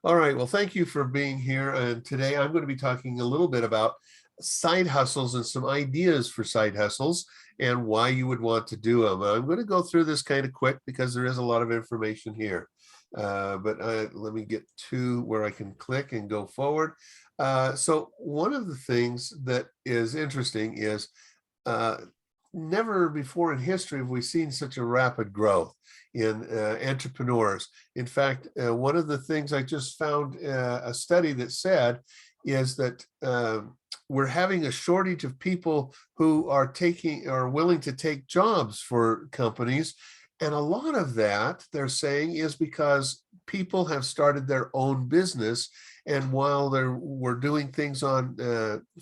All right. Well, thank you for being here. And today I'm going to be talking a little bit about side hustles and some ideas for side hustles and why you would want to do them. I'm going to go through this kind of quick because there is a lot of information here. But let me get to where I can click and go forward. So one of the things that is interesting is uh, never before in history have we seen such a rapid growth in entrepreneurs. In fact, one of the things I just found a study that said is that we're having a shortage of people who are willing to take jobs for companies. And a lot of that, they're saying, is because people have started their own business. And while they were doing things on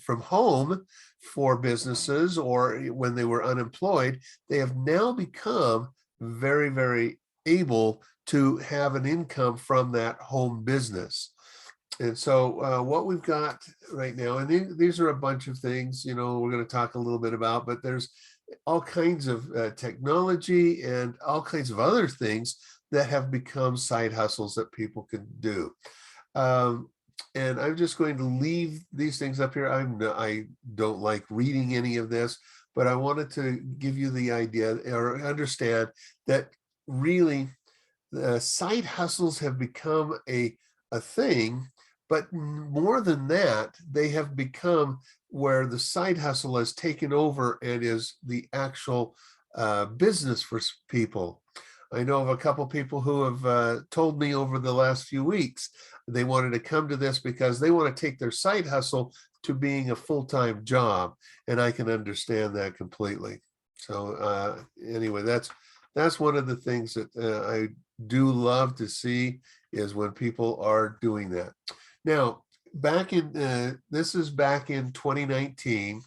from home for businesses or when they were unemployed, they have now become very, very able to have an income from that home business. And so what we've got right now, and these are a bunch of things, we're going to talk a little bit about, but there's all kinds of technology and all kinds of other things that have become side hustles that people can do. And I'm just going to leave these things up here. I don't like reading any of this, but I wanted to give you the idea or understand that really side hustles have become a thing, but more than that, they have become where the side hustle has taken over and is the actual business for people. I know of a couple people who have told me over the last few weeks they wanted to come to this because they want to take their side hustle to being a full-time job, and I can understand that completely. So anyway, that's one of the things that I do love to see is when people are doing that. Now, this is back in 2019.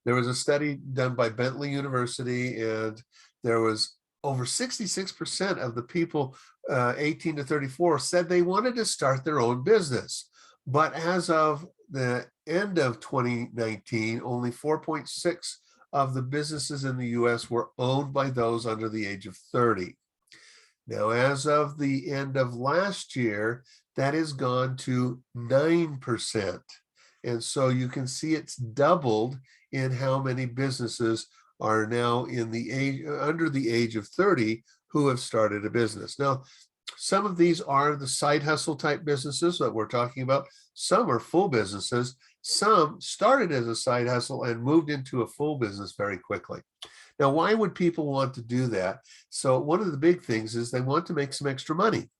There was a study done by Bentley University, and there was over 66% of the people 18 to 34 said they wanted to start their own business. But as of the end of 2019, only 4.6 of the businesses in the US were owned by those under the age of 30. Now, as of the end of last year, that has gone to 9%. And so you can see it's doubled in how many businesses are now under the age of 30 who have started a business. Now, some of these are the side hustle type businesses that we're talking about. Some are full businesses. Some started as a side hustle and moved into a full business very quickly. Now, why would people want to do that? So one of the big things is they want to make some extra money.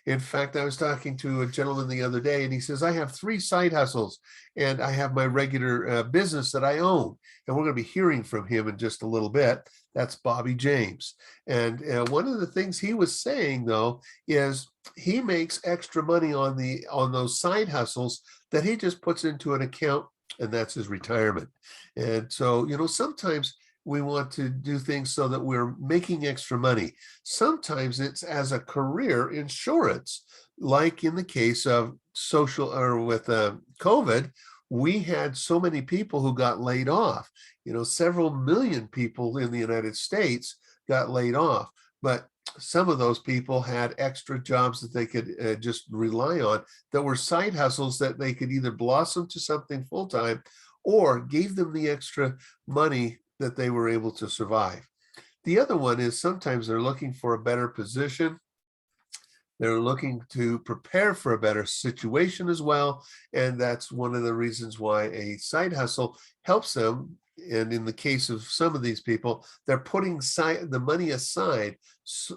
In fact, I was talking to a gentleman the other day, and he says, I have 3 side hustles, and I have my regular business that I own. And we're going to be hearing from him in just a little bit. That's Bobby James. And one of the things he was saying, though, is he makes extra money on those side hustles that he just puts into an account, and that's his retirement. And so, sometimes we want to do things so that we're making extra money. Sometimes it's as a career insurance, like in the case of with COVID, we had so many people who got laid off. Several million people in the United States got laid off, but some of those people had extra jobs that they could just rely on that were side hustles that they could either blossom to something full-time or gave them the extra money that they were able to survive. The other one is sometimes they're looking for a better position. They're looking to prepare for a better situation as well. And that's one of the reasons why a side hustle helps them. And in the case of some of these people, they're putting the money aside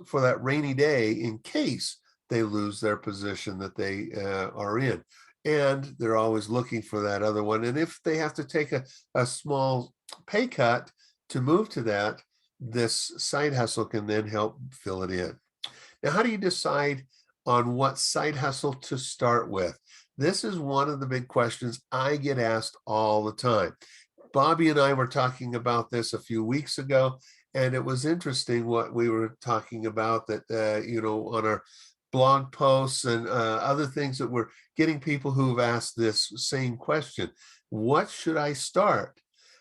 for that rainy day in case they lose their position that they are in. And they're always looking for that other one. And if they have to take a small pay cut to move to that, this side hustle can then help fill it in. Now, how do you decide on what side hustle to start with? This is one of the big questions I get asked all the time. Bobby and I were talking about this a few weeks ago, and it was interesting what we were talking about that, on our blog posts and other things that we're getting people who've asked this same question. What should I start?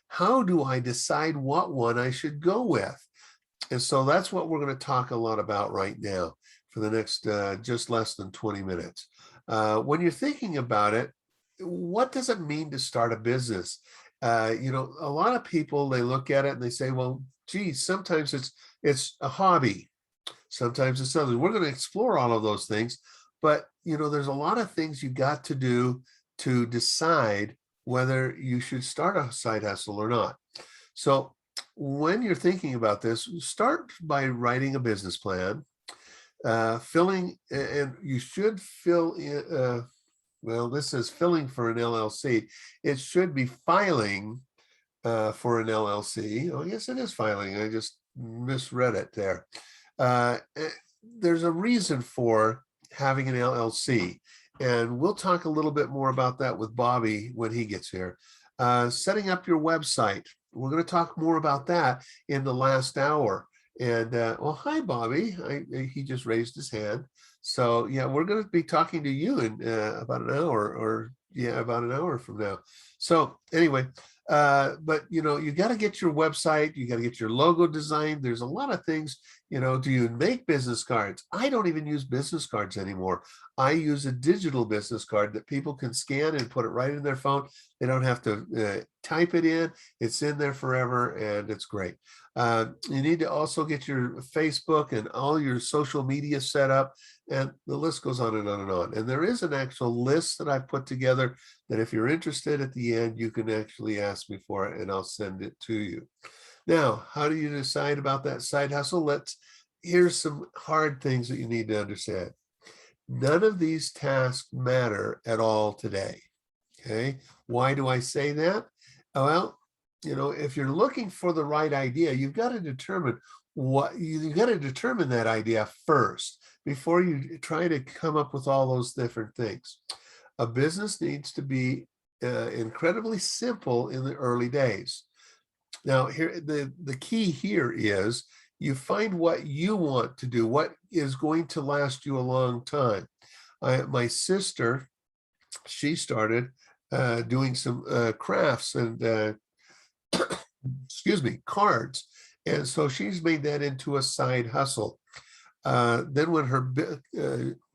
How do I decide what one I should go with? And so that's what we're going to talk a lot about right now. for the next just less than 20 minutes. When you're thinking about it, what does it mean to start a business? You know, a lot of people, they look at it and they say, well, geez, sometimes it's a hobby. Sometimes it's something. We're going to explore all of those things. But, you know, there's a lot of things you got to do to decide whether you should start a side hustle or not. So when you're thinking about this, start by writing a business plan, filling, and you should fill in, well, this says filling for an LLC. It should be filing for an LLC. Oh, yes, it is filing. I just misread it there. There's a reason for having an LLC, and we'll talk a little bit more about that with Bobby when he gets here. Setting up your website. We're going to talk more about that in the last hour. And well, hi, Bobby. He just raised his hand. So yeah, we're going to be talking to you in about an hour, or yeah, about an hour from now. So anyway, but you know, you got to get your website, you got to get your logo designed. There's a lot of things, you know. Do you make business cards? I don't even use business cards anymore. I use a digital business card that people can scan and put it right in their phone. They don't have to type it in. It's in there forever, and it's great. You need to also get your Facebook and all your social media set up, and the list goes on and on and on. And there is an actual list that I've put together that if you're interested at the end, you can actually ask me for it and I'll send it to you. Now, how do you decide about that side hustle? Here's some hard things that you need to understand. None of these tasks matter at all today. Okay. Why do I say that? Well, you know, if you're looking for the right idea, you've got to determine you've got to determine that idea first before you try to come up with all those different things. A business needs to be incredibly simple in the early days. Now, here the key here is you find what you want to do, what is going to last you a long time. My sister, she started doing some crafts and excuse me, cards. And so she's made that into a side hustle. Then when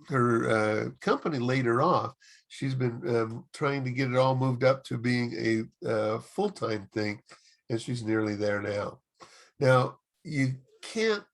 her company laid her off, she's been trying to get it all moved up to being a full-time thing, and she's nearly there now. Now, you can't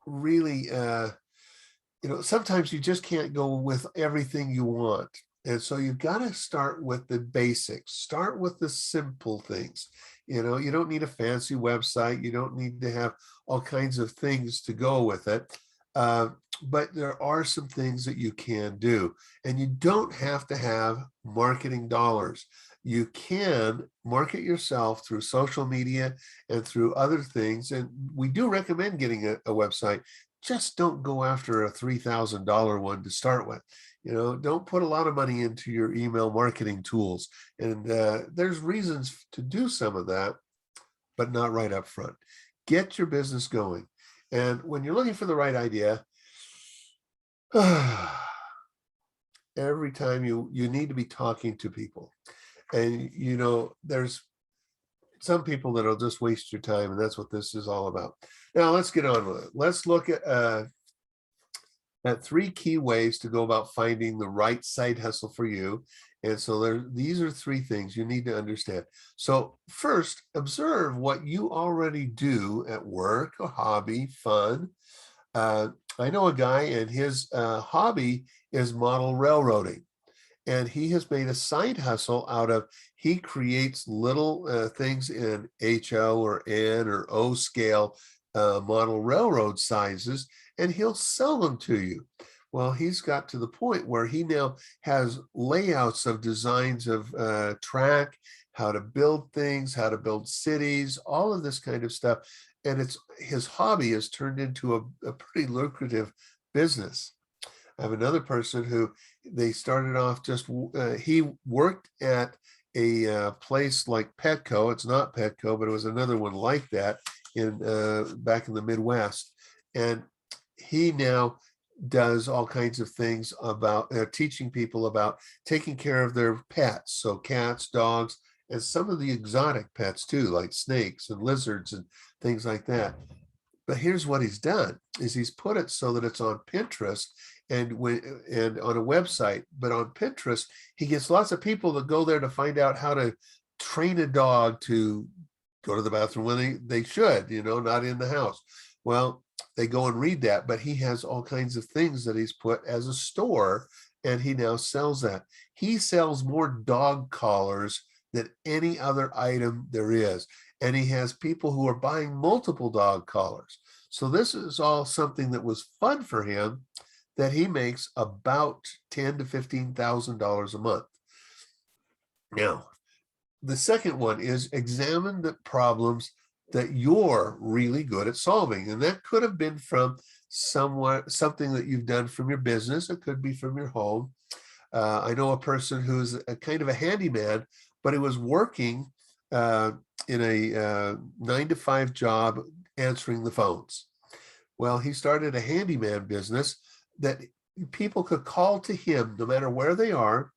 really, you know, sometimes you just can't go with everything you want. And so you've got to start with the basics, start with the simple things. You know, you don't need a fancy website. You don't need to have all kinds of things to go with it. But there are some things that you can do, and you don't have to have marketing dollars. You can market yourself through social media and through other things. And we do recommend getting a website. Just don't go after a $3,000 one to start with. You know, don't put a lot of money into your email marketing tools. And there's reasons to do some of that, but not right up front. Get your business going. And when you're looking for the right idea, every time you need to be talking to people. And, you know, there's some people that'll just waste your time, and that's what this is all about. Now, let's get on with it. Let's look at 3 key ways to go about finding the right side hustle for you. And so these are 3 things you need to understand. So first, observe what you already do at work, a hobby, fun. I know a guy, and his hobby is model railroading. And he has made a side hustle out of, he creates little things in HO or N or O scale model railroad sizes, and he'll sell them to you. Well, he's got to the point where he now has layouts of designs of track, how to build things, how to build cities, all of this kind of stuff. And his hobby has turned into a pretty lucrative business. I have another person who they started off he worked at a place like Petco. It's not Petco, but it was another one like that back in the Midwest. And he now does all kinds of things about teaching people about taking care of their pets. So cats, dogs, and some of the exotic pets too, like snakes and lizards and things like that. But here's what he's done is he's put it so that it's on Pinterest and on a website. But on Pinterest, he gets lots of people that go there to find out how to train a dog to go to the bathroom when they should, not in the house. Well, they go and read that, but he has all kinds of things that he's put as a store, and he now sells that. He sells more dog collars than any other item there is. And he has people who are buying multiple dog collars. So this is all something that was fun for him, that he makes about $10,000 to $15,000 a month. Now, the second one is examine the problems that you're really good at solving. And that could have been from something that you've done from your business. It could be from your home. I know a person who's a kind of a handyman, but he was working in a 9-to-5 job answering the phones. Well, he started a handyman business that people could call to him no matter where they are,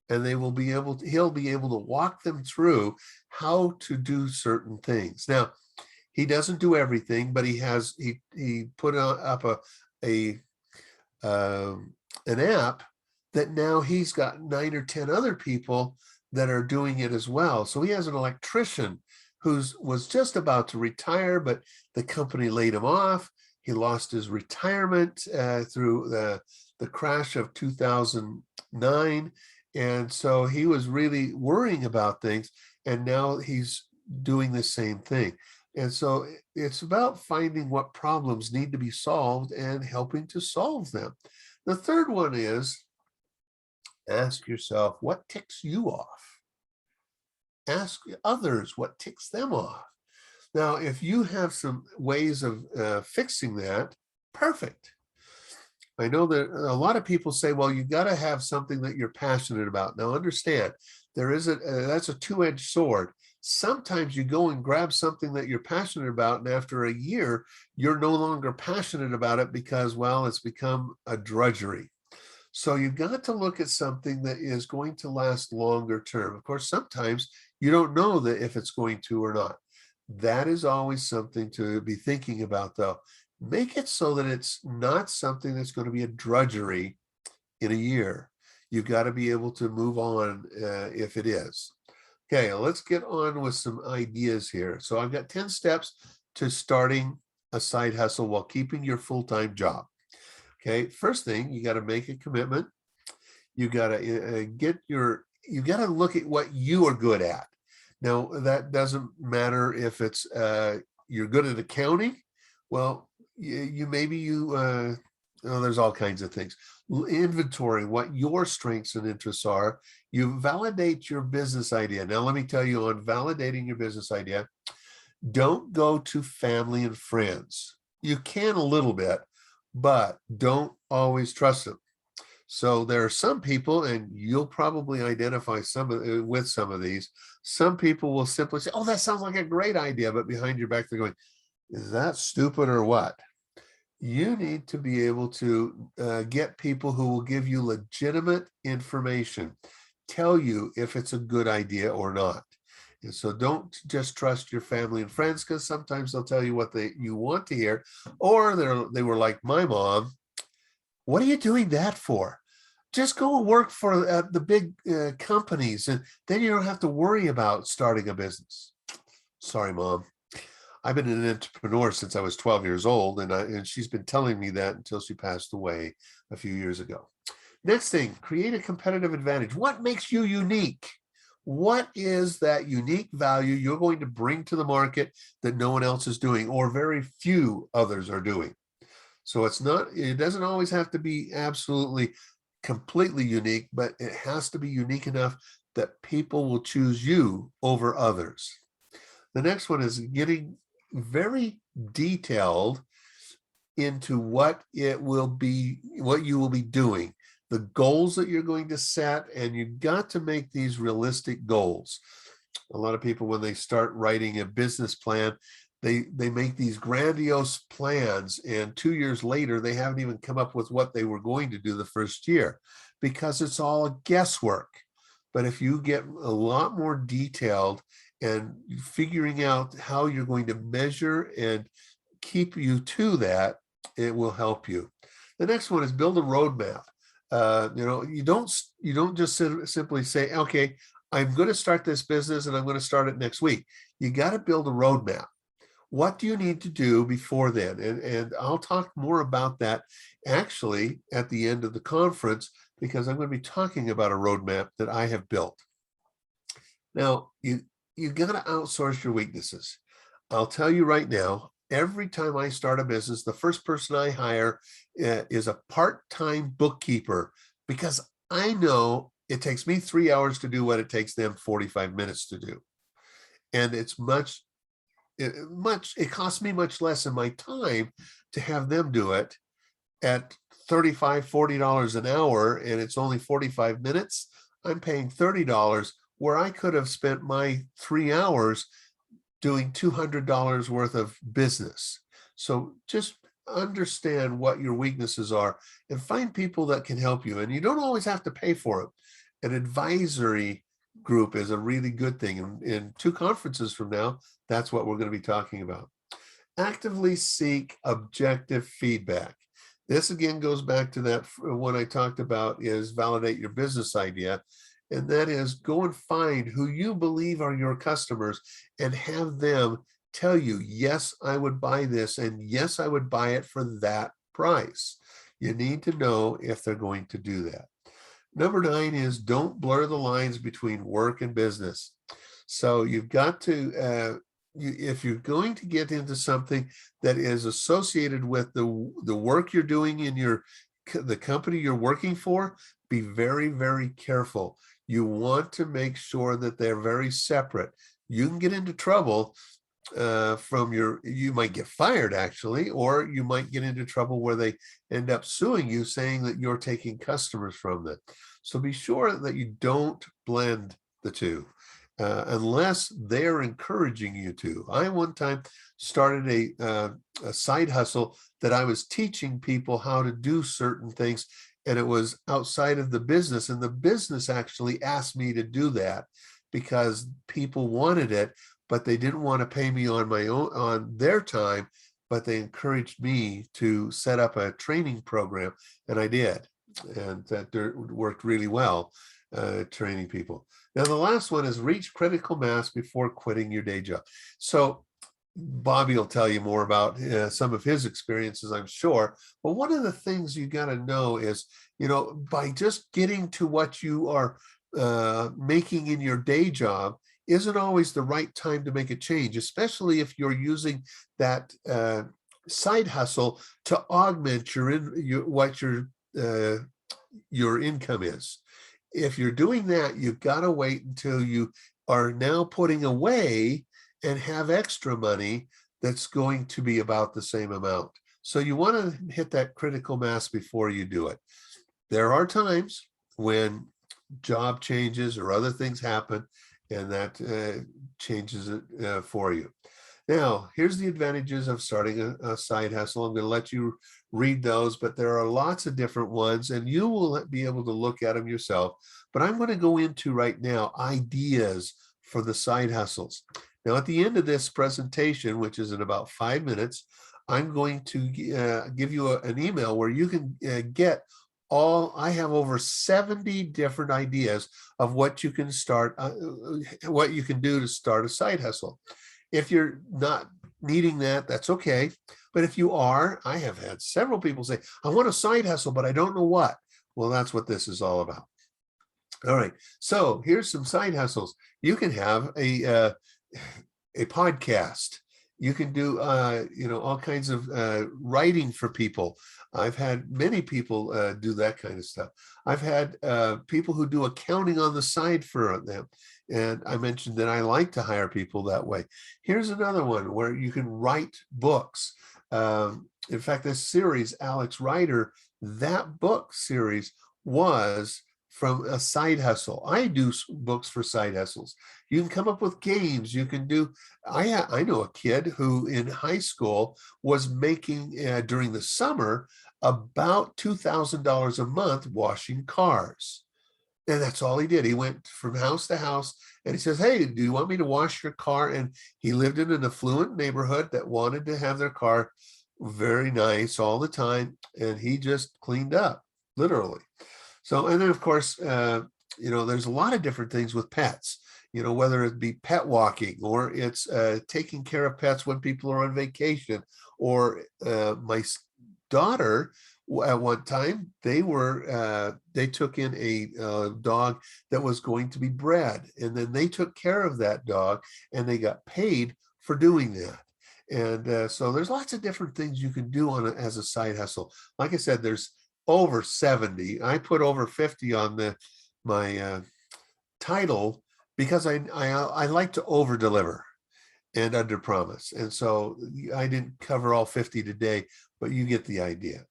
and he'll be able to walk them through how to do certain things. Now, he doesn't do everything, but he put up an app that now he's got 9 or 10 other people that are doing it as well. So he has an electrician who was just about to retire, but the company laid him off. He lost his retirement through the crash of 2009. And so he was really worrying about things. And now he's doing the same thing. And so it's about finding what problems need to be solved and helping to solve them. The third one is ask yourself, what ticks you off? Ask others what ticks them off. Now, if you have some ways of fixing that, perfect. I know that a lot of people say, well, you got to have something that you're passionate about. Now, understand, that's a two-edged sword. Sometimes you go and grab something that you're passionate about, and after a year, you're no longer passionate about it because, well, it's become a drudgery. So you've got to look at something that is going to last longer term. Of course, sometimes you don't know that if it's going to or not. That is always something to be thinking about, though. Make it so that it's not something that's going to be a drudgery in a year. You've got to be able to move on if it is. Okay, let's get on with some ideas here. So I've got 10 steps to starting a side hustle while keeping your full-time job. Okay, first thing, you got to make a commitment. You got to you got to look at what you are good at. Now, that doesn't matter if it's you're good at accounting. Well, there's all kinds of things. Inventory what your strengths and interests are. You validate your business idea. Now, let me tell you, on validating your business idea, don't go to family and friends. You can a little bit, but don't always trust them. So there are some people, and you'll probably identify with some of these. Some people will simply say, oh, that sounds like a great idea, but behind your back, they're going, is that stupid or what? You need to be able to get people who will give you legitimate information, tell you if it's a good idea or not. And so don't just trust your family and friends, because sometimes they'll tell you what you want to hear, or they were like my mom. What are you doing that for? Just go and work for the big companies, and then you don't have to worry about starting a business. Sorry, Mom. I've been an entrepreneur since I was 12 years old, and she's been telling me that until she passed away a few years ago. Next thing, create a competitive advantage. What makes you unique? What is that unique value you're going to bring to the market that no one else is doing, or very few others are doing? So it doesn't always have to be absolutely completely unique, but it has to be unique enough that people will choose you over others. The next one is getting very detailed into what you will be doing, the goals that you're going to set, and you've got to make these realistic goals. A lot of people, when they start writing a business plan, they make these grandiose plans, and 2 years later, they haven't even come up with what they were going to do the first year, because it's all guesswork. But if you get a lot more detailed and figuring out how you're going to measure and keep you to that, it will help you. The next one is build a roadmap. You don't just simply say, okay, I'm going to start this business and I'm going to start it next week. You got to build a roadmap. What do you need to do before then? And I'll talk more about that actually at the end of the conference, because I'm going to be talking about a roadmap that I have built. Now, you got to outsource your weaknesses. I'll tell you right now, every time I start a business, the first person I hire is a part-time bookkeeper, because I know it takes me 3 hours to do what it takes them 45 minutes to do. And it costs me much less in my time to have them do it at $35, $40 an hour, and it's only 45 minutes. I'm paying $30, where I could have spent my 3 hours doing $200 worth of business. So just understand what your weaknesses are and find people that can help you. And you don't always have to pay for it. An advisory group is a really good thing. In 2 conferences from now, that's what we're going to be talking about. Actively seek objective feedback. This again goes back to that one I talked about, is validate your business idea. And that is, go and find who you believe are your customers and have them tell you, yes, I would buy this, and yes, I would buy it for that price. You need to know if they're going to do that. Number 9 is don't blur the lines between work and business. So you've got to, if you're going to get into something that is associated with the work you're doing in the company you're working for, be very, very careful. You want to make sure that they're very separate. You can get into trouble you might get fired actually, or you might get into trouble where they end up suing you, saying that you're taking customers from them. So be sure that you don't blend the two unless they're encouraging you to. I one time started a side hustle that I was teaching people how to do certain things, and it was outside of the business, and the business actually asked me to do that because people wanted it, but they didn't want to pay me on their time, but they encouraged me to set up a training program, and I did, and that worked really well, training people. Now, the last one is reach critical mass before quitting your day job. So Bobby will tell you more about some of his experiences, I'm sure. But one of the things you got to know is, by just getting to what you are making in your day job isn't always the right time to make a change, especially if you're using that side hustle to augment what your income is. If you're doing that, you've got to wait until you are now putting away and have extra money that's going to be about the same amount. So you want to hit that critical mass before you do it. There are times when job changes or other things happen, and that changes it for you. Now, here's the advantages of starting a side hustle. I'm going to let you read those, but there are lots of different ones, and you will be able to look at them yourself. But I'm going to go into right now ideas for the side hustles. Now, at the end of this presentation, which is in about 5 minutes, I'm going to give you an email where you can get I have over 70 different ideas of what you can what you can do to start a side hustle. If you're not needing that, that's okay. But if you are, I have had several people say, I want a side hustle, but I don't know what. Well, that's what this is all about. All right. So here's some side hustles. You can have a podcast. You can do, all kinds of writing for people. I've had many people do that kind of stuff. I've had people who do accounting on the side for them. And I mentioned that I like to hire people that way. Here's another one where you can write books. In fact, this series, Alex Rider, that book series was from a side hustle. I do books for side hustles. You can come up with games. You can do, I know a kid who in high school was making, during the summer, about $2,000 a month washing cars. And that's all he did. He went from house to house and he says, hey, do you want me to wash your car? And he lived in an affluent neighborhood that wanted to have their car very nice all the time. And he just cleaned up, literally. So, and then of course, there's a lot of different things with pets, whether it be pet walking or it's taking care of pets when people are on vacation, or my daughter, at one time they took in a dog that was going to be bred, and then they took care of that dog and they got paid for doing that. And so there's lots of different things you can do as a side hustle. Like I said, there's over 70. I put over 50 on my title because I like to over deliver and under promise. And so I didn't cover all 50 today, but you get the idea.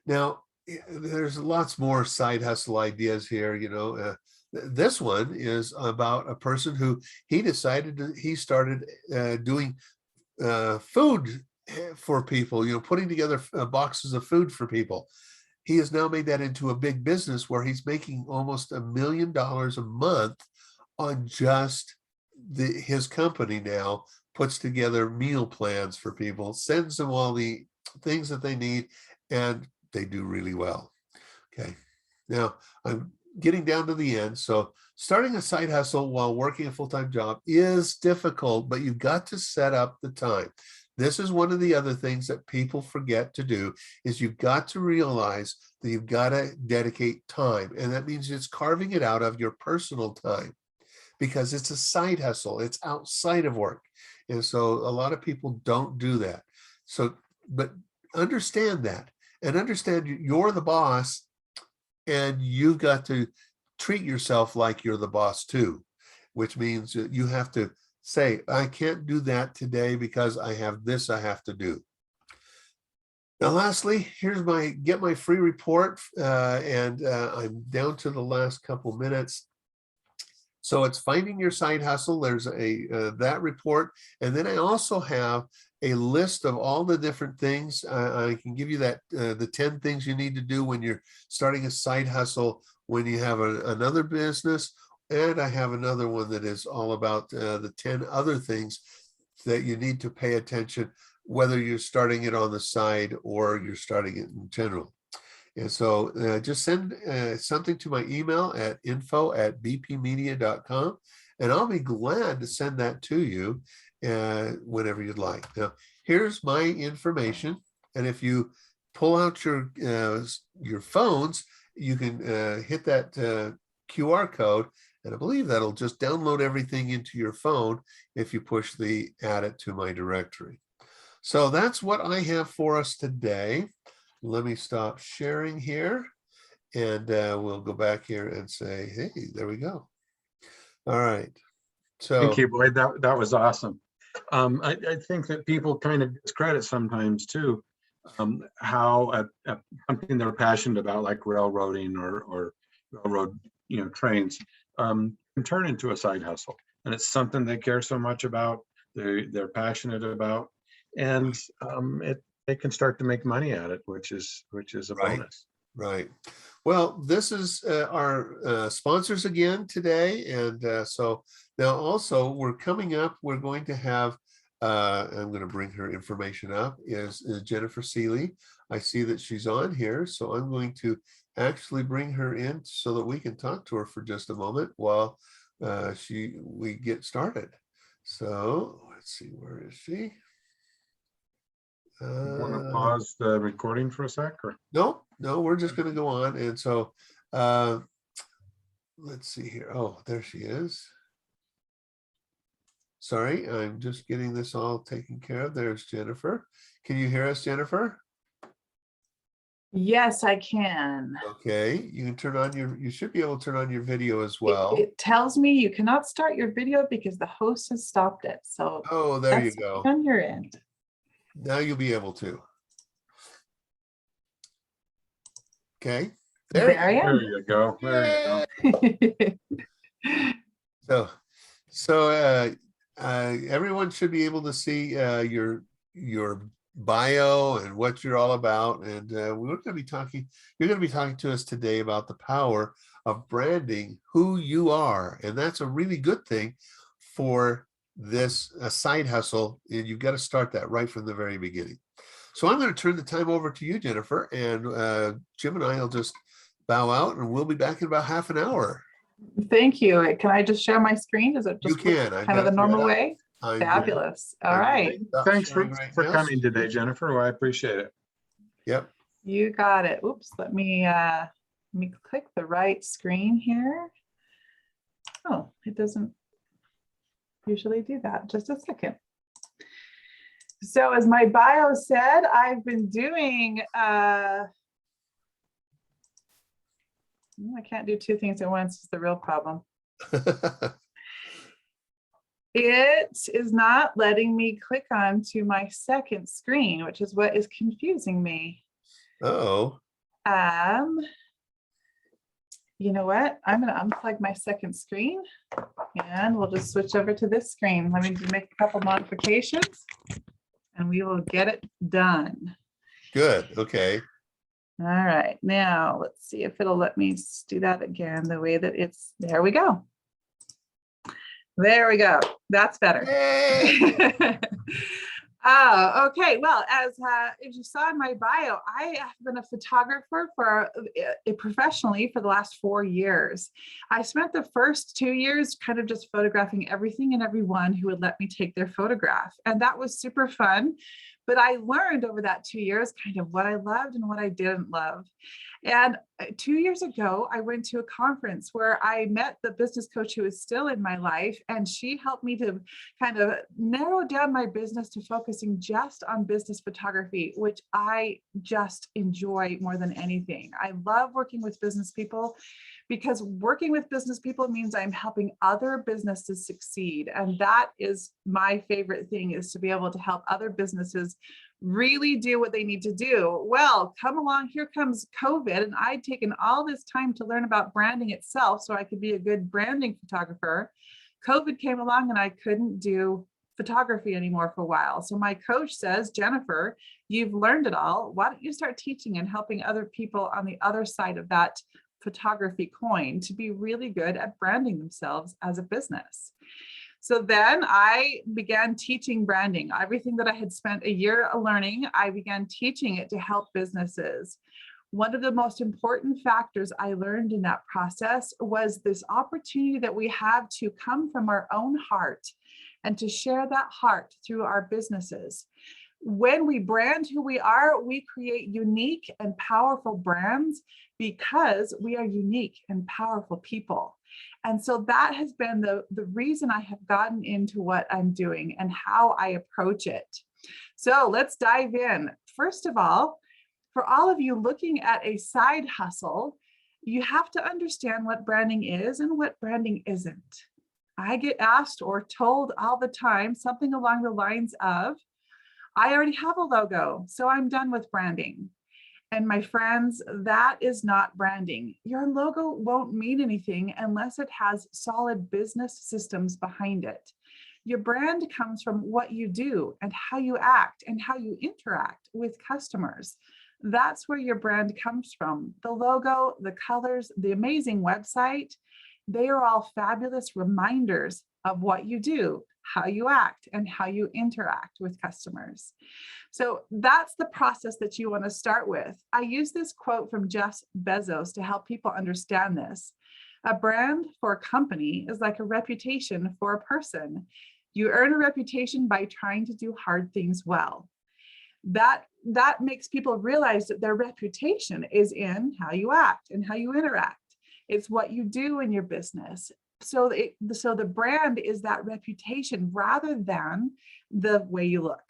Now, there's lots more side hustle ideas here. This one is about a person who he started doing food for people, putting together boxes of food for people. He has now made that into a big business where he's making almost $1 million a month on just his company. Now puts together meal plans for people, sends them all the things that they need, and they do really well. Okay. Now I'm getting down to the end. So starting a side hustle while working a full-time job is difficult, but you've got to set up the time. This is one of the other things that people forget to do, is you've got to realize that you've got to dedicate time. And that means it's carving it out of your personal time, because it's a side hustle. It's outside of work. And so a lot of people don't do that. So, but understand that, and understand you're the boss, and you've got to treat yourself like you're the boss too, which means you have to say, I can't do that today because I have this I have to do. Now, lastly, here's get my free report, and I'm down to the last couple minutes. So it's finding your side hustle. There's that report, and then I also have a list of all the different things. I can give you that the 10 things you need to do when you're starting a side hustle, when you have another business. And I have another one that is all about the 10 other things that you need to pay attention, whether you're starting it on the side or you're starting it in general. And so just send something to my email at info@bpmedia.com, and I'll be glad to send that to you whenever you'd like. Now, here's my information. And if you pull out your phones, you can hit that QR code. And I believe that'll just download everything into your phone if you push the add it to my directory. So that's what I have for us today. Let me stop sharing here, and we'll go back here and say, hey, there we go. All right. So thank you, Boyd. That was awesome. I think that people kind of discredit sometimes too how something they're passionate about, like railroading or railroad trains, can turn into a side hustle, and it's something they care so much about, they're passionate about, and they can start to make money at it, which is a bonus. Right. Well, this is our sponsors again today, and so now also we're coming up. We're going to have. I'm going to bring her information up. Is Jennifer Seeley? I see that she's on here, so I'm going to actually bring her in so that we can talk to her for just a moment while we get started. So let's see, where is she? You want to pause the recording for a sec? Or? No, we're just going to go on. And so let's see here. Oh, there she is. Sorry, I'm just getting this all taken care of. There's Jennifer. Can you hear us, Jennifer? Yes, I can. Okay, you can turn on you should be able to turn on your video as well. It tells me you cannot start your video because the host has stopped it. So oh, there you go. On your end. Now you'll be able to. Okay. There I am. There you go. There you go. So everyone should be able to see your bio and what you're all about. And we're going to be talking, you're going to be talking to us today about the power of branding who you are. And that's a really good thing for this side hustle. And you've got to start that right from the very beginning. So I'm going to turn the time over to you, Jennifer, and Jim and I will just bow out, and we'll be back in about half an hour. Thank you. Can I just share my screen? Is it You just can. kind of the normal way? I'm Fabulous. All I'm right. stop Thanks sharing right for now. coming today, Jennifer. Well, I appreciate it. Yep. You got it. Oops, let me click the right screen here. Oh, it doesn't usually do that. Just a second. So as my bio said, I've been doing I can't do two things at once. It's the real problem. It is not letting me click on to my second screen, which is what is confusing me. Oh. You know what? I'm going to unplug my second screen and we'll just switch over to this screen. Let me make a couple modifications and we will get it done. Good. Okay. All right. Now let's see if it'll let me do that again the way that it's. There we go. There we go. That's better. Oh, okay. Well, as you saw in my bio, I have been a photographer professionally for the last 4 years. I spent the first 2 years kind of just photographing everything and everyone who would let me take their photograph. And that was super fun. But I learned over that 2 years kind of what I loved and what I didn't love. And 2 years ago, I went to a conference where I met the business coach who is still in my life, and she helped me to kind of narrow down my business to focusing just on business photography, which I just enjoy more than anything. I love working with business people because working with business people means I'm helping other businesses succeed. And that is my favorite thing, is to be able to help other businesses really do what they need to do. Well, come along, here comes COVID, and I'd taken all this time to learn about branding itself so I could be a good branding photographer. COVID came along and I couldn't do photography anymore for a while. So my coach says, Jennifer, you've learned it all. Why don't you start teaching and helping other people on the other side of that photography coin to be really good at branding themselves as a business? So then I began teaching branding. Everything that I had spent a year learning, I began teaching it to help businesses. One of the most important factors I learned in that process was this opportunity that we have to come from our own heart and to share that heart through our businesses. When we brand who we are, we create unique and powerful brands because we are unique and powerful people. And so that has been the reason I have gotten into what I'm doing and how I approach it. So let's dive in. First of all, for all of you looking at a side hustle, you have to understand what branding is and what branding isn't. I get asked or told all the time something along the lines of, I already have a logo, so I'm done with branding. And my friends, that is not branding. Your logo won't mean anything unless it has solid business systems behind it. Your brand comes from what you do and how you act and how you interact with customers. That's where your brand comes from. The logo, the colors, the amazing website, they are all fabulous reminders of what you do, how you act, and how you interact with customers. So that's the process that you want to start with. I use this quote from Jeff Bezos to help people understand this. A brand for a company is like a reputation for a person. You earn a reputation by trying to do hard things well. That makes people realize that their reputation is in how you act and how you interact. It's what you do in your business. So the brand is that reputation rather than the way you look.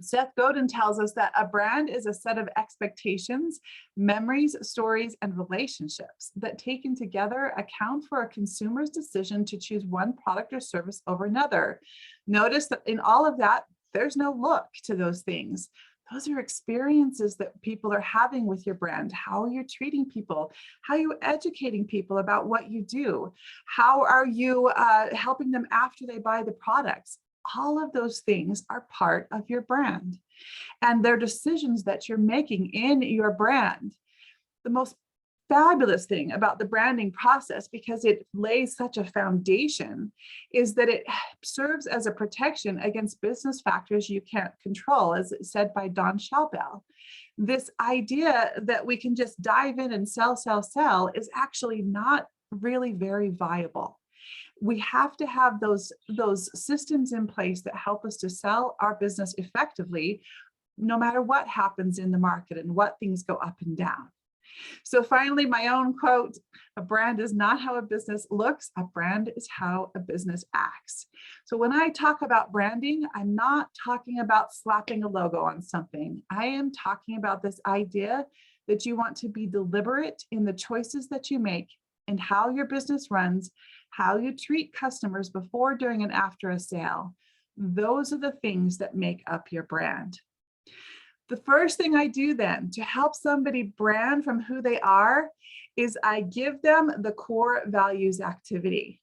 Seth Godin tells us that a brand is a set of expectations, memories, stories, and relationships that taken together account for a consumer's decision to choose one product or service over another. Notice that in all of that, there's no look to those things. Those are experiences that people are having with your brand. How are you treating people? How are you educating people about what you do? How are you helping them after they buy the products? all of those things are part of your brand, and they're decisions that you're making in your brand. The most fabulous thing about the branding process, because it lays such a foundation, is that it serves as a protection against business factors you can't control, as said by Don Schawbel. This idea that we can just dive in and sell is actually not really very viable. We have to have those systems in place that help us to sell our business effectively, no matter what happens in the market and what things go up and down. So finally, my own quote: a brand is not how a business looks, a brand is how a business acts. So when I talk about branding, I'm not talking about slapping a logo on something. I am talking about this idea that you want to be deliberate in the choices that you make and how your business runs, how you treat customers before, during, and after a sale. Those are the things that make up your brand. The first thing I do then to help somebody brand from who they are is I give them the core values activity.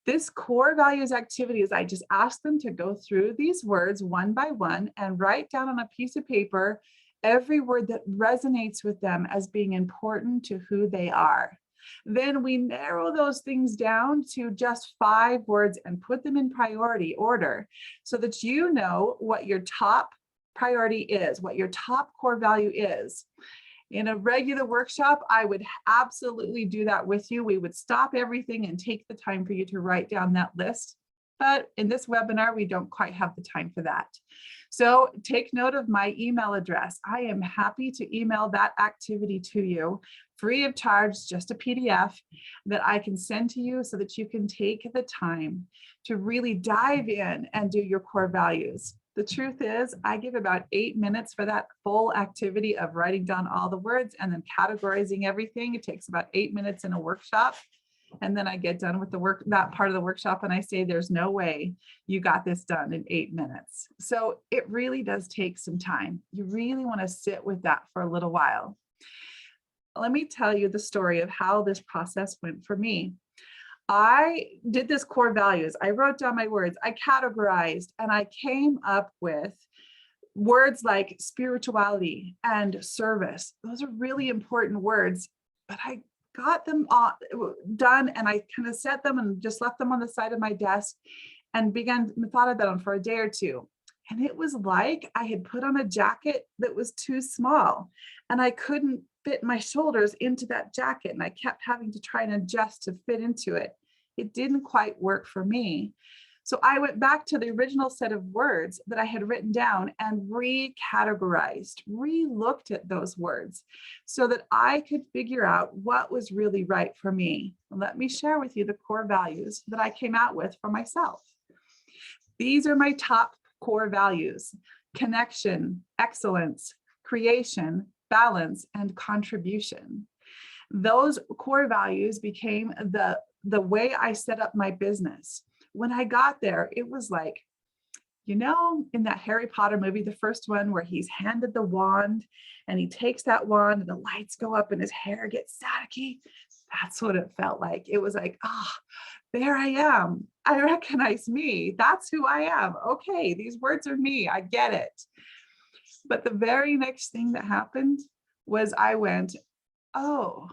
This core values activity is I just ask them to go through these words one by one and write down on a piece of paper every word that resonates with them as being important to who they are. Then we narrow those things down to just 5 words and put them in priority order so that you know what your top priority is, what your top core value is. In a regular workshop, I would absolutely do that with you. We would stop everything and take the time for you to write down that list. But in this webinar, we don't quite have the time for that. So take note of my email address. I am happy to email that activity to you free of charge, just a PDF that I can send to you so that you can take the time to really dive in and do your core values. The truth is, I give about 8 minutes for that full activity of writing down all the words and then categorizing everything. It takes about 8 minutes in a workshop. And then I get done with that part of the workshop and I say, there's no way you got this done in 8 minutes. So it really does take some time. You really want to sit with that for a little while. Let me tell you the story of how this process went for me. I did this core values. I wrote down my words, I categorized, and I came up with words like spirituality and service. Those are really important words, but I got them all done and I kind of set them and just left them on the side of my desk and thought about them for a day or two. And it was like I had put on a jacket that was too small and I couldn't fit my shoulders into that jacket. And I kept having to try and adjust to fit into it. It didn't quite work for me. So I went back to the original set of words that I had written down and recategorized, re-looked at those words so that I could figure out what was really right for me. And let me share with you the core values that I came out with for myself. These are my top core values: connection, excellence, creation, balance, and contribution. Those core values became the way I set up my business. When I got there, it was like, you know, in that Harry Potter movie, the first one where he's handed the wand and he takes that wand and the lights go up and his hair gets staticky. That's what it felt like. It was like, there I am. I recognize me. That's who I am. Okay, these words are me. I get it. But the very next thing that happened was I went, oh,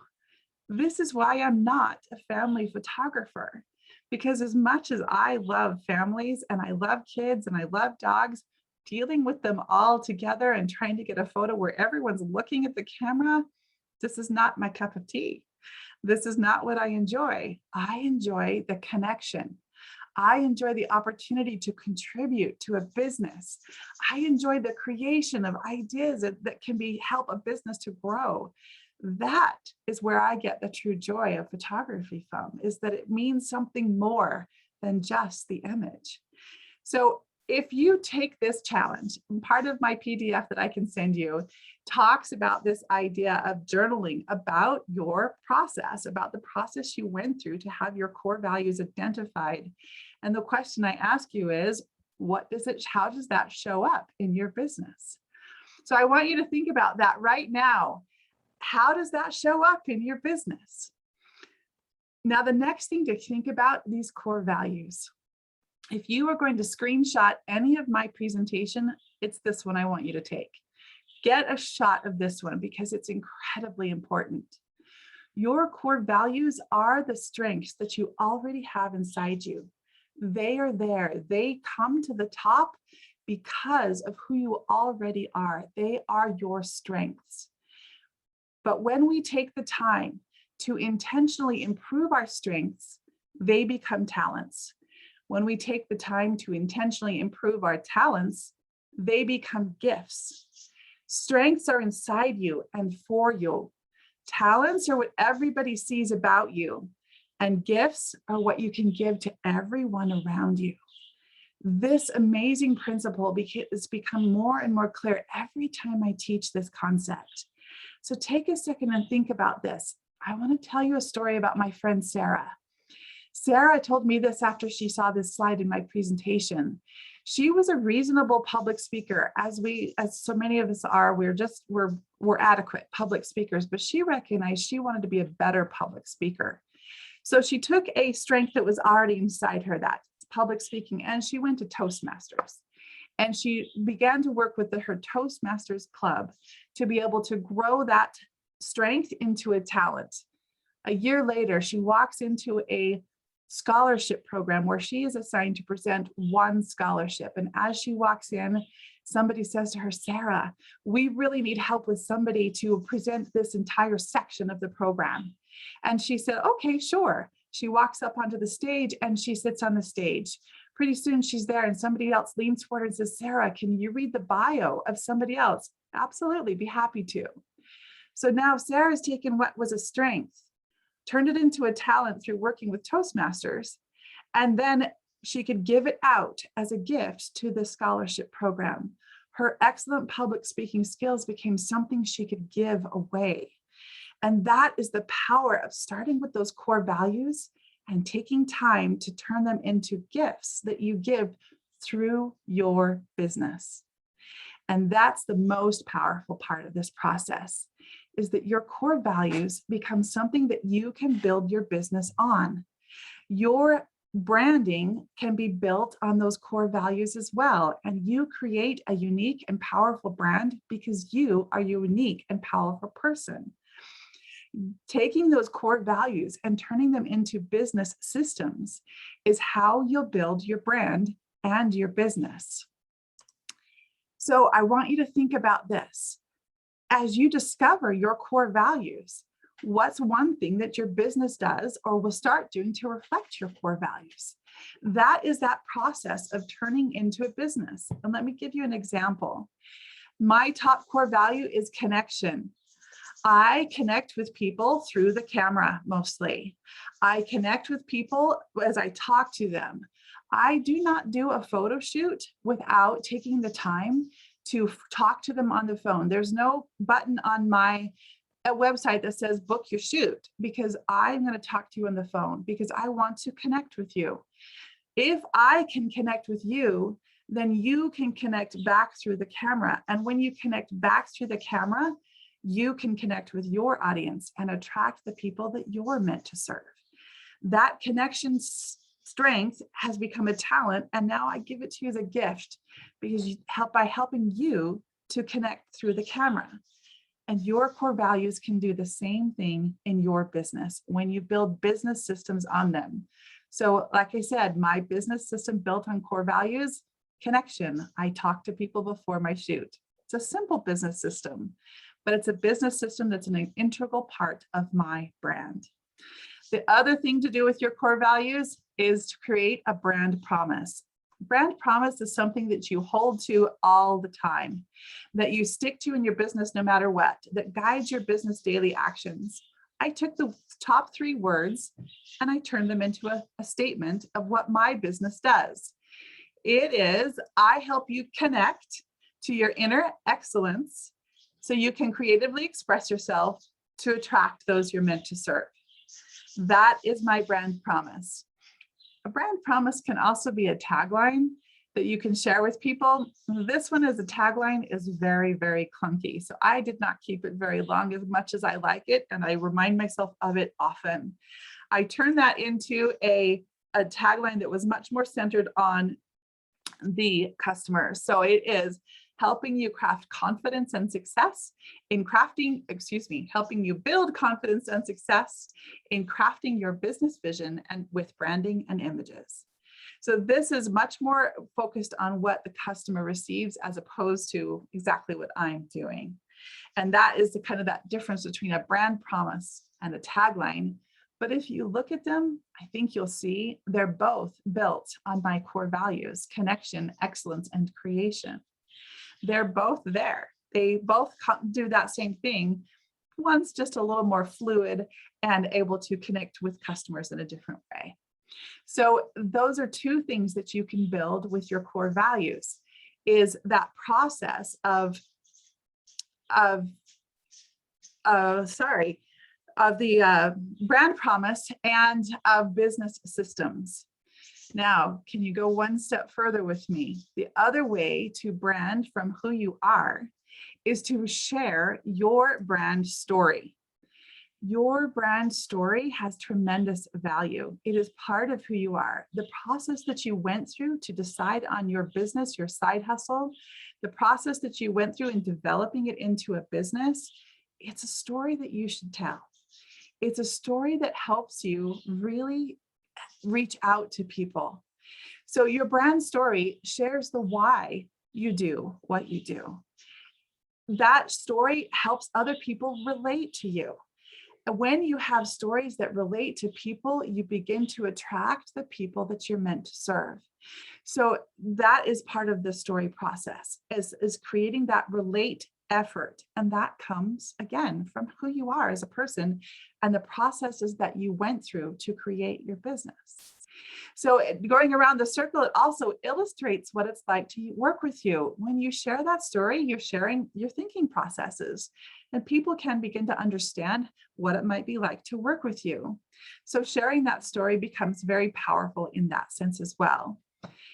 this is why I'm not a family photographer. Because as much as I love families and I love kids and I love dogs, dealing with them all together and trying to get a photo where everyone's looking at the camera, this is not my cup of tea. This is not what I enjoy. I enjoy the connection. I enjoy the opportunity to contribute to a business. I enjoy the creation of ideas that can help a business to grow. That is where I get the true joy of photography from, is that it means something more than just the image. So if you take this challenge, and part of my PDF that I can send you talks about this idea of journaling about your process, about the process you went through to have your core values identified. And the question I ask you is, how does that show up in your business? So I want you to think about that right now. How does that show up in your business? Now, the next thing to think about, these core values. If you are going to screenshot any of my presentation, it's this one I want you to take. Get a shot of this one because it's incredibly important. Your core values are the strengths that you already have inside you. They are there. They come to the top because of who you already are. They are your strengths. But when we take the time to intentionally improve our strengths, they become talents. When we take the time to intentionally improve our talents, they become gifts. Strengths are inside you and for you. Talents are what everybody sees about you, and gifts are what you can give to everyone around you. This amazing principle has become more and more clear every time I teach this concept. So take a second and think about this. I want to tell you a story about my friend Sarah. Sarah told me this after she saw this slide in my presentation. She was a reasonable public speaker, as so many of us are. We're adequate public speakers, but she recognized she wanted to be a better public speaker. So she took a strength that was already inside her, that public speaking, and she went to Toastmasters. And she began to work with her Toastmasters club to be able to grow that strength into a talent. A year later, she walks into a scholarship program where she is assigned to present one scholarship. And as she walks in, somebody says to her, Sarah, we really need help with somebody to present this entire section of the program. And she said, okay, sure. She walks up onto the stage and she sits on the stage. Pretty soon she's there and somebody else leans forward and says, Sarah, can you read the bio of somebody else? Absolutely, be happy to. So now Sarah's taken what was a strength, turned it into a talent through working with Toastmasters, and then she could give it out as a gift to the scholarship program. Her excellent public speaking skills became something she could give away. And that is the power of starting with those core values and taking time to turn them into gifts that you give through your business. And that's the most powerful part of this process, is that your core values become something that you can build your business on. Your branding can be built on those core values as well. And you create a unique and powerful brand because you are a unique and powerful person. Taking those core values and turning them into business systems is how you'll build your brand and your business. So I want you to think about this. As you discover your core values, what's one thing that your business does or will start doing to reflect your core values? That is that process of turning into a business. And let me give you an example. My top core value is connection. I connect with people through the camera mostly. I connect with people as I talk to them. I do not do a photo shoot without taking the time to talk to them on the phone. There's no button on my website that says book your shoot, because I'm going to talk to you on the phone because I want to connect with you. If I can connect with you, then you can connect back through the camera. And when you connect back through the camera, you can connect with your audience and attract the people that you're meant to serve. That connection strength has become a talent, and now I give it to you as a gift because you help by helping you to connect through the camera. And your core values can do the same thing in your business when you build business systems on them. So like I said, my business system built on core values, connection. I talk to people before my shoot. It's a simple business system, but it's a business system that's an integral part of my brand. The other thing to do with your core values is to create a brand promise. Brand promise is something that you hold to all the time, that you stick to in your business no matter what, that guides your business daily actions. I took the top 3 words and I turned them into a statement of what my business does. It is, I help you connect to your inner excellence so you can creatively express yourself to attract those you're meant to serve. That is my brand promise. A brand promise can also be a tagline that you can share with people. This one as a tagline is very, very clunky. So I did not keep it very long, as much as I like it, and I remind myself of it often. I turn that into a a tagline that was much more centered on the customer. So it is helping you craft confidence and success in crafting, helping you build confidence and success in crafting your business vision and with branding and images. So this is much more focused on what the customer receives as opposed to exactly what I'm doing. And that is the kind of that difference between a brand promise and a tagline. But if you look at them, I think you'll see they're both built on my core values: connection, excellence, and creation. They're both there. They both do that same thing. One's just a little more fluid and able to connect with customers in a different way. So those are two things that you can build with your core values, is that process of the brand promise and of business systems. Now, can you go one step further with me? The other way to brand from who you are is to share your brand story. Your brand story has tremendous value. It is part of who you are. The process that you went through to decide on your business, your side hustle, the process that you went through in developing it into a business, it's a story that you should tell. It's a story that helps you really reach out to people. So your brand story shares the why you do what you do. That story helps other people relate to you. And when you have stories that relate to people, you begin to attract the people that you're meant to serve. So that is part of the story process, is creating that relate effort. And that comes, again, from who you are as a person and the processes that you went through to create your business. So going around the circle, it also illustrates what it's like to work with you. When you share that story, you're sharing your thinking processes, and people can begin to understand what it might be like to work with you. So sharing that story becomes very powerful in that sense as well.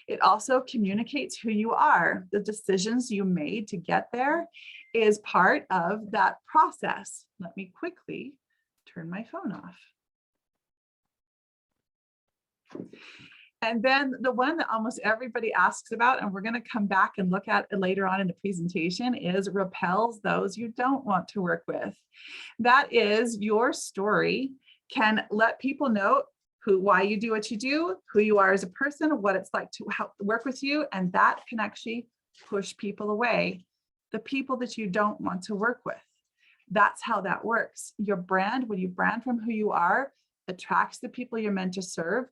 It also communicates who you are. The decisions you made to get there is part of that process. Let me quickly turn my phone off. And then the one that almost everybody asks about, and we're going to come back and look at it later on in the presentation, is repels those you don't want to work with. That is, your story can let people know why you do what you do, who you are as a person, what it's like to help work with you, and that can actually push people away, the people that you don't want to work with. That's how that works. Your brand, when you brand from who you are, attracts the people you're meant to serve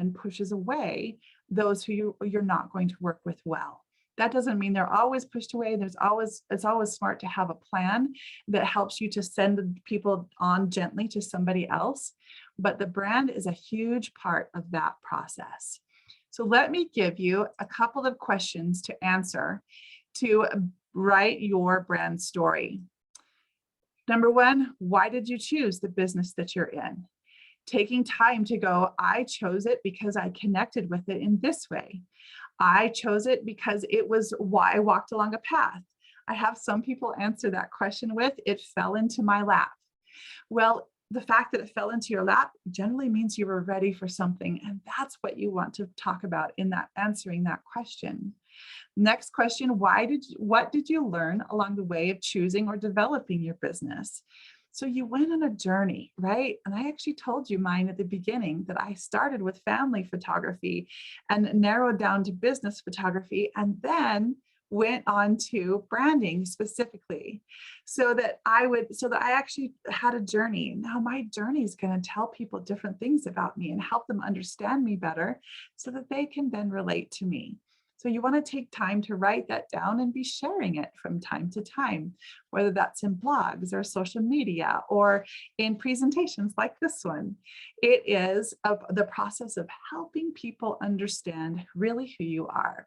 and pushes away those who you're not going to work with well. That doesn't mean they're always pushed away. It's always smart to have a plan that helps you to send people on gently to somebody else. But the brand is a huge part of that process. So let me give you a couple of questions to answer to write your brand story. Number one, why did you choose the business that you're in? Taking time to go, I chose it because I connected with it in this way. I chose it because it was why I walked along a path. I have some people answer that question with, it fell into my lap. Well, the fact that it fell into your lap generally means you were ready for something. And that's what you want to talk about in that answering that question. Next question, what did you learn along the way of choosing or developing your business? So you went on a journey, right? And I actually told you mine at the beginning, that I started with family photography and narrowed down to business photography, and then went on to branding specifically, so that I actually had a journey. Now my journey is going to tell people different things about me and help them understand me better so that they can then relate to me. So you want to take time to write that down and be sharing it from time to time, whether that's in blogs or social media or in presentations like this one. It is the process of helping people understand really who you are.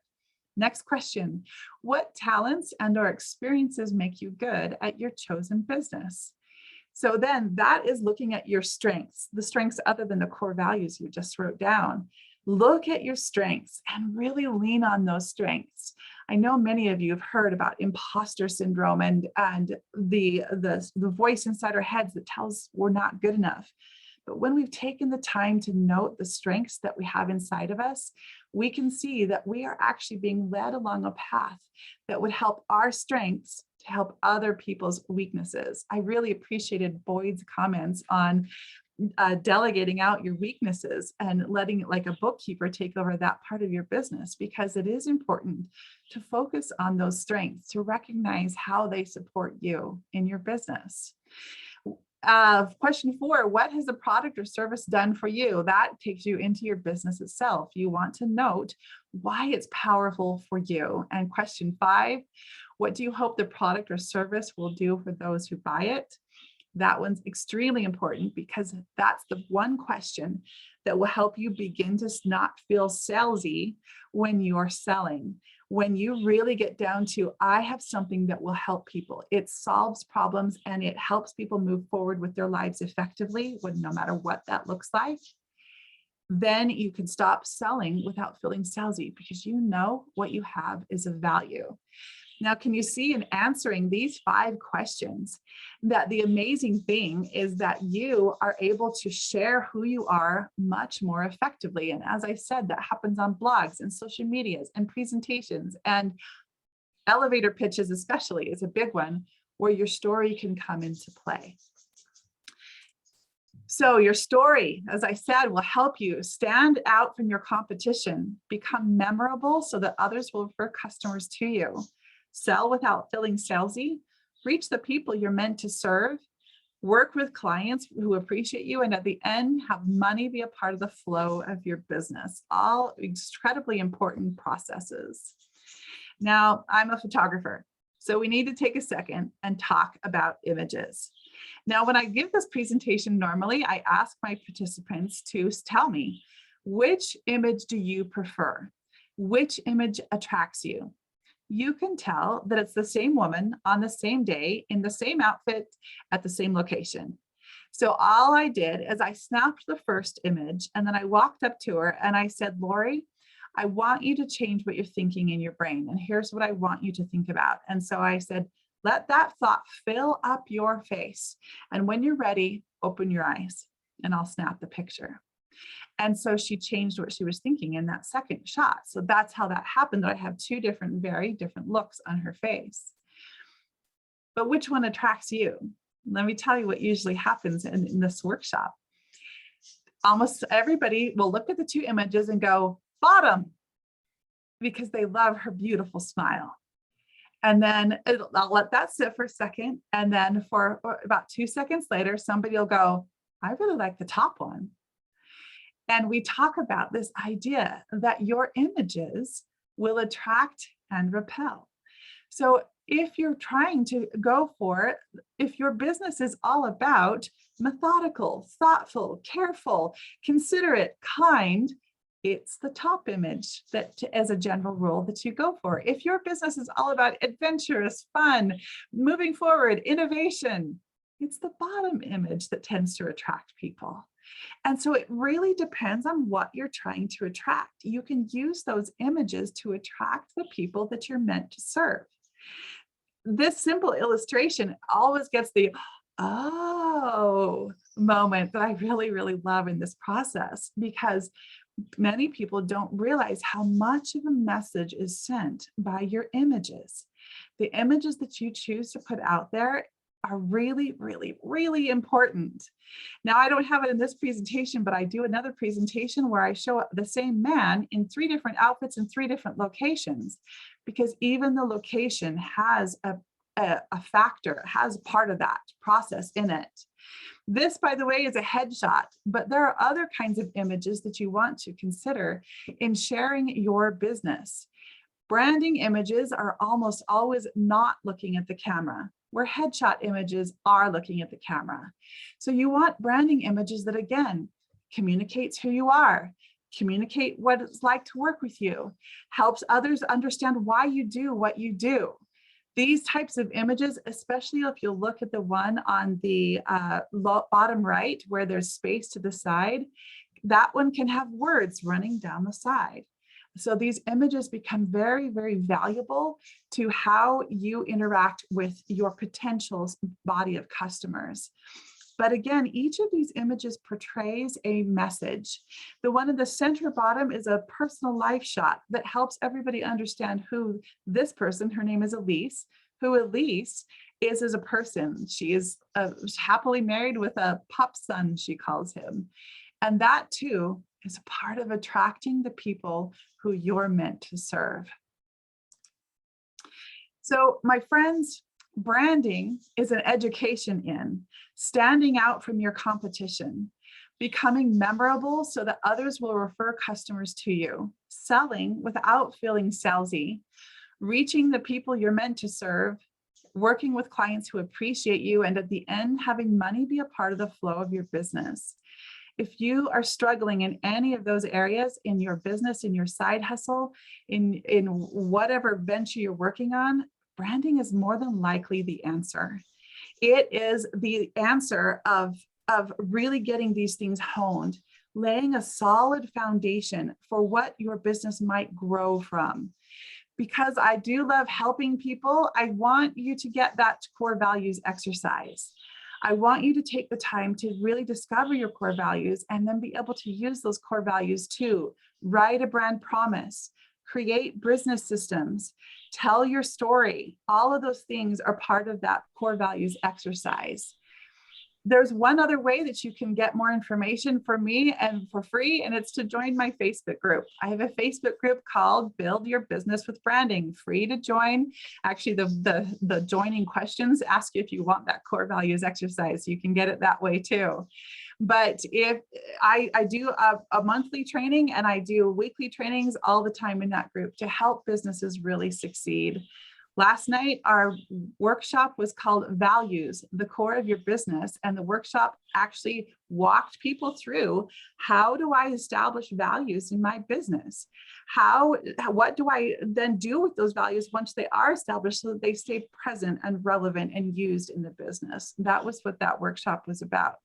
Next question, what talents and/or experiences make you good at your chosen business? So then that is looking at your strengths, the strengths other than the core values you just wrote down. Look at your strengths and really lean on those strengths. I know many of you have heard about imposter syndrome and the voice inside our heads that tells we're not good enough. But when we've taken the time to note the strengths that we have inside of us, we can see that we are actually being led along a path that would help our strengths to help other people's weaknesses. I really appreciated Boyd's comments on delegating out your weaknesses and letting like a bookkeeper take over that part of your business, because it is important to focus on those strengths, to recognize how they support you in your business. Question 4, what has the product or service done for you? That takes you into your business itself. You want to note why it's powerful for you. And question 5, what do you hope the product or service will do for those who buy it? That one's extremely important, because that's the one question that will help you begin to not feel salesy when you're selling. When you really get down to, I have something that will help people. It solves problems and it helps people move forward with their lives effectively, no matter what that looks like. Then you can stop selling without feeling salesy, because you know what you have is of value. Now, can you see in answering these 5 questions that the amazing thing is that you are able to share who you are much more effectively? And as I said, that happens on blogs and social medias and presentations, and elevator pitches especially is a big one, where your story can come into play. So your story, as I said, will help you stand out from your competition, become memorable so that others will refer customers to you. Sell without feeling salesy, reach the people you're meant to serve, work with clients who appreciate you, and at the end, have money be a part of the flow of your business. All incredibly important processes. Now, I'm a photographer, so we need to take a second and talk about images. Now, when I give this presentation, normally I ask my participants to tell me, which image do you prefer? Which image attracts you? You can tell that it's the same woman on the same day in the same outfit at the same location. So all I did is I snapped the first image and then I walked up to her and I said, Lori, I want you to change what you're thinking in your brain. And here's what I want you to think about. And so I said, let that thought fill up your face. And when you're ready, open your eyes and I'll snap the picture. And so she changed what she was thinking in that second shot. So that's how that happened. I have 2 different, very different looks on her face. But which one attracts you? Let me tell you what usually happens in this workshop. Almost everybody will look at the 2 images and go, bottom, because they love her beautiful smile. And then I'll let that sit for a second. And then for about 2 seconds later, somebody will go, I really like the top one. And we talk about this idea that your images will attract and repel. So if you're trying to go for it, if your business is all about methodical, thoughtful, careful, considerate, kind, it's the top image that, as a general rule, that you go for. If your business is all about adventurous, fun, moving forward, innovation, it's the bottom image that tends to attract people. And so it really depends on what you're trying to attract. You can use those images to attract the people that you're meant to serve. This simple illustration always gets the oh moment that I really, really love in this process, because many people don't realize how much of a message is sent by your images. The images that you choose to put out there are really, really, really important. Now, I don't have it in this presentation, but I do another presentation where I show the same man in 3 different outfits in 3 different locations, because even the location has a factor, has part of that process in it. This, by the way, is a headshot, but there are other kinds of images that you want to consider in sharing your business. Branding images are almost always not looking at the camera, where headshot images are looking at the camera. So you want branding images that, again, communicates who you are, communicate what it's like to work with you, helps others understand why you do what you do. These types of images, especially if you look at the one on the bottom right, where there's space to the side, that one can have words running down the side. So these images become very, very valuable to how you interact with your potential body of customers. But again, each of these images portrays a message. The one in the center bottom is a personal life shot that helps everybody understand who this person, her name is Elise, who Elise is as a person. She is happily married with a pup son, she calls him. And that too is a part of attracting the people who you're meant to serve. So my friends, branding is an education in standing out from your competition, becoming memorable so that others will refer customers to you, selling without feeling salesy, reaching the people you're meant to serve, working with clients who appreciate you, and at the end, having money be a part of the flow of your business. If you are struggling in any of those areas in your business, in your side hustle, in whatever venture you're working on, branding is more than likely the answer. It is the answer of really getting these things honed, laying a solid foundation for what your business might grow from. Because I do love helping people, I want you to get that core values exercise. I want you to take the time to really discover your core values and then be able to use those core values to write a brand promise, create business systems, tell your story. All of those things are part of that core values exercise. There's one other way that you can get more information from me and for free, and it's to join my Facebook group. I have a Facebook group called Build Your Business with Branding, free to join. Actually, the joining questions ask you if you want that core values exercise. You can get it that way too. But if I do a monthly training and I do weekly trainings all the time in that group to help businesses really succeed. Last night, our workshop was called Values, the Core of Your Business. And the workshop actually walked people through, how do I establish values in my business? What do I then do with those values once they are established so that they stay present and relevant and used in the business? That was what that workshop was about.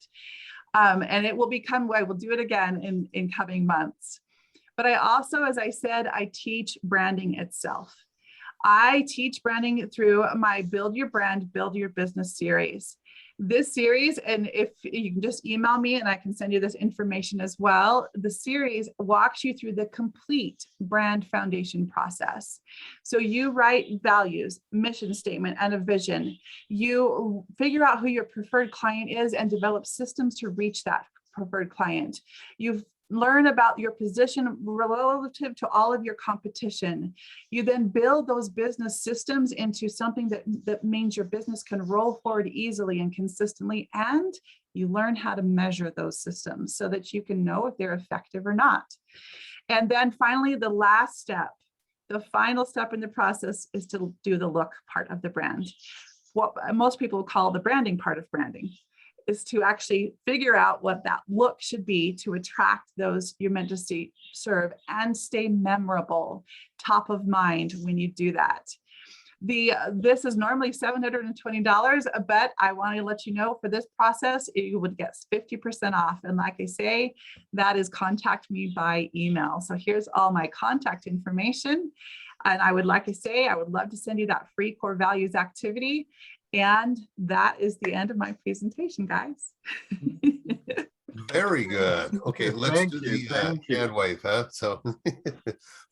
And it will become, I will do it again in coming months. But I also, as I said, I teach branding itself. I teach branding through my Build Your Brand, Build Your Business series. This series, and if you can just email me and I can send you this information as well, the series walks you through the complete brand foundation process. So you write values, mission statement, and a vision. You figure out who your preferred client is and develop systems to reach that preferred client. You learn about your position relative to all of your competition. You then build those business systems into something that means your business can roll forward easily and consistently, and you learn how to measure those systems so that you can know if they're effective or not. And then finally, the last step, the final step in the process is to do the look part of the brand. What most people call the branding part of branding is to actually figure out what that look should be to attract those you're meant to see, serve, and stay memorable, top of mind when you do that. This is normally $720, but I want to let you know for this process, you would get 50% off. And like I say, that is contact me by email. So here's all my contact information. And I would, like I say, I would love to send you that free core values activity. And that is the end of my presentation, guys. Very good. Okay, let's Thank do you, the hand wave, huh? So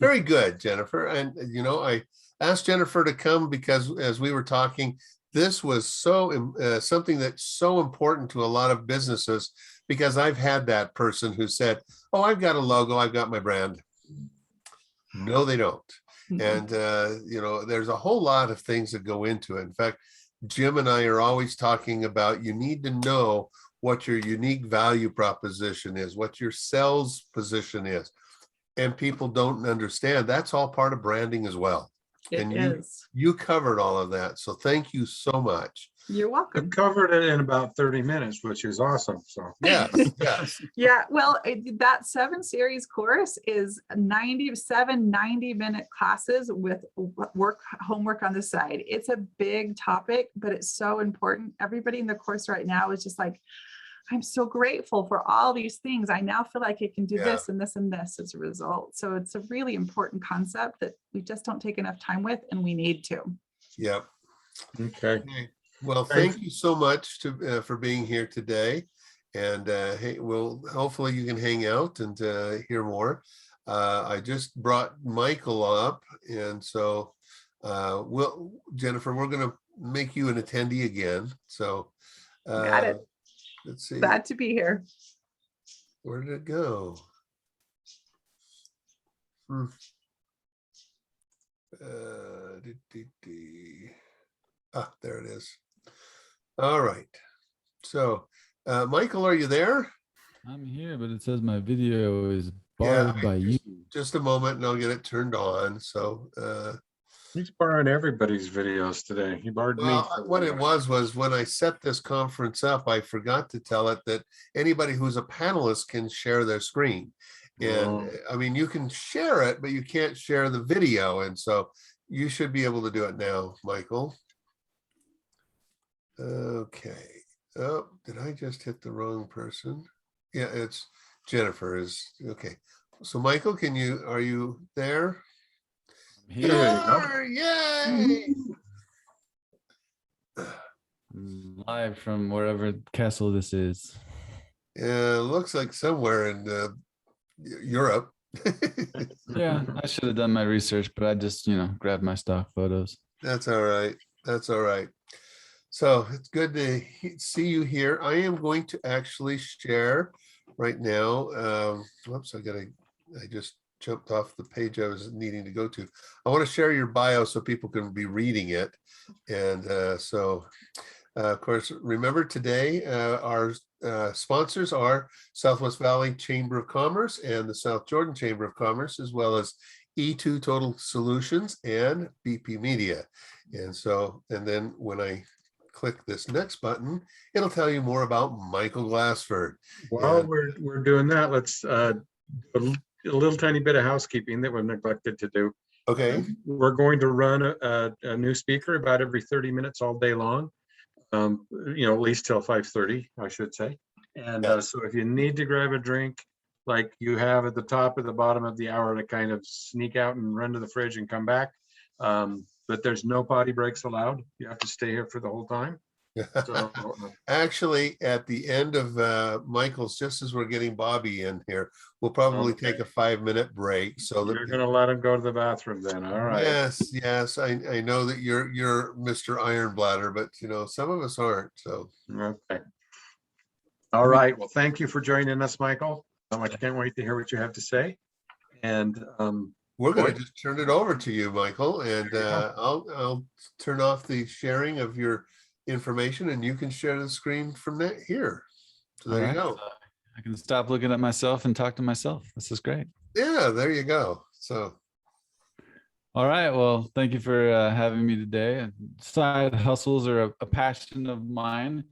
very good, Jennifer. And, you know, I asked Jennifer to come because as we were talking, this was so something that's so important to a lot of businesses, because I've had that person who said, oh, I've got a logo, I've got my brand. No, they don't. And, you know, there's a whole lot of things that go into it. In fact, Jim and I are always talking about, you need to know what your unique value proposition is, what your sales position is. And people don't understand that's all part of branding as well. You covered all of that. So thank you so much. You're welcome. I covered it in about 30 minutes, which is awesome. So yes. Yeah, well, that 7 series course is 90-minute classes with homework on the side. It's a big topic, but it's so important. Everybody in the course right now is just like, I'm so grateful for all these things. I now feel like I can do this and this and this as a result. So it's a really important concept that we just don't take enough time with, and we need to. Yep. Okay. Well, Thanks. thank you so much for being here today. And hey, well, hopefully you can hang out and hear more. I just brought Michael up, and so Jennifer, we're going to make you an attendee again. So Got it. let's see, Glad to be here. where did it go? There it is. All right. So, Michael, are you there? I'm here, but it says my video is Yeah, barred by you. just a moment and I'll get it turned on. So, He's borrowing everybody's videos today. He borrowed me. well, what it was when I set this conference up, I forgot to tell it that anybody who's a panelist can share their screen. And Oh. I mean, you can share it, but you can't share the video. And so you should be able to do it now, Michael. Okay. Oh, did I just hit the wrong person? Yeah, it's Jennifer is okay. So Michael, are you there? I'm here. Yay! I'm live from wherever castle this is. Yeah, looks like somewhere in Europe. Yeah, I should have done my research, but I just, grabbed my stock photos. That's all right. That's all right. So it's good to see you here. I am going to actually share right now. Whoops, I just jumped off the page I was needing to go to. I want to share your bio so people can be reading it. And of course, remember today, our sponsors are Southwest Valley Chamber of Commerce and the South Jordan Chamber of Commerce, as well as E2 Total Solutions and BP Media. And then when I click this next button, it'll tell you more about Michael Glassford. While And we're doing that, let's do a little tiny bit of housekeeping that we've neglected to do. okay, We're going to run a new speaker about every 30 minutes all day long. At least till 5:30, I should say. And Yeah. so if you need to grab a drink, like you have at the top or the bottom of the hour to kind of sneak out and run to the fridge and come back. But there's no potty breaks allowed. You have to stay here for the whole time. So, actually, at the end of Michael's, just as we're getting Bobby in here, we'll probably take a 5-minute break. So you're going to let him go to the bathroom then. All right. Yes, I know that you're Mr. Iron Bladder, but some of us aren't. So Okay. All right. Well, thank you for joining us, Michael. I can't wait to hear what you have to say. And we're going to just turn it over to you, Michael, and There you go. I'll turn off the sharing of your information, and you can share the screen from here. So there you go. I can stop looking at myself and talk to myself. This is great. Yeah, there you go. So. All right. Well, thank you for having me today. Side hustles are a passion of mine,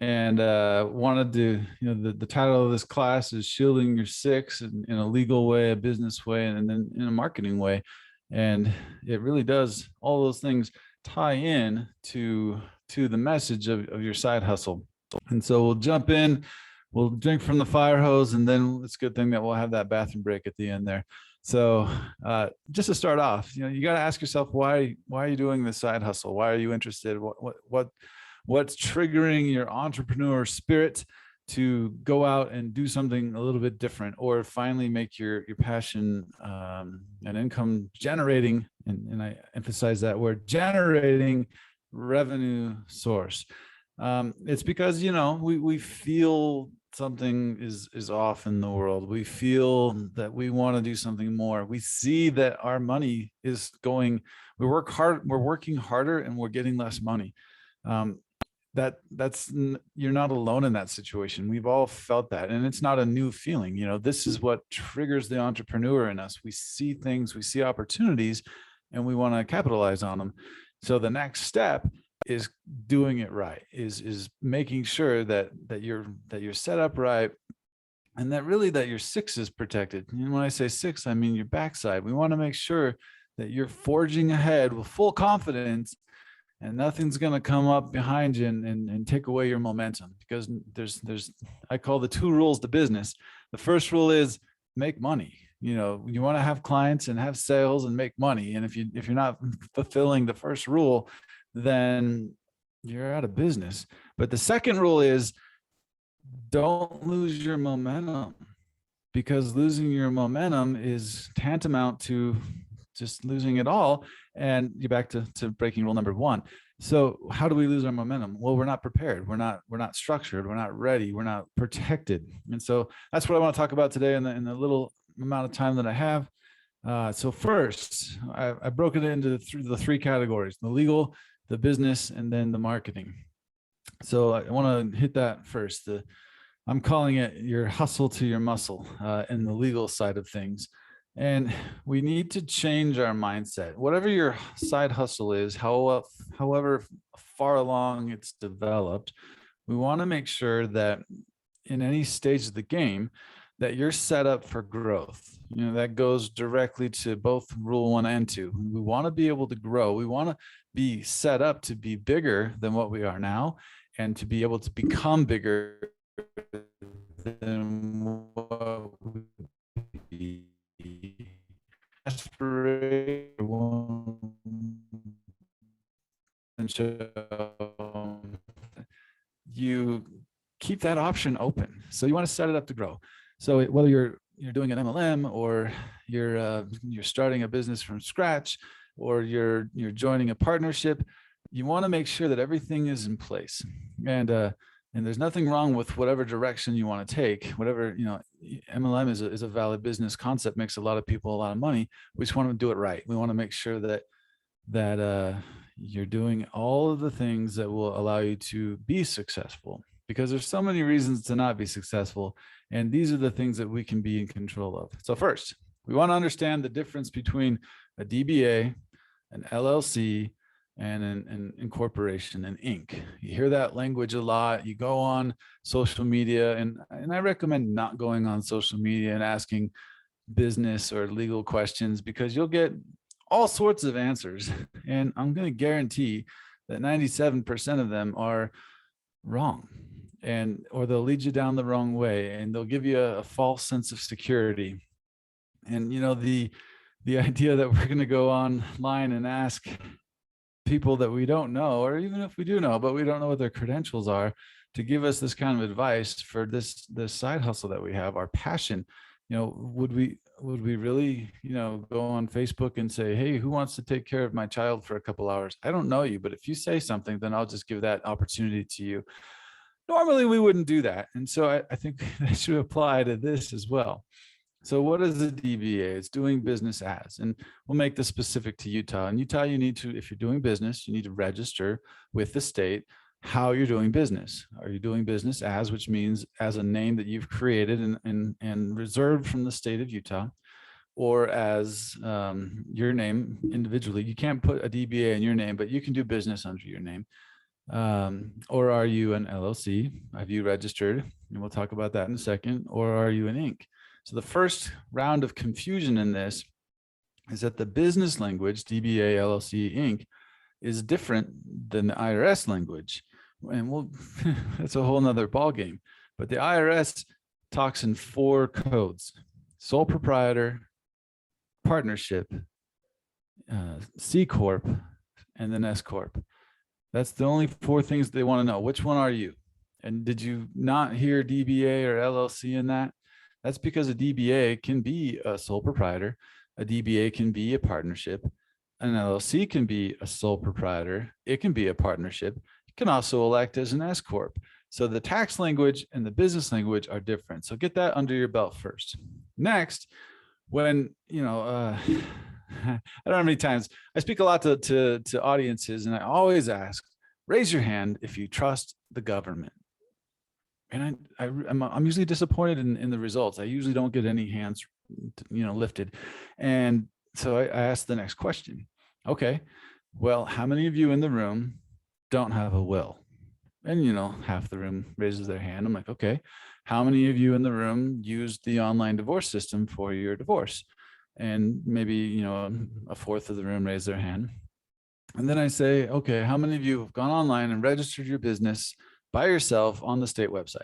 and wanted to, the title of this class is Shielding Your Six in a legal way, a business way, and then in a marketing way. And it really does, all those things tie in to the message of your side hustle. And so we'll jump in, we'll drink from the fire hose, and then it's a good thing that we'll have that bathroom break at the end there. So just to start off, you got to ask yourself, why are you doing this side hustle? Why are you interested? What's triggering your entrepreneur spirit to go out and do something a little bit different, or finally make your passion an income generating, and I emphasize that word, generating revenue source. It's because, we feel something is off in the world. We feel that we want to do something more. We see that our money is going, we're working harder and we're getting less money. You're not alone in that situation. We've all felt that, and it's not a new feeling. This is what triggers the entrepreneur in us. We see things, we see opportunities, and we want to capitalize on them. So the next step is doing it right, is making sure that you're set up right, and that your six is protected. And when I say six, I mean your backside. We want to make sure that you're forging ahead with full confidence, and nothing's going to come up behind you and take away your momentum, because there's I call the 2 rules to business. The first rule is make money. You want to have clients and have sales and make money. And if you're not fulfilling the first rule, then you're out of business. But the second rule is don't lose your momentum, because losing your momentum is tantamount to just losing it all. And you're back to breaking rule number one. So how do we lose our momentum? Well, we're not prepared. We're not structured. We're not ready. We're not protected. And so that's what I want to talk about today in the little amount of time that I have. So first, I broke it into the three categories: the legal, the business, and then the marketing. So I want to hit that first. I'm calling it your hustle to your muscle in the legal side of things. And we need to change our mindset. Whatever your side hustle is, however far along it's developed, we want to make sure that in any stage of the game that you're set up for growth. You know, that goes directly to both rule 1 and 2. We want to be able to grow. We want to be set up to be bigger than what we are now and to be able to become bigger than what we aspirate and so you keep that option open. So you want to set it up to grow. So whether you're doing an MLM or you're starting a business from scratch or you're joining a partnership, you want to make sure that everything is in place. And there's nothing wrong with whatever direction you want to take. Whatever, MLM is a valid business concept, makes a lot of people a lot of money. We just want to do it right. We want to make sure that you're doing all of the things that will allow you to be successful, because there's so many reasons to not be successful. And these are the things that we can be in control of. So first, we want to understand the difference between a DBA, an LLC, and an incorporation, an Inc. You hear that language a lot. You go on social media, and I recommend not going on social media and asking business or legal questions, because you'll get all sorts of answers. And I'm going to guarantee that 97% of them are wrong, or they'll lead you down the wrong way, and they'll give you a false sense of security. And the idea that we're going to go online and ask people that we don't know, or even if we do know, but we don't know what their credentials are, to give us this kind of advice for this side hustle that we have, our passion. Would we really, go on Facebook and say, hey, who wants to take care of my child for a couple hours? I don't know you, but if you say something, then I'll just give that opportunity to you. Normally we wouldn't do that. And so I think that should apply to this as well. So what is a DBA? It's doing business as, and we'll make this specific to Utah. In Utah, you need to, if you're doing business, you need to register with the state how you're doing business. Are you doing business as, which means as a name that you've created and reserved from the state of Utah, or as your name individually? You can't put a DBA in your name, but you can do business under your name. Or are you an LLC? Have you registered? And we'll talk about that in a second. Or are you an Inc.? So the first round of confusion in this is that the business language, DBA, LLC, Inc., is different than the IRS language. And that's a whole nother ballgame. But the IRS talks in 4 codes: sole proprietor, partnership, C Corp, and then S Corp. That's the only 4 things they want to know. Which one are you? And did you not hear DBA or LLC in that? That's because a DBA can be a sole proprietor. A DBA can be a partnership. An LLC can be a sole proprietor. It can be a partnership. It can also elect as an S Corp. So the tax language and the business language are different. So get that under your belt first. Next, when, I don't know how many times I speak a lot to audiences, and I always ask, raise your hand if you trust the government. And I'm usually disappointed in the results. I usually don't get any hands, lifted. And so I asked the next question. Okay, well, how many of you in the room don't have a will? And, half the room raises their hand. I'm like, okay, how many of you in the room used the online divorce system for your divorce? And maybe, a fourth of the room raised their hand. And then I say, okay, how many of you have gone online and registered your business by yourself on the state website?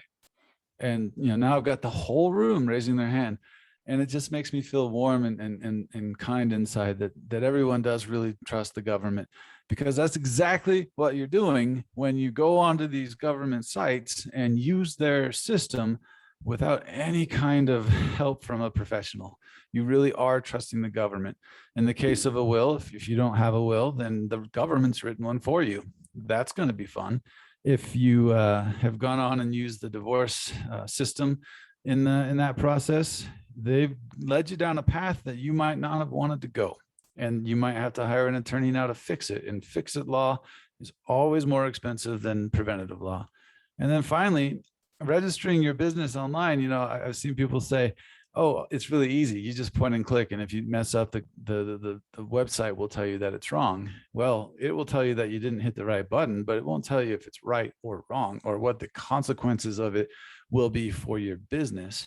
And now I've got the whole room raising their hand, and it just makes me feel warm and kind inside that everyone does really trust the government. because that's exactly what you're doing when you go onto these government sites and use their system without any kind of help from a professional. You really are trusting the government. In the case of a will, if you don't have a will, then the government's written one for you. That's going to be fun. If you have gone on and used the divorce system in that process, they've led you down a path that you might not have wanted to go. And you might have to hire an attorney now to fix it. And fix-it law is always more expensive than preventative law. And then finally, registering your business online. I've seen people say, oh, it's really easy. You just point and click. And if you mess up, the website will tell you that it's wrong. Well, it will tell you that you didn't hit the right button, but it won't tell you if it's right or wrong or what the consequences of it will be for your business.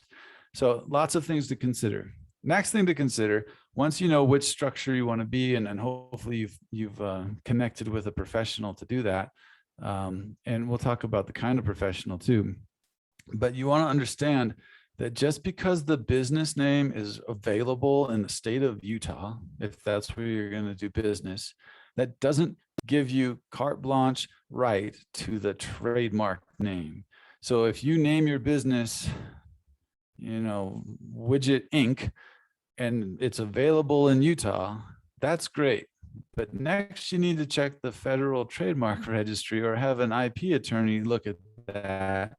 So lots of things to consider. Next thing to consider, once you know which structure you want to be in, and hopefully you've connected with a professional to do that. And we'll talk about the kind of professional too. But you want to understand that just because the business name is available in the state of Utah, if that's where you're going to do business, that doesn't give you carte blanche right to the trademark name. So if you name your business, Widget Inc., and it's available in Utah, that's great. But next you need to check the federal trademark registry or have an IP attorney look at that,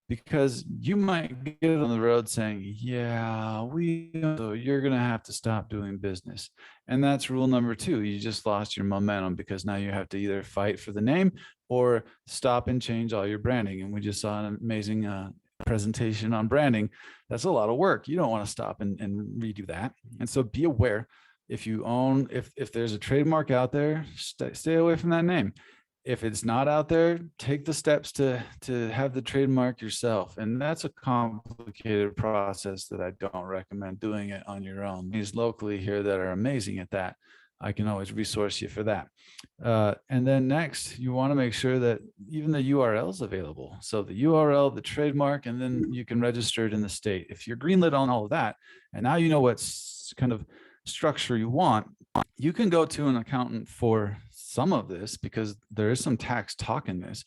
because you might get on the road saying, so you're going to have to stop doing business. And that's rule number 2. You just lost your momentum, because now you have to either fight for the name or stop and change all your branding. And we just saw an amazing presentation on branding. That's a lot of work. You don't want to stop and redo that. And so be aware, if there's a trademark out there, stay away from that name. If it's not out there, take the steps to have the trademark yourself. And that's a complicated process that I don't recommend doing it on your own. These locally here that are amazing at that, I can always resource you for that. And then next, you want to make sure that even the URL is available. So the URL, the trademark, and then you can register it in the state. If you're greenlit on all of that, and now you know what kind of structure you want, you can go to an accountant for some of this, because there is some tax talk in this.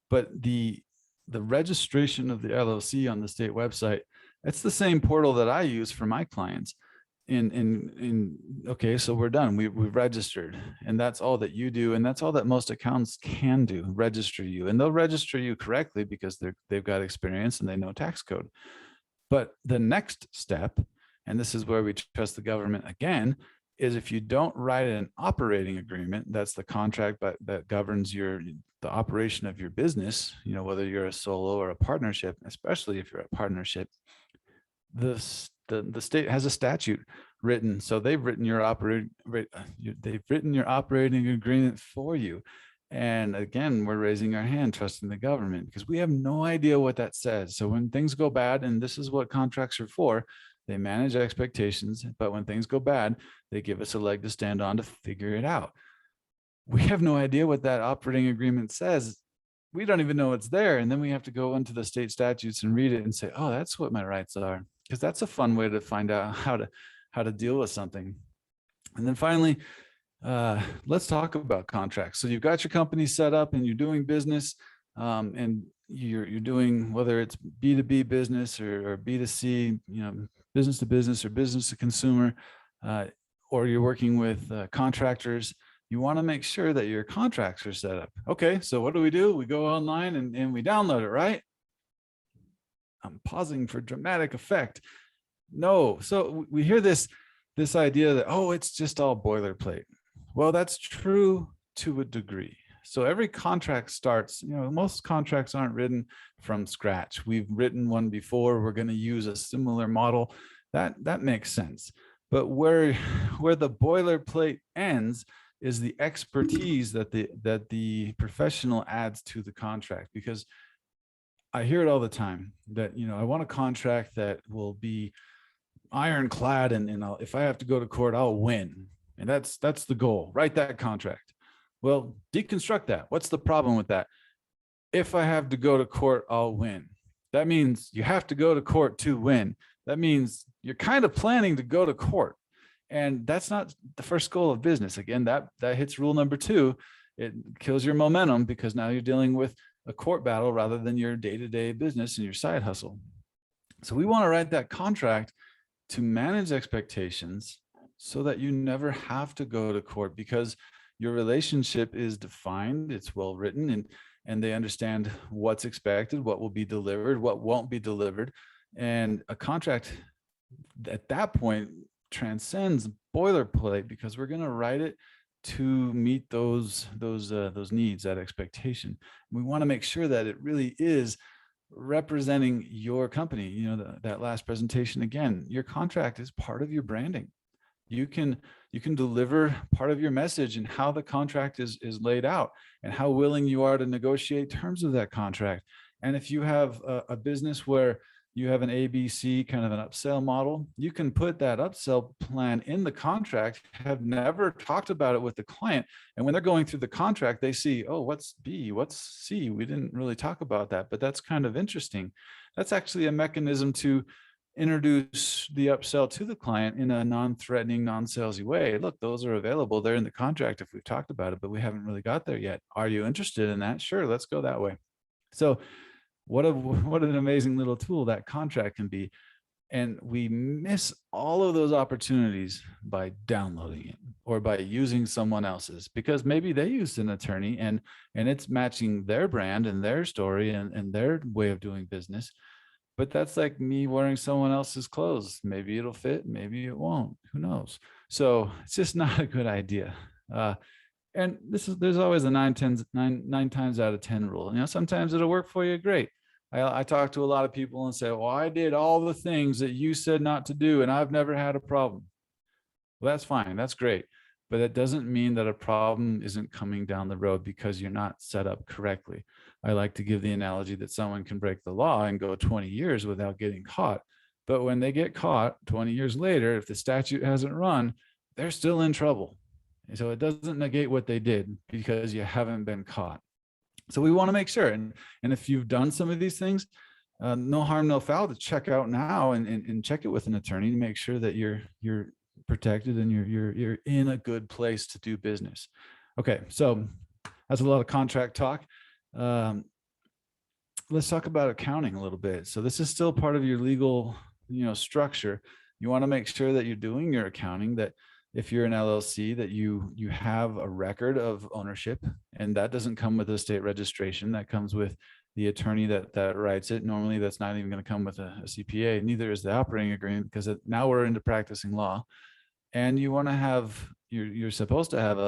But the registration of the LLC on the state website, it's the same portal that I use for my clients. Okay, so we're done. We've registered, and that's all that you do, and that's all that most accountants can do, register you. And they'll register you correctly because they've got experience and they know tax code. But the next step, and this is where we trust the government again, is if you don't write an operating agreement, that's the contract that governs the operation of your business, whether you're a solo or a partnership, especially if you're a partnership, the state has a statute written. So they've written your operating agreement for you. And again, we're raising our hand, trusting the government, because we have no idea what that says. So when things go bad, and this is what contracts are for, they manage expectations, but when things go bad, they give us a leg to stand on to figure it out. We have no idea what that operating agreement says. We don't even know it's there. And then we have to go into the state statutes and read it and say, oh, that's what my rights are. Because that's a fun way to find out how to deal with something. And then finally, let's talk about contracts. So you've got your company set up and you're doing business, and you're doing, whether it's B2B business or B2C, business to business or business to consumer, or you're working with contractors. You want to make sure that your contracts are set up. Okay, so what do? We go online and we download it, right? I'm pausing for dramatic effect. No, so we hear this idea that, oh, it's just all boilerplate. Well, that's true to a degree. So every contract starts, most contracts aren't written from scratch. We've written one before. We're going to use a similar model. That makes sense. But where the boilerplate ends is the expertise that the professional adds to the contract. Because I hear it all the time that, I want a contract that will be ironclad, and if I have to go to court, I'll win. And that's the goal. Write that contract. Well, deconstruct that. What's the problem with that? If I have to go to court, I'll win. That means you have to go to court to win. That means you're kind of planning to go to court. And that's not the first goal of business. Again, that hits rule number 2. It kills your momentum because now you're dealing with a court battle rather than your day-to-day business and your side hustle. So we want to write that contract to manage expectations so that you never have to go to court, because your relationship is defined, it's well written, and they understand what's expected, what will be delivered, what won't be delivered. And a contract at that point transcends boilerplate, because we're going to write it to meet those needs, that expectation. We want to make sure that it really is representing your company. You know, that last presentation, again, your contract is part of your branding. You can deliver part of your message and how the contract is laid out and how willing you are to negotiate terms of that contract. And if you have a business where you have an ABC kind of an upsell model, you can put that upsell plan in the contract, have never talked about it with the client. And when they're going through the contract, they see, oh, what's B, what's C? We didn't really talk about that, but that's kind of interesting. That's actually a mechanism to introduce the upsell to the client in a non-threatening, non-salesy way. Look, those are available. They're in the contract if we've talked about it, but we haven't really got there yet. Are you interested in that? Sure, let's go that way. So what an amazing little tool that contract can be. And we miss all of those opportunities by downloading it or by using someone else's, because maybe they used an attorney and it's matching their brand and their story and their way of doing business. But that's like me wearing someone else's clothes. Maybe it'll fit, maybe it won't, who knows? So it's just not a good idea. And there's always a 9 times out of 10 rule. You know, sometimes it'll work for you, great. I talk to a lot of people and say, well, I did all the things that you said not to do, and I've never had a problem. Well, that's fine. That's great. But it doesn't mean that a problem isn't coming down the road because you're not set up correctly. I like to give the analogy that someone can break the law and go 20 years without getting caught. But when they get caught 20 years later, if the statute hasn't run, they're still in trouble. And so it doesn't negate what they did because you haven't been caught. So we want to make sure. And if you've done some of these things, no harm, no foul to check out now and check it with an attorney to make sure that you're protected and you're in a good place to do business. Okay, so that's a lot of contract talk. Let's talk about accounting a little bit. So this is still part of your legal, structure. You want to make sure that you're doing your accounting, that if you're an LLC, that you have a record of ownership, and that doesn't come with a state registration. That comes with the attorney that writes it. Normally, that's not even going to come with a CPA. Neither is the operating agreement, because now we're into practicing law. And you want to have, you're supposed to have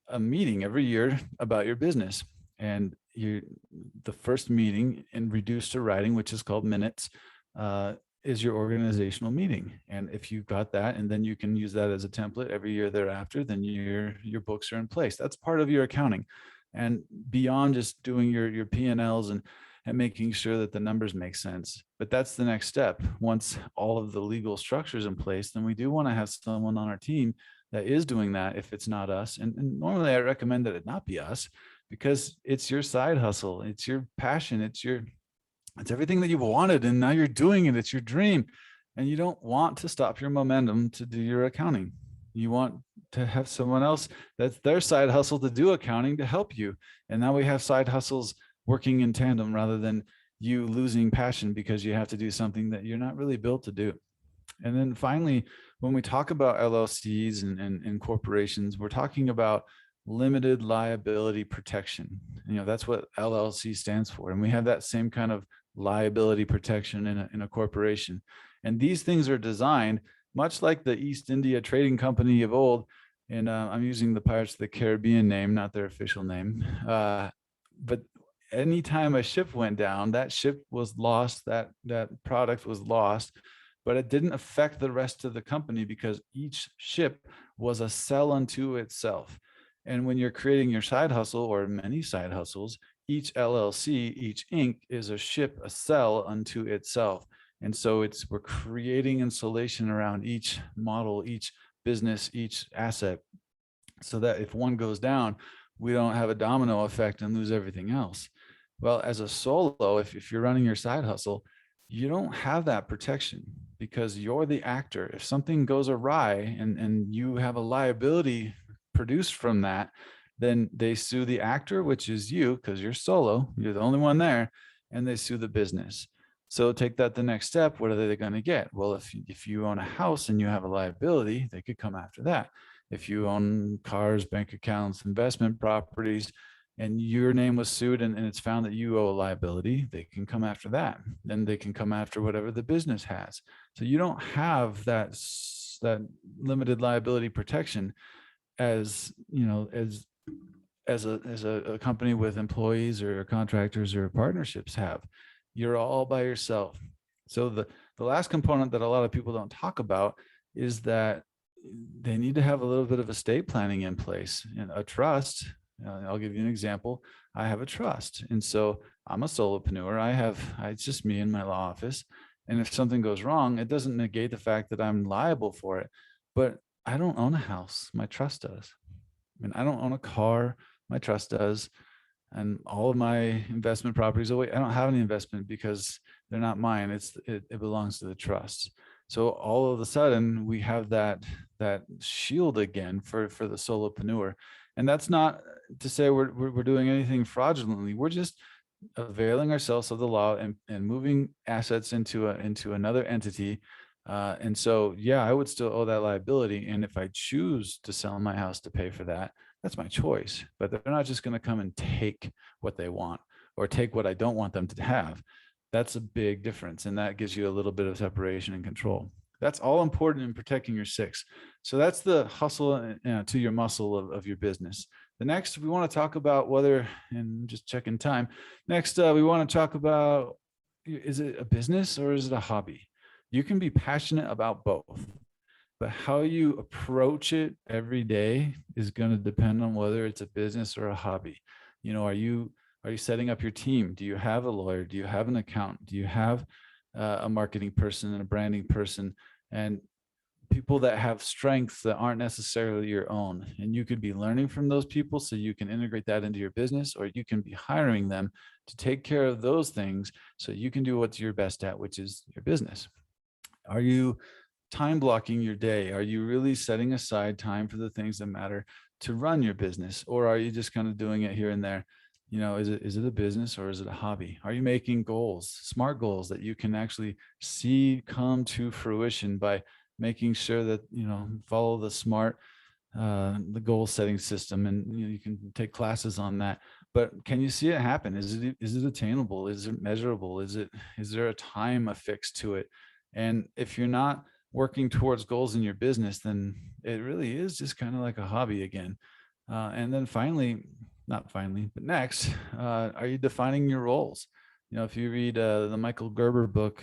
a meeting every year about your business. And the first meeting in reduced to writing, which is called minutes, is your organizational meeting. And if you've got that, and then you can use that as a template every year thereafter, then your books are in place. That's part of your accounting. And beyond just doing your P&Ls and making sure that the numbers make sense. But that's the next step. Once all of the legal structures in place, then we do want to have someone on our team that is doing that if it's not us. And normally I recommend that it not be us, because it's your side hustle. It's your passion. It's everything that you've wanted, and now you're doing it. It's your dream. And you don't want to stop your momentum to do your accounting. You want to have someone else that's their side hustle to do accounting to help you. And now we have side hustles working in tandem rather than you losing passion because you have to do something that you're not really built to do. And then finally, when we talk about LLCs and corporations, we're talking about limited liability protection. That's what LLC stands for. And we have that same kind of liability protection in a corporation. And these things are designed much like the East India Trading Company of old. And I'm using the Pirates of the Caribbean name, not their official name. But anytime a ship went down, that ship was lost, that product was lost, but it didn't affect the rest of the company because each ship was a cell unto itself. And when you're creating your side hustle or many side hustles, each LLC, each Inc. is a ship, a cell unto itself. And so we're creating insulation around each model, each business, each asset, so that if one goes down, we don't have a domino effect and lose everything else. Well, as a solo, if you're running your side hustle, you don't have that protection because you're the actor. If something goes awry and you have a liability produced from that, then they sue the actor, which is you, because you're solo, you're the only one there, and they sue the business. So take that the next step. What are they going to get? Well, if you own a house and you have a liability, they could come after that. If you own cars, bank accounts, investment properties, and your name was sued and it's found that you owe a liability, they can come after that. Then they can come after whatever the business has. So you don't have that limited liability protection as, you know, as a company with employees or contractors or partnerships have. You're all by yourself. So the last component that a lot of people don't talk about is that they need to have a little bit of estate planning in place, and a trust. I'll give you an example. I have a trust. And so I'm a solopreneur. It's just me in my law office. And if something goes wrong, it doesn't negate the fact that I'm liable for it. But I don't own a house. My trust does. I mean, I don't own a car. My trust does. And all of my investment properties, I don't have any investment because they're not mine. It belongs to the trust. So all of a sudden we have that shield again for the solopreneur. And that's not to say we're doing anything fraudulently. We're just availing ourselves of the law and moving assets into another entity. And so, yeah, I would still owe that liability. And if I choose to sell my house to pay for that, that's my choice. But they're not just going to come and take what they want or take what I don't want them to have. That's a big difference. And that gives you a little bit of separation and control. That's all important in protecting your six. So that's the hustle to your muscle of your business. The next, we want to talk about whether, and just checking time. Next, we want to talk about, is it a business or is it a hobby? You can be passionate about both, but how you approach it every day is going to depend on whether it's a business or a hobby. You know, are you setting up your team? Do you have a lawyer? Do you have an accountant? Do you have a marketing person and a branding person and people that have strengths that aren't necessarily your own? And you could be learning from those people so you can integrate that into your business, or you can be hiring them to take care of those things so you can do what you're best at, which is your business. Are you time blocking your day? Are you really setting aside time for the things that matter to run your business? Or are you just kind of doing it here and there? You know, is it a business or is it a hobby? Are you making goals, smart goals that you can actually see come to fruition by making sure that, you know, follow the SMART, the goal setting system, and you can take classes on that. But can you see it happen? Is it attainable? Is it measurable? Is there a time affixed to it? And if you're not working towards goals in your business, then it really is just kind of like a hobby again. And then next, are you defining your roles? You know, if you read the Michael Gerber book,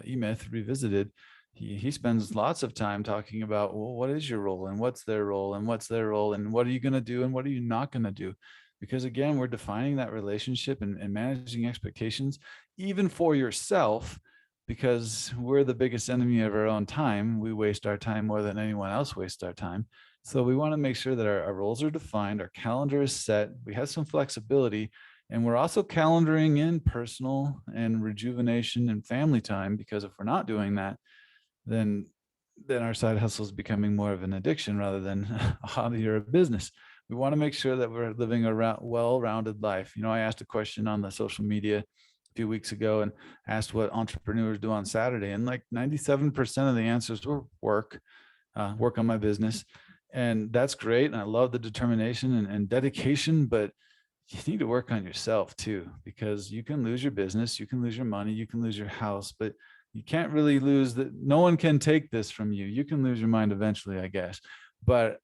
E-Myth Revisited, he spends lots of time talking about, well, what is your role and what's their role and what's their role and what are you going to do and what are you not going to do? Because again, we're defining that relationship and managing expectations, even for yourself, because we're the biggest enemy of our own time. We waste our time more than anyone else wastes our time. So we want to make sure that our roles are defined, our calendar is set, we have some flexibility, and we're also calendaring in personal and rejuvenation and family time, because if we're not doing that, then our side hustle is becoming more of an addiction rather than a hobby or a business. We want to make sure that we're living a well-rounded life. You know, I asked a question on the social media a few weeks ago and asked what entrepreneurs do on Saturday. And like 97% of the answers were work on my business. And that's great. And I love the determination and dedication, but you need to work on yourself too, because you can lose your business, you can lose your money, you can lose your house, but you can't really lose that. No one can take this from you. You can lose your mind eventually, I guess. But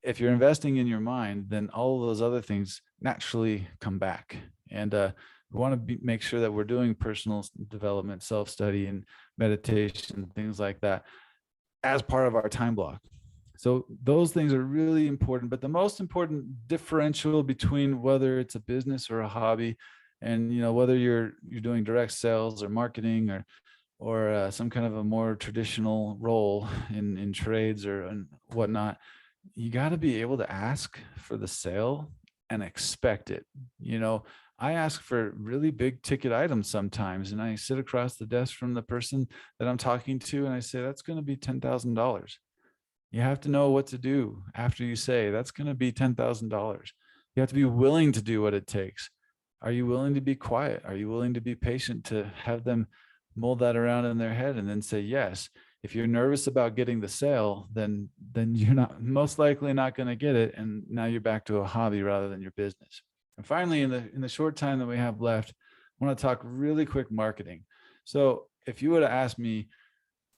if you're investing in your mind, then all of those other things naturally come back. And we want to make sure that we're doing personal development, self-study, and meditation, things like that as part of our time block. So those things are really important. But the most important differential between whether it's a business or a hobby, and you know, whether you're doing direct sales or marketing or some kind of a more traditional role in trades or whatnot, you got to be able to ask for the sale and expect it. You know, I ask for really big ticket items sometimes, and I sit across the desk from the person that I'm talking to, and I say, that's going to be $10,000. You have to know what to do after you say that's going to be $10,000. You have to be willing to do what it takes. Are you willing to be quiet? Are you willing to be patient to have them mold that around in their head and then say yes? If you're nervous about getting the sale, then you're not most likely not going to get it, and now you're back to a hobby rather than your business. And finally, in the short time that we have left, I want to talk really quick marketing. So if you would have asked me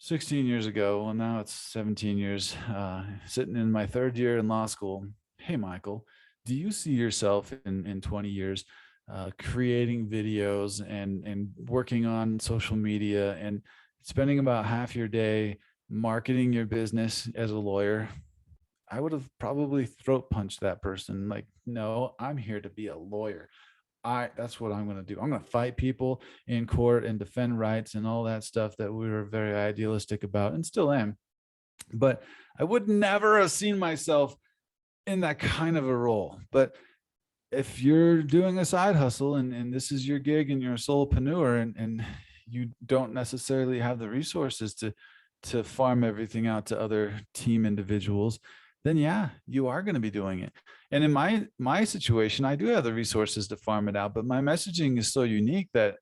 16 years ago, well, now it's 17 years, sitting in my third year in law school, hey, Michael, do you see yourself in 20 years creating videos and working on social media and spending about half your day marketing your business as a lawyer? I would have probably throat punched that person. Like, no, I'm here to be a lawyer. That's what I'm going to do. I'm going to fight people in court and defend rights and all that stuff that we were very idealistic about and still am. But I would never have seen myself in that kind of a role. But if you're doing a side hustle and this is your gig and you're a solopreneur and you don't necessarily have the resources to farm everything out to other team individuals, then yeah, you are going to be doing it. And in my situation, I do have the resources to farm it out, but my messaging is so unique that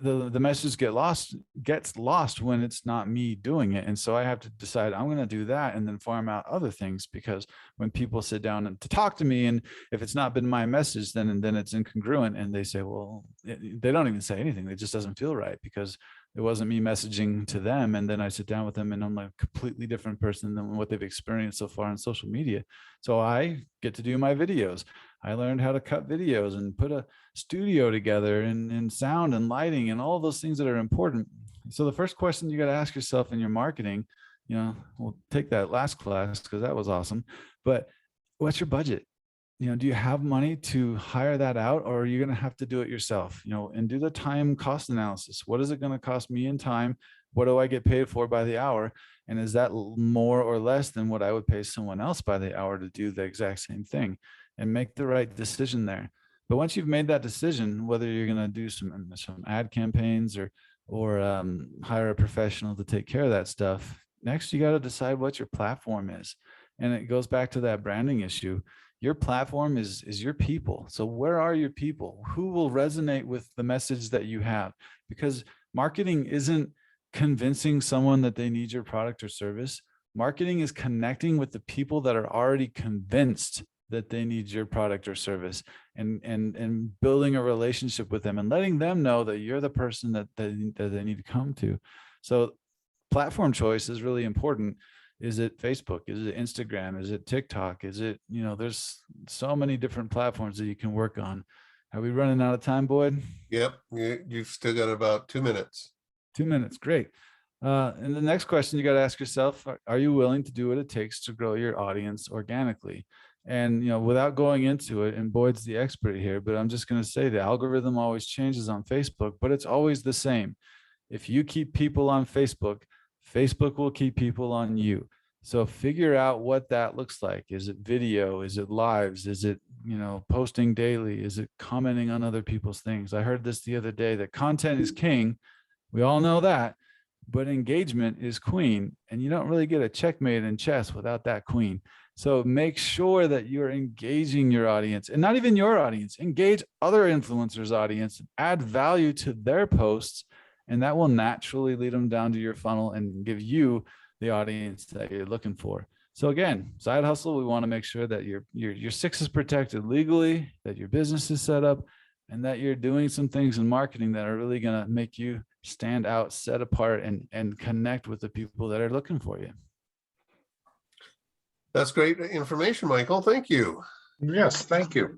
the message gets lost when it's not me doing it. And so I have to decide I'm going to do that and then farm out other things, because when people sit down and to talk to me, and if it's not been my message, then it's incongruent, and they say, well, they don't even say anything. It just doesn't feel right because it wasn't me messaging to them. And then I sit down with them and I'm a completely different person than what they've experienced so far on social media. So I get to do my videos. I learned how to cut videos and put a studio together and sound and lighting and all those things that are important. So the first question you got to ask yourself in your marketing, we'll take that last class because that was awesome, but what's your budget? Do you have money to hire that out, or are you going to have to do it yourself? And do the time cost analysis. What is it going to cost me in time? What do I get paid for by the hour? And is that more or less than what I would pay someone else by the hour to do the exact same thing? And make the right decision there. But once you've made that decision, whether you're going to do some ad campaigns or hire a professional to take care of that stuff, next you got to decide what your platform is. And it goes back to that branding issue. Your platform is your people. So where are your people? Who will resonate with the message that you have? Because marketing isn't convincing someone that they need your product or service. Marketing is connecting with the people that are already convinced that they need your product or service, and building a relationship with them and letting them know that you're the person that they need to come to. So platform choice is really important. Is it Facebook? Is it Instagram? Is it TikTok? Is it, there's so many different platforms that you can work on. Are we running out of time, Boyd? Yep. You've still got about 2 minutes. 2 minutes. Great. And the next question you got to ask yourself, are you willing to do what it takes to grow your audience organically? And, without going into it, and Boyd's the expert here, but I'm just going to say the algorithm always changes on Facebook, but it's always the same. If you keep people on Facebook, Facebook will keep people on you. So figure out what that looks like. Is it video? Is it lives? Is it, posting daily? Is it commenting on other people's things? I heard this the other day, that content is king. We all know that, but engagement is queen. And you don't really get a checkmate in chess without that queen. So make sure that you're engaging your audience, and not even your audience, engage other influencers' audience, add value to their posts, and that will naturally lead them down to your funnel and give you the audience that you're looking for. So again, side hustle, we want to make sure that your six is protected legally, that your business is set up, and that you're doing some things in marketing that are really going to make you stand out, set apart, and connect with the people that are looking for you. That's great information, Michael. Thank you. Yes, thank you.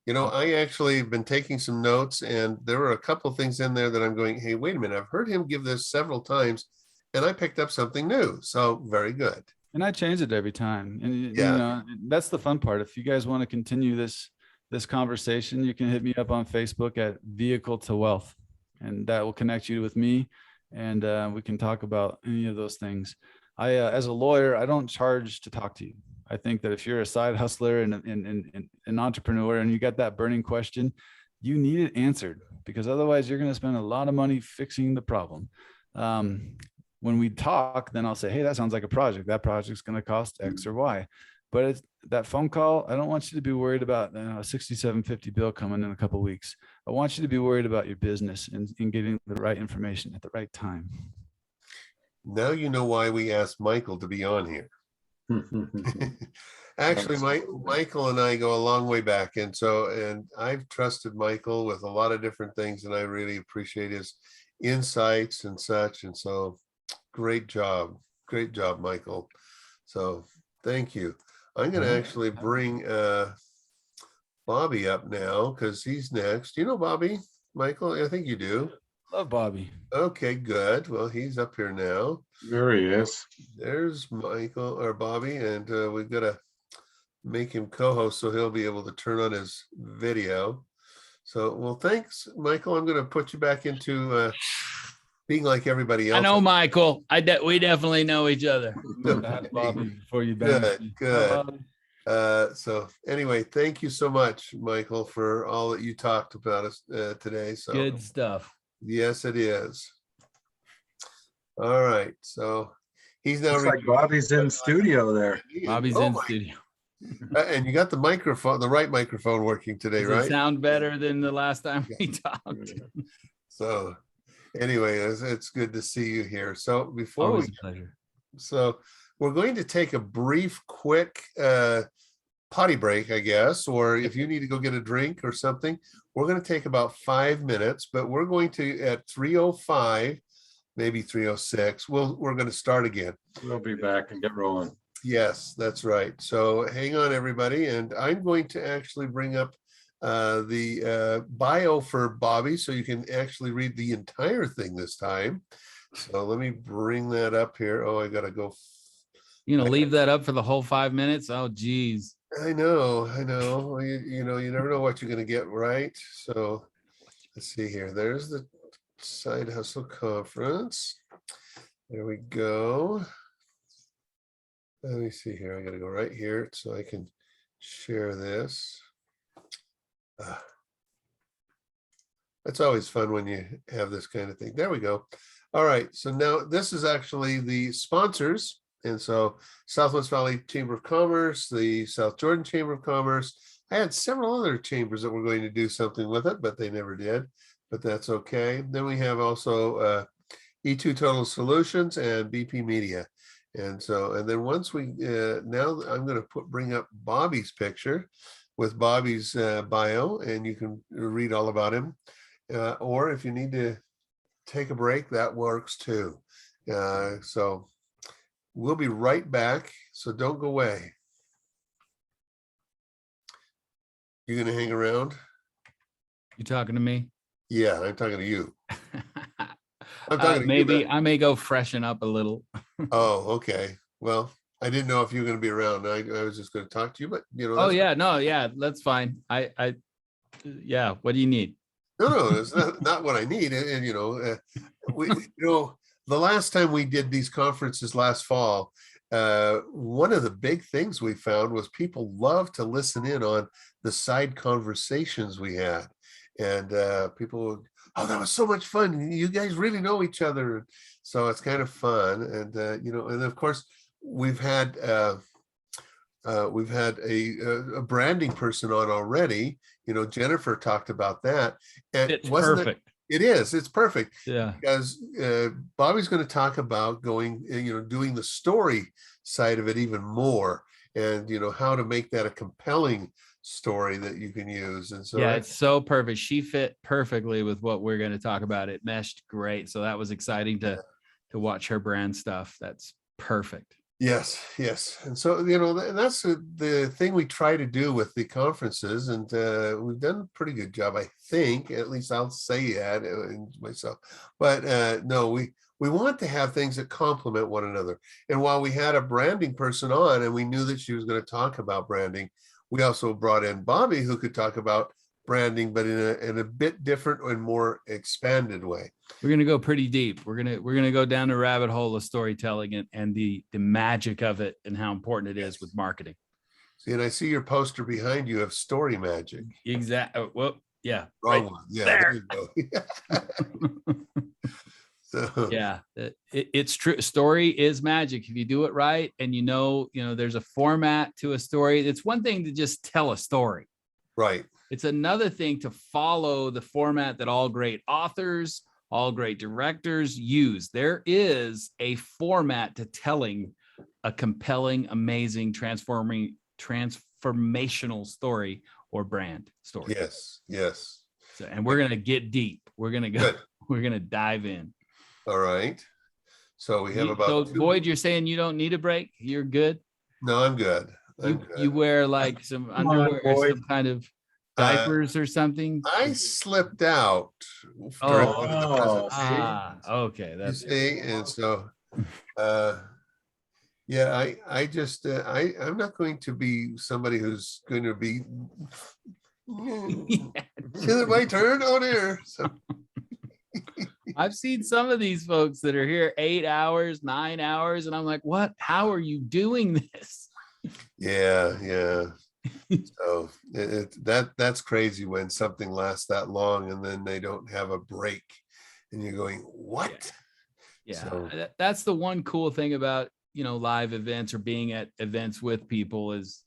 I actually have been taking some notes, and there were a couple of things in there that I'm going, hey, wait a minute, I've heard him give this several times, and I picked up something new. So very good. And I change it every time. And Yeah. that's the fun part. If you guys want to continue this conversation, you can hit me up on Facebook at Vehicle to Wealth, and that will connect you with me, and we can talk about any of those things. As a lawyer, I don't charge to talk to you. I think that if you're a side hustler and an entrepreneur and you got that burning question, you need it answered, because otherwise you're going to spend a lot of money fixing the problem. When we talk, then I'll say, hey, that sounds like a project. That project's going to cost X or Y. But it's that phone call. I don't want you to be worried about a $67.50 bill coming in a couple of weeks. I want you to be worried about your business and getting the right information at the right time. Now you know why we asked Michael to be on here. Actually, Michael and I go a long way back. And I've trusted Michael with a lot of different things, and I really appreciate his insights and such. And so great job, Michael. So thank you. I'm going to actually bring Bobby up now because he's next. You know Bobby, Michael? I think you do. Love Bobby. Okay, good. Well, he's up here now. There he is. There's Michael or Bobby, and we've got to make him co-host so he'll be able to turn on his video. So, well, thanks, Michael. I'm going to put you back into being like everybody else. I know Michael. We definitely know each other. Bobby, before you good. So anyway, thank you so much, Michael, for all that you talked about us today. So good stuff. Yes, it is. All right. So he's now like Bobby's in studio there. Bobby's in studio. And you got the right microphone working today, Does right? it sound better than the last time we talked? So anyway, it's good to see you here. So before Always a pleasure. So we're going to take a brief, quick potty break, I guess, or if you need to go get a drink or something, we're going to take about 5 minutes, but we're going to at 3:05, maybe 3:06, we're going to start again. We'll be back and get rolling. Yes, that's right. So hang on, everybody. And I'm going to actually bring up the bio for Bobby so you can actually read the entire thing this time. So let me bring that up here. Oh, I got to go. You know, leave that up for the whole 5 minutes. Oh, geez. I know. You never know what you're going to get, right? So let's see here. There's the Side Hustle Conference. There we go. Let me see here. I got to go right here so I can share this. That's always fun when you have this kind of thing. There we go. All right. So now this is actually the sponsors. And so Southwest Valley Chamber of Commerce, the South Jordan Chamber of Commerce. I had several other chambers that were going to do something with it, but they never did. But that's okay. Then we have also E2 Total Solutions and BP Media. And then once we, now I'm going to bring up Bobby's picture with Bobby's bio, and you can read all about him. Or if you need to take a break, that works too. So we'll be right back. So don't go away. You're going to hang around? You talking to me? Yeah, I'm talking to you. I'm talking to maybe you, I may go freshen up a little. Oh, okay. Well, I didn't know if you were going to be around. I was just going to talk to you, but Oh yeah, no, yeah, that's fine. Yeah. What do you need? No, it's not what I need. And the last time we did these conferences last fall, one of the big things we found was people love to listen in on the side conversations we had, and people would, oh, that was so much fun. You guys really know each other. So it's kind of fun. And, and of course we've had a branding person on already. Jennifer talked about that. And it's perfect. It's perfect. Yeah. Because Bobby's going to talk about doing the story side of it even more, and, how to make that a compelling story that you can use. And so yeah, it's so perfect. She fit perfectly with what we're going to talk about. It meshed great. So that was exciting to watch her brand stuff. That's perfect. Yes. And so, and that's the thing we try to do with the conferences, and we've done a pretty good job, I think. At least I'll say that myself. But no, we want to have things that complement one another. And while we had a branding person on and we knew that she was going to talk about branding, we also brought in Bobby, who could talk about branding, but in a bit different and more expanded way. We're going to go pretty deep. We're going to go down the rabbit hole of storytelling and the magic of it and how important it is with marketing. See, and I see your poster behind you of story magic. Exactly. Well, Yeah. Wrong right one. Yeah, there. you go. So Yeah, it's true. Story is magic if you do it right, and there's a format to a story. It's one thing to just tell a story. right. It's another thing to follow the format that all great authors, all great directors use. There is a format to telling a compelling, amazing, transformational story or brand story. Yes, yes. So, and we're gonna get deep. We're gonna go. Good. We're gonna dive in. All right. So we have So, about Boyd, you're saying you don't need a break? You're good. No, I'm good. I'm You good. wear like some Come on, underwear or Boyd. some kind of Uh, diapers or something? I slipped out Oh. during one of the Oh. presentations. Okay. You That's see, and so yeah, I just I'm not going to be somebody who's going to be is it my turn? Oh dear. So I've seen some of these folks that are here 8 hours, 9 hours, and I'm like, what? How are you doing this? yeah. So that's crazy when something lasts that long and then they don't have a break and you're going, what? Yeah, So- that's the one cool thing about live events or being at events with people is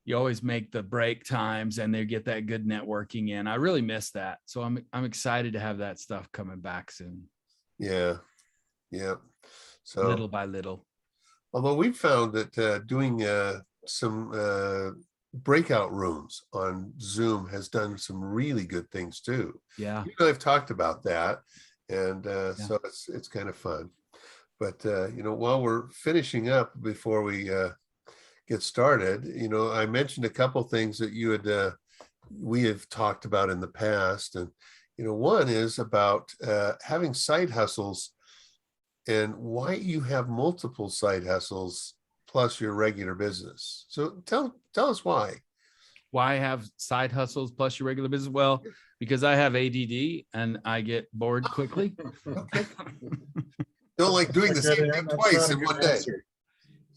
you always make the break times and they get that good networking in. I really miss that. So I'm excited to have that stuff coming back soon. Yeah. So Little by little. although we found that doing some breakout rooms on Zoom has done some really good things too. Yeah. I've talked about that, and so it's kind of fun. But while we're finishing up, before we get started, I mentioned a couple things that we have talked about in the past, and one is about having side hustles and why you have multiple side hustles plus your regular business. So tell us why. Why have side hustles plus your regular business? Well, because I have ADD and I get bored quickly. Okay. Don't like doing the same thing twice in one day.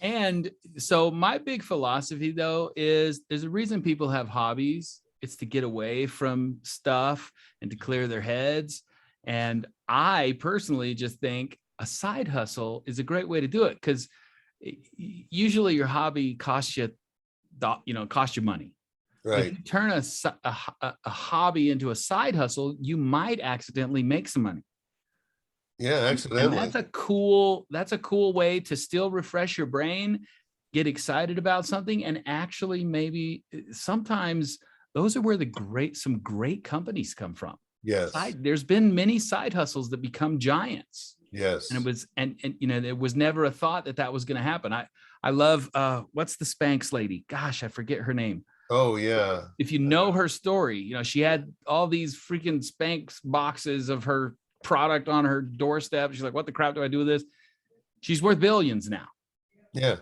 And so my big philosophy though is there's a reason people have hobbies. It's to get away from stuff and to clear their heads. And I personally just think a side hustle is a great way to do it because usually your hobby costs you money. Right. If you turn a hobby into a side hustle, you might accidentally make some money. Yeah, And accidentally. that's a cool way to still refresh your brain, get excited about something, and actually maybe sometimes those are where some great companies come from. Yes. There's been many side hustles that become giants. Yes. And it was, and there was never a thought that was going to happen. I love, what's the Spanx lady? Gosh, I forget her name. Oh yeah. If you know her story, she had all these freaking Spanx boxes of her product on her doorstep. She's like, what the crap do I do with this? She's worth billions now. Yeah.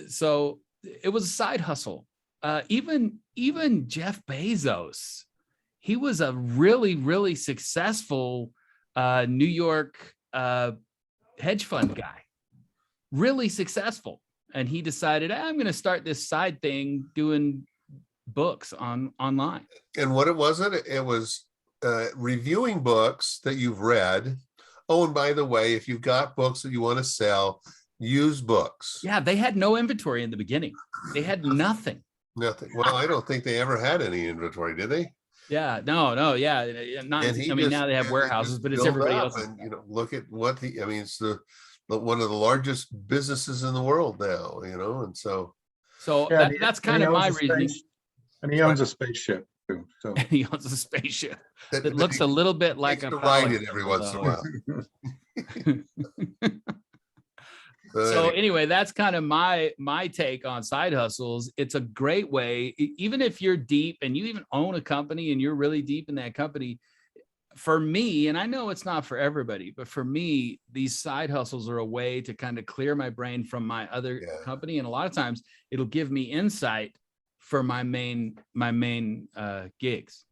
So it was a side hustle. Even Jeff Bezos, he was a really, really successful New York hedge fund guy, really successful. And he decided, I'm going to start this side thing doing books online. And what it was reviewing books that you've read. Oh, and by the way, if you've got books that you want to sell, use books. Yeah, they had no inventory in the beginning. They had nothing. Nothing. Well, I don't think they ever had any inventory, did they? Yeah, no, yeah. Not, now they have warehouses, but it's everybody else. And look at what it's the one of the largest businesses in the world now, and so that's kind of my reasoning. And he owns a spaceship too. So He owns a spaceship that looks a little bit like a ride it every once in a while. So anyway, that's kind of my take on side hustles. It's a great way, even if you're deep and you even own a company and you're really deep in that company. For me, and I know it's not for everybody, but for me, these side hustles are a way to kind of clear my brain from my other company. And a lot of times it'll give me insight for my main gigs.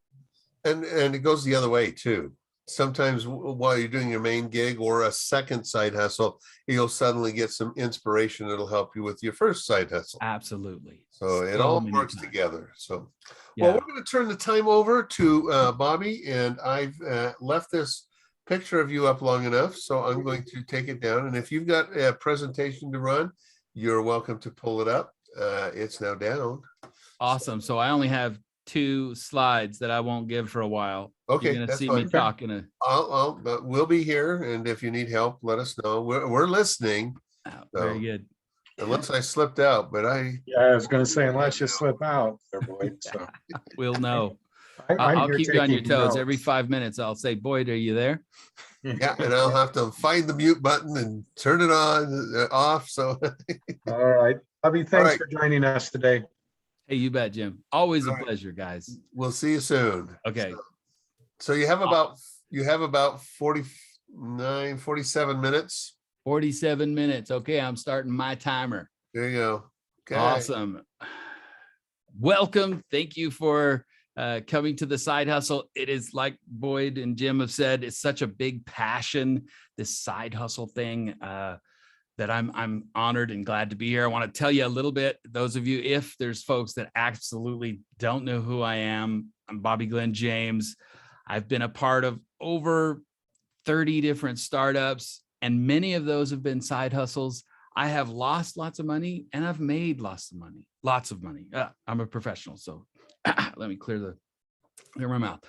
And it goes the other way too. sometimes while you're doing your main gig or a second side hustle, you'll suddenly get some inspiration that'll help you with your first side hustle. Absolutely. So it So all many works times. together. So, Yeah. well, we're going to turn the time over to Bobby, and I've left this picture of you up long enough, so I'm going to take it down. And if you've got a presentation to run, you're welcome to pull it up. It's now down. Awesome. So I only have 2 slides that I won't give for a while. Okay, You're gonna that's see fine. me talking. But we'll be here, and if you need help, let us know. We're listening. Very good. Unless I slipped out, but Yeah, I was gonna say, unless you slip out there, Boyd, so. We'll know. I'm I'll here keep you on your taking toes. Every notes. 5 minutes, I'll say, Boyd, are you there? yeah, and I'll have to find the mute button and turn it on, off. So, All right, Bobby, thanks right. for joining us today. Hey, you bet, Jim. Always a All right. pleasure, guys. We'll see you soon. Okay. So you have about 47 minutes. 47 minutes. Okay, I'm starting my timer. There you go. Okay. Awesome. Welcome. Thank you for coming to the Side Hustle. It is, like Boyd and Jim have said, it's such a big passion, this side hustle thing, that I'm honored and glad to be here. I want to tell you a little bit, those of you, if there's folks that absolutely don't know who I am, I'm Bobby Glenn James. I've been a part of over 30 different startups, and many of those have been side hustles. I have lost lots of money, and I've made lots of money. I'm a professional, so let me clear my mouth.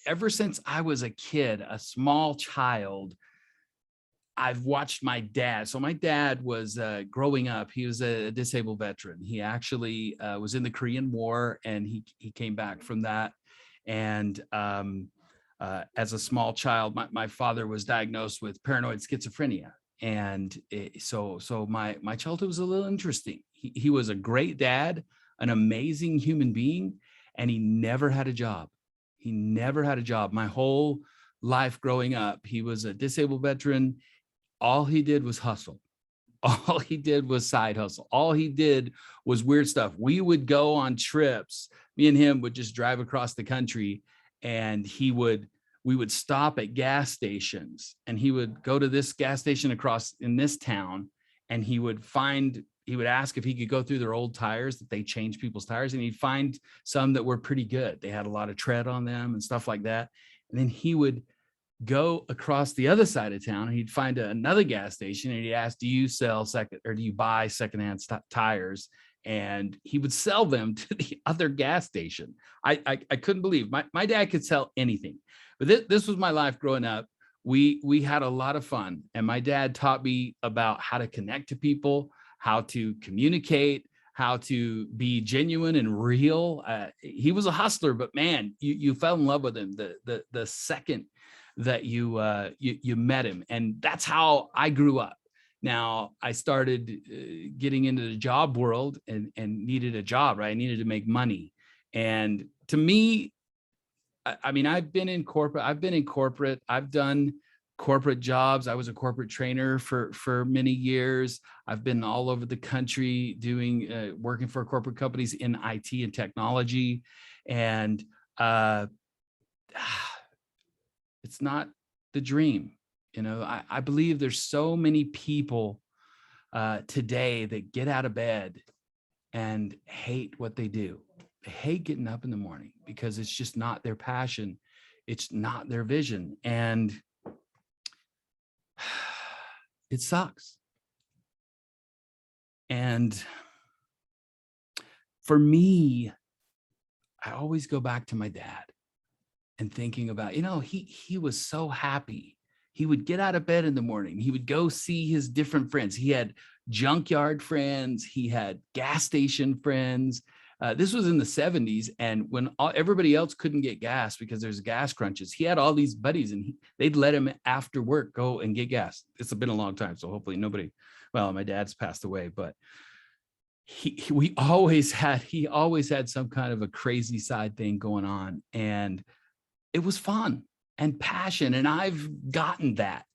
Ever since I was a kid, a small child, I've watched my dad. So my dad was growing up. He was a disabled veteran. He actually was in the Korean War, and he came back from that. And as a small child, my father was diagnosed with paranoid schizophrenia. And so my childhood was a little interesting. He was a great dad, an amazing human being, and he never had a job. He never had a job. My whole life growing up, he was a disabled veteran. All he did was hustle. All he did was side hustle. All he did was weird stuff. We would go on trips. Me and him would just drive across the country, and we would stop at gas stations, and he would go to this gas station across in this town, and he would ask if he could go through their old tires, that they change people's tires, and he'd find some that were pretty good. They had a lot of tread on them and stuff like that. And then he would go across the other side of town, and he'd find another gas station, and he'd ask, do you buy secondhand tires? And he would sell them to the other gas station. I couldn't believe my dad could sell anything. But this was my life growing up. We had a lot of fun, and my dad taught me about how to connect to people, how to communicate, how to be genuine and real. He was a hustler, but man, you fell in love with him the second that you met him, and that's how I grew up. Now I started getting into the job world and needed a job, right? I needed to make money, and to me, I mean, I've been in corporate. I've done corporate jobs. I was a corporate trainer for many years. I've been all over the country doing working for corporate companies in IT and technology, and it's not the dream. You know, I believe there's so many people today that get out of bed and hate what they do. They hate getting up in the morning because it's just not their passion. It's not their vision. And it sucks. And for me, I always go back to my dad and thinking about, he was so happy. He would get out of bed in the morning. He would go see his different friends. He had junkyard friends. He had gas station friends. This was in the 70s. And when everybody else couldn't get gas because there's gas crunches, he had all these buddies, and they'd let him after work go and get gas. It's been a long time, so hopefully my dad's passed away, but he always had some kind of a crazy side thing going on, and it was fun and passion. And I've gotten that.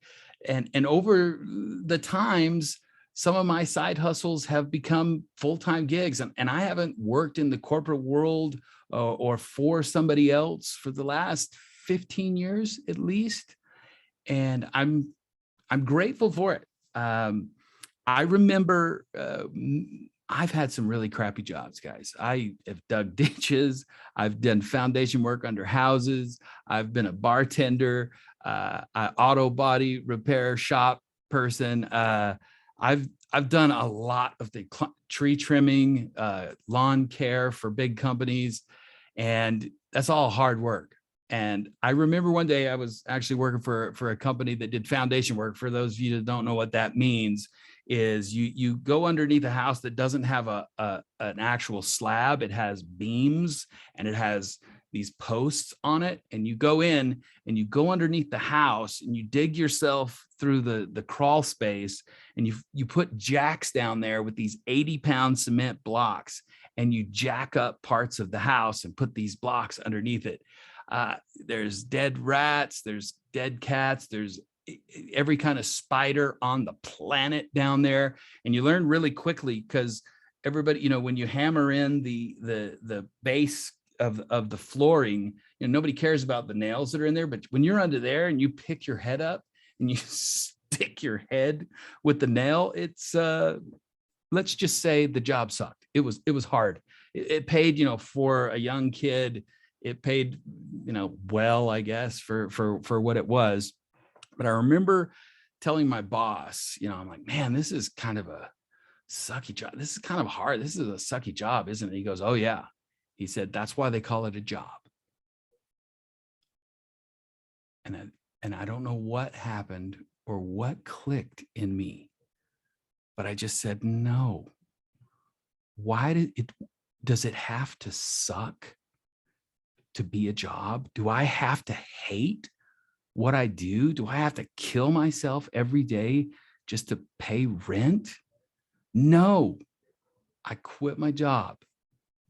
And over the times, some of my side hustles have become full-time gigs, and I haven't worked in the corporate world or for somebody else for the last 15 years at least. And I'm grateful for it. I remember I've had some really crappy jobs, guys. I have dug ditches. I've done foundation work under houses. I've been a bartender, auto body repair shop person. I've done a lot of the tree trimming, lawn care for big companies, and that's all hard work. And I remember one day I was actually working for a company that did foundation work. For those of you that don't know what that means, is you go underneath a house that doesn't have an actual slab. It has beams and it has these posts on it, and you go in and you go underneath the house and you dig yourself through the crawl space, and you put jacks down there with these 80-pound cement blocks, and you jack up parts of the house and put these blocks underneath it. There's dead rats, there's dead cats, there's every kind of spider on the planet down there. And you learn really quickly, because everybody, when you hammer in the base of the flooring, nobody cares about the nails that are in there. But when you're under there and you pick your head up and you stick your head with the nail, it's let's just say the job sucked. It was hard. It paid, for a young kid, it paid, well, I guess, for what it was. But I remember telling my boss, I'm like, man, this is kind of a sucky job. This is kind of hard. This is a sucky job, isn't it? He goes, oh yeah. He said, that's why they call it a job. And I don't know what happened or what clicked in me, but I just said, no. Why does it have to suck to be a job? Do I have to hate what I do? Do I have to kill myself every day just to pay rent? No, I quit my job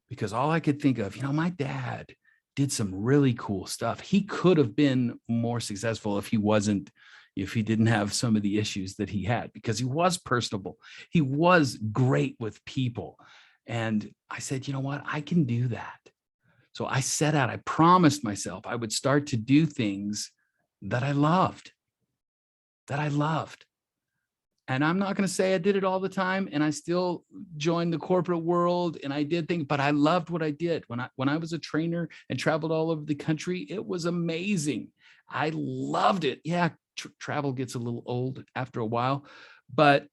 because all I could think of, my dad did some really cool stuff. He could have been more successful if he didn't have some of the issues that he had, because he was personable. He was great with people. And I said, you know what? I can do that. So I set out, I promised myself I would start to do things that I loved. And I'm not going to say I did it all the time, and I still joined the corporate world and I did things, but I loved what I did. When I was a trainer and traveled all over the country, it was amazing. I loved it. Yeah, travel gets a little old after a while, but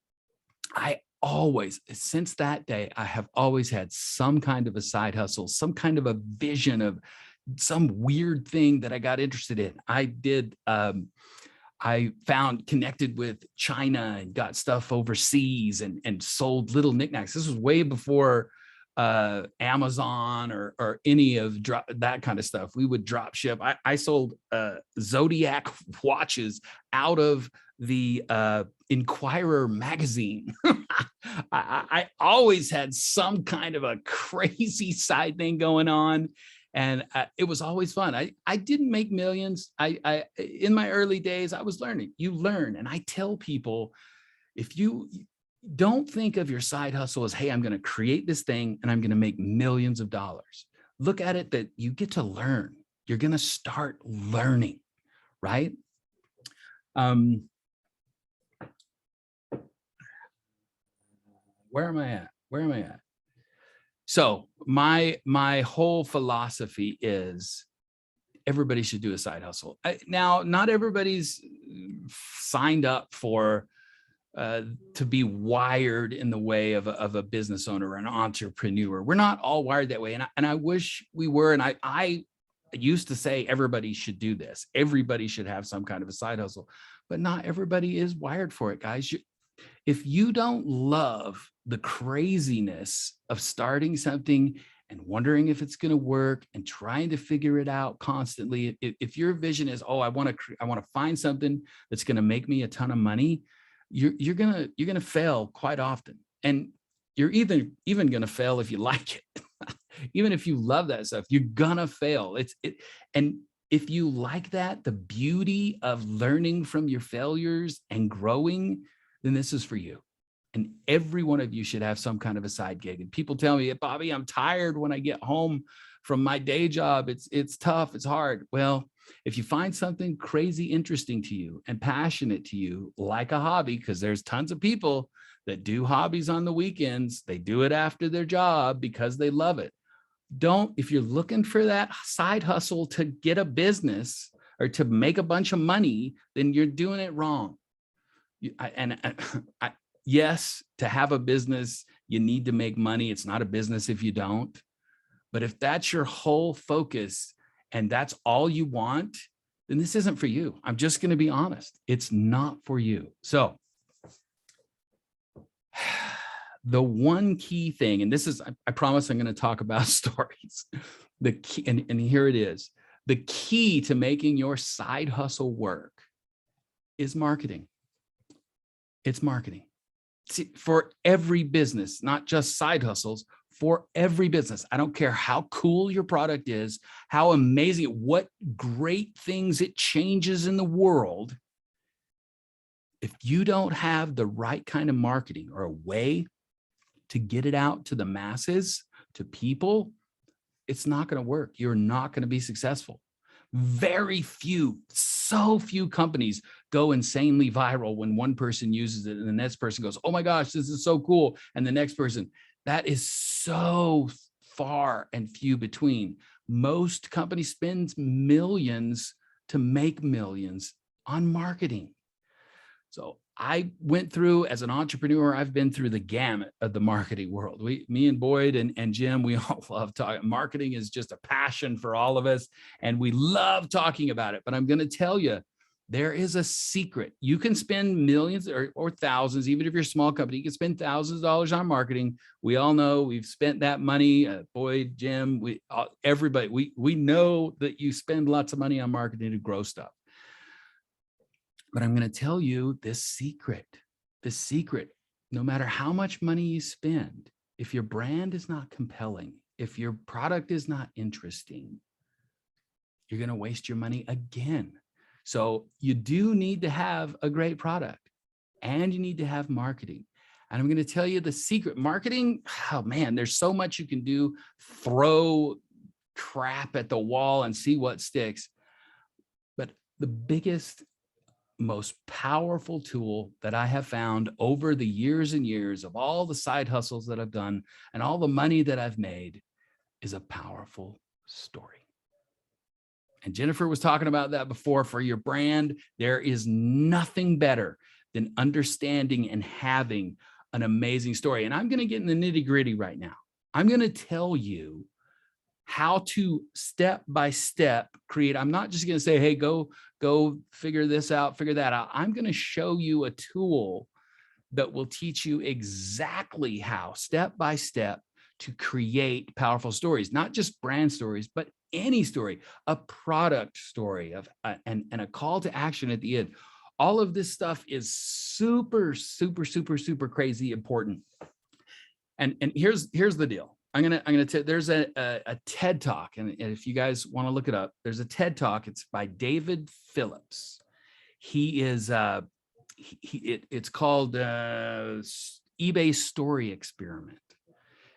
since that day, I have always had some kind of a side hustle, some kind of a vision of some weird thing that I got interested in. I connected with China and got stuff overseas and sold little knickknacks. This was way before Amazon or any of that kind of stuff. We would drop ship. I sold Zodiac watches out of the Inquirer magazine. I always had some kind of a crazy side thing going on. And it was always fun. I didn't make millions. I in my early days, I was learning. You learn. And I tell people, if you don't think of your side hustle as, hey, I'm going to create this thing and I'm going to make millions of dollars. Look at it that you get to learn. You're going to start learning, right? Where am I at? So my whole philosophy is everybody should do a side hustle. Now, not everybody's signed up for to be wired in the way of a business owner or an entrepreneur. We're not all wired that way. And I wish we were. And I used to say everybody should do this. Everybody should have some kind of a side hustle, but not everybody is wired for it, guys. If you don't love the craziness of starting something and wondering if it's going to work and trying to figure it out constantly, if your vision is, oh, I want to find something that's going to make me a ton of money, you're going to fail quite often. And you're even going to fail if you like it. Even if you love that stuff, you're going to fail. And if you like that, the beauty of learning from your failures and growing, then this is for you. And every one of you should have some kind of a side gig. And people tell me, Bobby, I'm tired when I get home from my day job. It's tough. It's hard. Well, if you find something crazy interesting to you and passionate to you, like a hobby, because there's tons of people that do hobbies on the weekends, they do it after their job because they love it. If you're looking for that side hustle to get a business or to make a bunch of money, then you're doing it wrong. Yes, to have a business, you need to make money. It's not a business if you don't. But if that's your whole focus and that's all you want, then this isn't for you. I'm just going to be honest. It's not for you. So the one key thing, and this is, I promise I'm going to talk about stories. The key, and here it is. The key to making your side hustle work is marketing. It's marketing. See, for every business, not just side hustles, for every business. I don't care how cool your product is, how amazing, what great things it changes in the world. If you don't have the right kind of marketing or a way to get it out to the masses, to people, it's not going to work. You're not going to be successful. Very few, so few companies go insanely viral when one person uses it and the next person goes, oh my gosh, this is so cool. And the next person, that is so far and few between. Most companies spend millions to make millions on marketing. So I went through, as an entrepreneur, I've been through the gamut of the marketing world. Me and Boyd and Jim, we all love talking. Marketing is just a passion for all of us, and we love talking about it. But I'm going to tell you, there is a secret. You can spend millions or thousands, even if you're a small company, you can spend thousands of dollars on marketing. We all know we've spent that money. Boyd, Jim, everybody, we know that you spend lots of money on marketing to grow stuff. But I'm going to tell you this secret, no matter how much money you spend, if your brand is not compelling, if your product is not interesting, you're going to waste your money again. So you do need to have a great product and you need to have marketing. And I'm going to tell you the secret. Marketing, oh man, there's so much you can do. Throw crap at the wall and see what sticks. But the biggest, most powerful tool that I have found over the years and years of all the side hustles that I've done and all the money that I've made is a powerful story. And Jennifer was talking about that before. For your brand, there is nothing better than understanding and having an amazing story. And I'm going to get in the nitty-gritty right now. I'm going to tell you how to step by step create. I'm not just going to say, hey, go figure this out, figure that out. I'm going to show you a tool that will teach you exactly how, step by step, to create powerful stories, not just brand stories, but any story, a product story of and a call to action at the end. All of this stuff is super, super, super, super crazy important. And here's the deal. There's a TED Talk, and if you guys want to look it up, there's a TED Talk. It's by David Phillips. He is it's called eBay Story Experiment.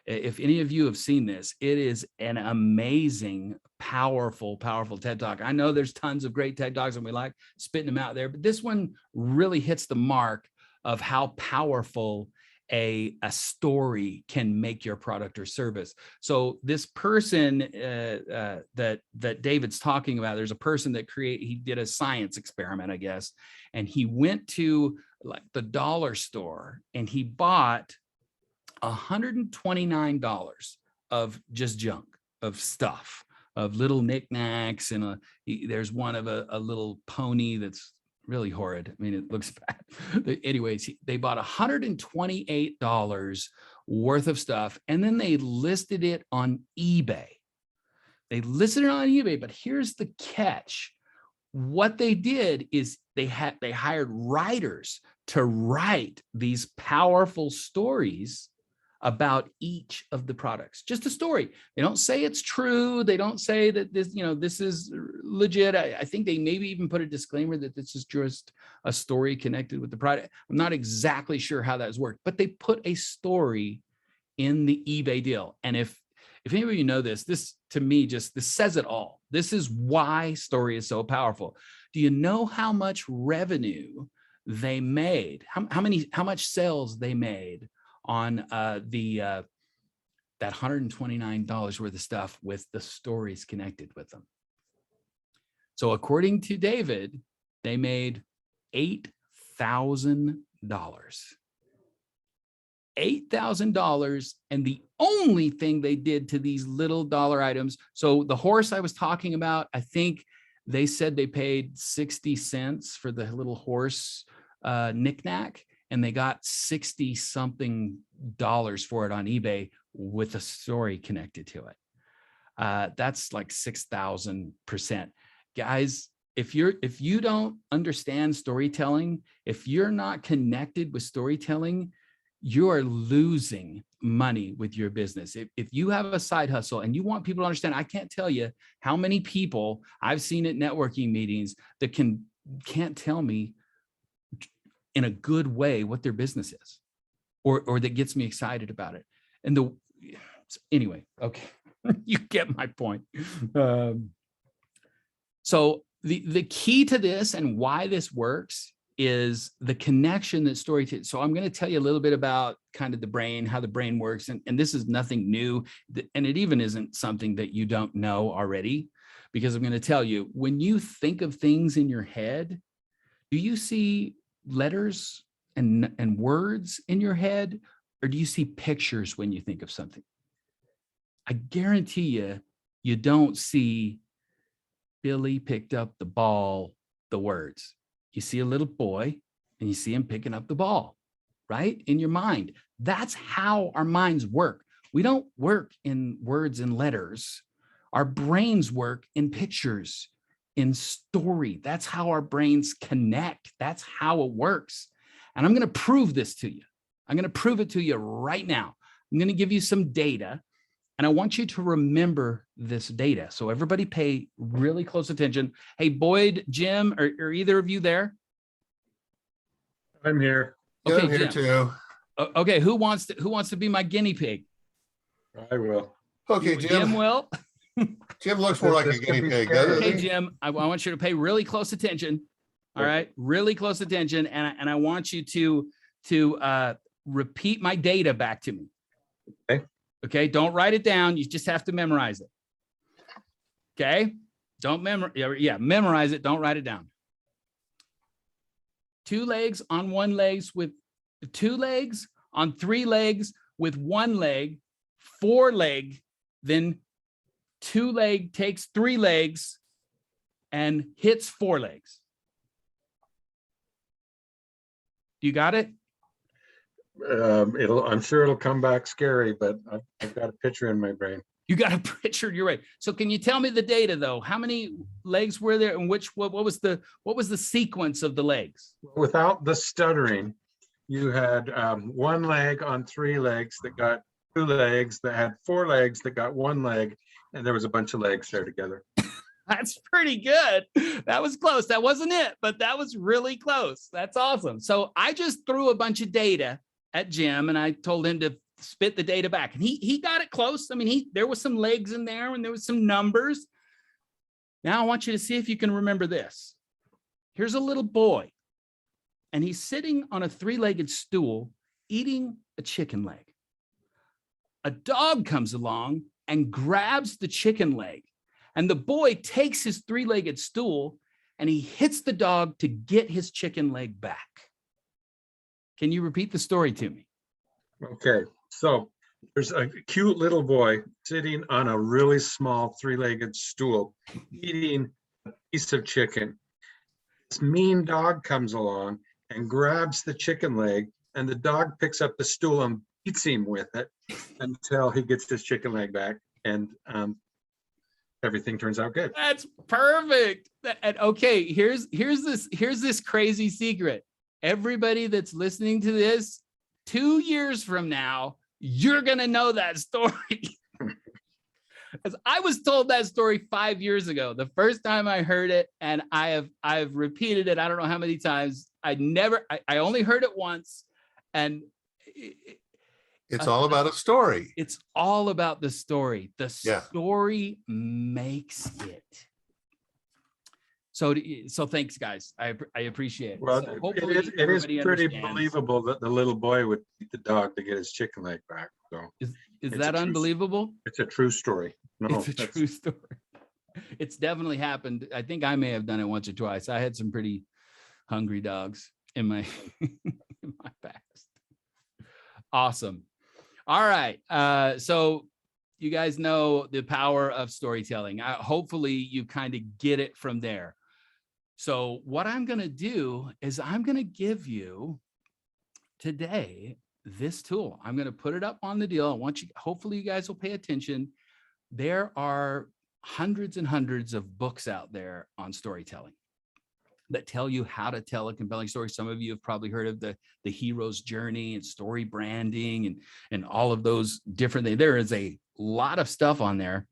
If any of you have seen this, it is an amazing, powerful, powerful TED Talk. I know there's tons of great TED Talks and we like spitting them out there, but this one really hits the mark of how powerful a story can make your product or service. So this person that David's talking about, there's a person that he did a science experiment, I guess, and he went to like the dollar store and he bought $129 of just junk, of stuff, of little knickknacks, and there's one of a little pony that's really horrid. I mean, it looks bad. Anyways, they bought $128 worth of stuff, and then they listed it on eBay. But here's the catch. What they did is they hired writers to write these powerful stories about each of the products. Just a story. They don't say it's true. They don't say that this, this is legit. I think they maybe even put a disclaimer that this is just a story connected with the product. I'm not exactly sure how that's worked, but they put a story in the eBay deal. And if any of you know this to me, this says it all. This is why story is so powerful. Do you know how much revenue they made? How much sales they made on that $129 worth of stuff with the stories connected with them? So according to David, they made $8,000. $8,000, and the only thing they did to these little dollar items. So the horse I was talking about, I think they said they paid 60 cents for the little horse knickknack, and they got 60 something dollars for it on eBay with a story connected to it. That's like 6,000%. Guys, if you don't understand storytelling, if you're not connected with storytelling, you are losing money with your business. If you have a side hustle and you want people to understand, I can't tell you how many people I've seen at networking meetings that can't tell me in a good way what their business is, or that gets me excited about it. And anyway, okay, you get my point. So the key to this and why this works is the connection that storytelling. So I'm going to tell you a little bit about kind of the brain, how the brain works. And this is nothing new. And it even isn't something that you don't know already, because I'm going to tell you, when you think of things in your head, do you see letters and words in your head, or do you see pictures when you think of something? I guarantee you don't see Billy picked up the ball, the words. You see a little boy and you see him picking up the ball, right? In your mind. That's how our minds work. We don't work in words and letters. Our brains work in pictures, in story. That's how our brains connect. That's how it works. And I'm going to prove this to you. I'm going to prove it to you right now. I'm going to give you some data, and I want you to remember this data. So everybody pay really close attention. Hey, Boyd, Jim, are either of you there? I'm here. Okay, Okay, I'm here Jim. too. Okay, who wants to be my guinea pig? I will. Okay, Jim Jim. will. Jim looks more like a This could guinea be pig, scary. doesn't Okay, he? Jim, I want you to pay really close attention. All Okay. right, really close attention, and I want you to repeat my data back to me. Okay. Okay, don't write it down. You just have to memorize it. Okay, don't memorize it. Don't write it down. 2 legs on 1 legs with 2 legs on 3 legs with 1 leg, 4 leg, then 2 leg takes 3 legs and hits 4 legs. You got it? I'm sure it'll come back scary, but I've got a picture in my brain. You got a picture. You're right. So can you tell me the data though? How many legs were there, and what was the sequence of the legs? Without the stuttering, you had 1 leg on 3 legs that got 2 legs, that had 4 legs that got 1 leg, and there was a bunch of legs there together. That's pretty good. That was close. That wasn't it, but that was really close. That's awesome. So I just threw a bunch of data at Jim, and I told him to spit the data back, and he got it close. I mean, there was some legs in there, and there was some numbers. Now I want you to see if you can remember this. Here's a little boy, and he's sitting on a 3-legged stool eating a chicken leg. A dog comes along and grabs the chicken leg, and the boy takes his 3-legged stool and he hits the dog to get his chicken leg back. Can you repeat the story to me? Okay, so there's a cute little boy sitting on a really small 3-legged stool eating a piece of chicken. This mean dog comes along and grabs the chicken leg, and the dog picks up the stool and beats him with it until he gets his chicken leg back, and everything turns out good. That's perfect. And okay, here's this crazy secret. Everybody that's listening to this, 2 years from now, you're going to know that story. As I was told that story 5 years ago, the first time I heard it, and I've repeated it. I don't know how many times. I only heard it once, and It's all about a story. it's all about the story. The Yeah. story makes it. So thanks, guys. I appreciate it. Well, So it hopefully is everybody pretty understands. believable that the little boy would beat the dog to get his chicken leg back. So Is It's that a true- unbelievable? it's a true story. No, It's a that's- true story. It's definitely happened. I think I may have done it once or twice. I had some pretty hungry dogs in my in my past. Awesome. All right. So you guys know the power of storytelling. Hopefully you kind of get it from there. So what I'm going to do is I'm going to give you today this tool. I'm going to put it up on the deal. I want you, hopefully you guys will pay attention. There are hundreds and hundreds of books out there on storytelling that tell you how to tell a compelling story. Some of you have probably heard of the hero's journey and story branding and all of those different things. There is a lot of stuff on there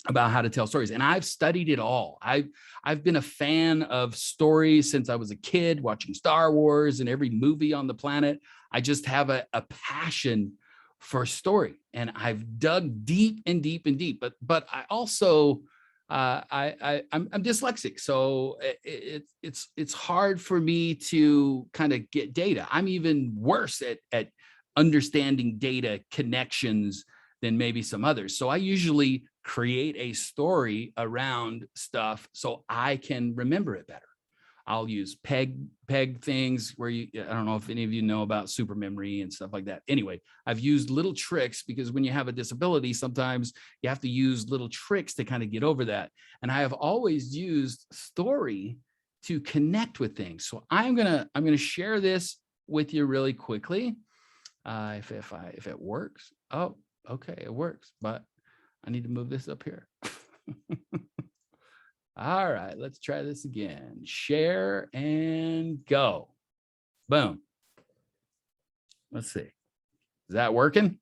about how to tell stories. And I've studied it all. I've been a fan of stories since I was a kid, watching Star Wars and every movie on the planet. I just have a passion for story, and I've dug deep and deep and deep. But I also I'm dyslexic, so it's hard for me to kind of get data. I'm even worse at understanding data connections than maybe some others. So I usually create a story around stuff so I can remember it better. I'll use peg things where I don't know if any of you know about super memory and stuff like that. Anyway, I've used little tricks because when you have a disability, sometimes you have to use little tricks to kind of get over that. And I have always used story to connect with things. So I'm gonna share this with you really quickly. If it works. Oh, okay, it works, but I need to move this up here. All right, let's try this again. Share and go. Boom. Let's see. Is that working?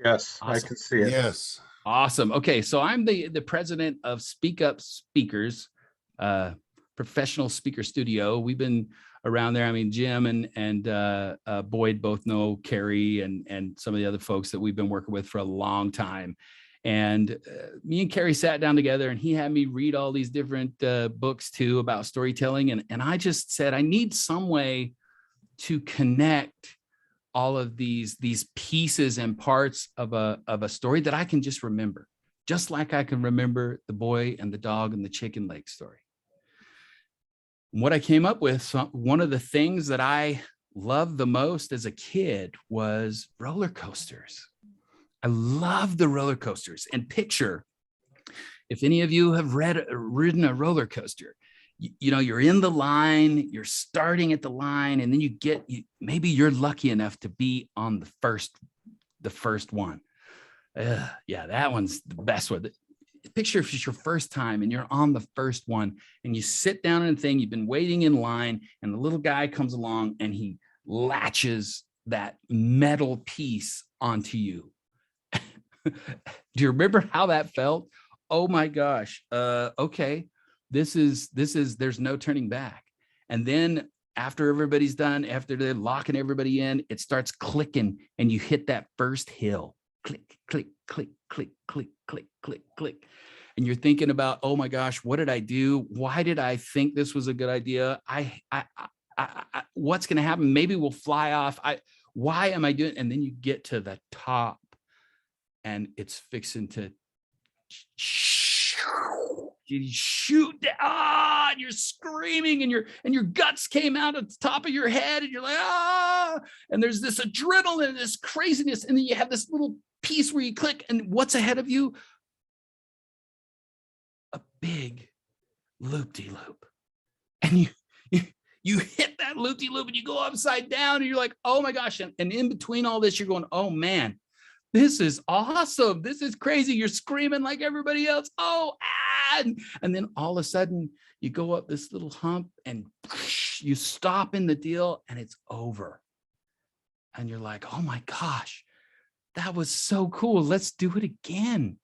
Yes, I Awesome. can see it. Yes. Awesome. Okay, so I'm the president of Speak Up Speakers, professional speaker studio. We've been around there. I mean, Jim and Boyd both know Carrie and some of the other folks that we've been working with for a long time. And me and Carrie sat down together, and he had me read all these different books too about storytelling. And I just said, I need some way to connect all of these pieces and parts of a story that I can just remember, just like I can remember the boy and the dog and the chicken leg story. What I came up with, one of the things that I loved the most as a kid was roller coasters. I love the roller coasters. And picture, if any of you have ridden a roller coaster, you know, you're in the line, you're starting at the line, and then maybe you're lucky enough to be on the first one. Yeah, that one's the best one. Picture if it's your first time and you're on the first one and you sit down in the thing, you've been waiting in line, and the little guy comes along and he latches that metal piece onto you. Do you remember how that felt? Oh my gosh. Okay. There's no turning back. And then after everybody's done, after they're locking everybody in, it starts clicking and you hit that first hill. Click, click, click, click, click, click, click, click. And you're thinking about, oh my gosh, what did I do? Why did I think this was a good idea? What's going to happen? Maybe we'll fly off. Why am I doing? And then you get to the top, and it's fixing to you shoot down, and you're screaming, and your guts came out at the top of your head, and you're like, ah, and there's this adrenaline, this craziness, and then you have this little piece where you click, and what's ahead of you? A big loop-de-loop. And you hit that loop-de-loop, and you go upside down, and you're like, oh my gosh. And in between all this, you're going, oh man, this is awesome. This is crazy. You're screaming like everybody else. Oh, and then all of a sudden you go up this little hump and you stop in the deal, and it's over. and you're like, oh my gosh, that was so cool. Let's do it again.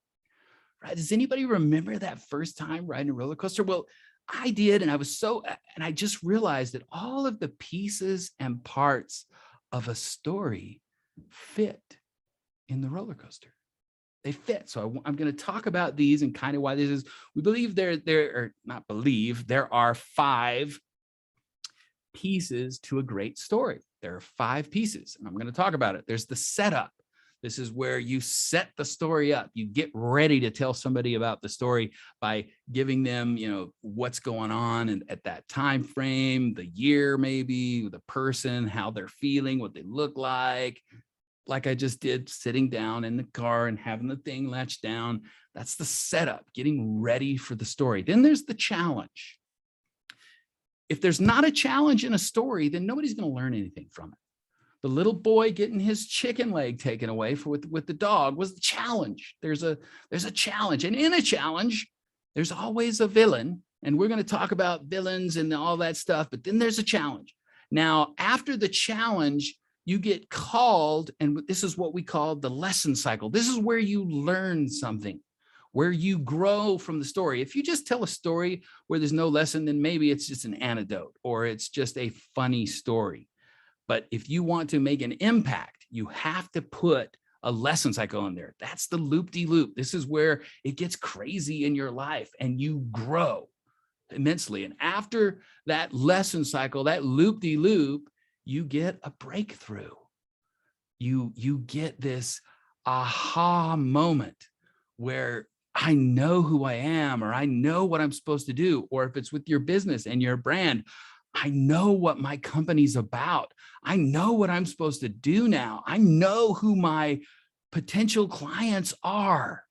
Right? Does anybody remember that first time riding a roller coaster? Well, I did. And I just realized that all of the pieces and parts of a story fit in the roller coaster. They fit. So I'm going to talk about these and kind of why this is. We believe there are 5 pieces to a great story. There are 5 pieces, and I'm going to talk about it. There's the setup. This is where you set the story up. You get ready to tell somebody about the story by giving them, what's going on and at that time frame, the year, maybe the person, how they're feeling, what they look like I just did, sitting down in the car and having the thing latched down. That's the setup, getting ready for the story. Then there's the challenge. If there's not a challenge in a story, then nobody's going to learn anything from it. The little boy getting his chicken leg taken away with the dog was the challenge. There's a challenge. And in a challenge, there's always a villain. And we're going to talk about villains and all that stuff. But then there's a challenge. Now, after the challenge, you get called, and this is what we call the lesson cycle. This is where you learn something, where you grow from the story. If you just tell a story where there's no lesson, then maybe it's just an anecdote or it's just a funny story. But if you want to make an impact, you have to put a lesson cycle in there. That's the loop-de-loop. This is where it gets crazy in your life and you grow immensely. And after that lesson cycle, that loop-de-loop, you get a breakthrough. You get this aha moment where I know who I am, or I know what I'm supposed to do. Or if it's with your business and your brand, I know what my company's about. I know what I'm supposed to do now. I know who my potential clients are.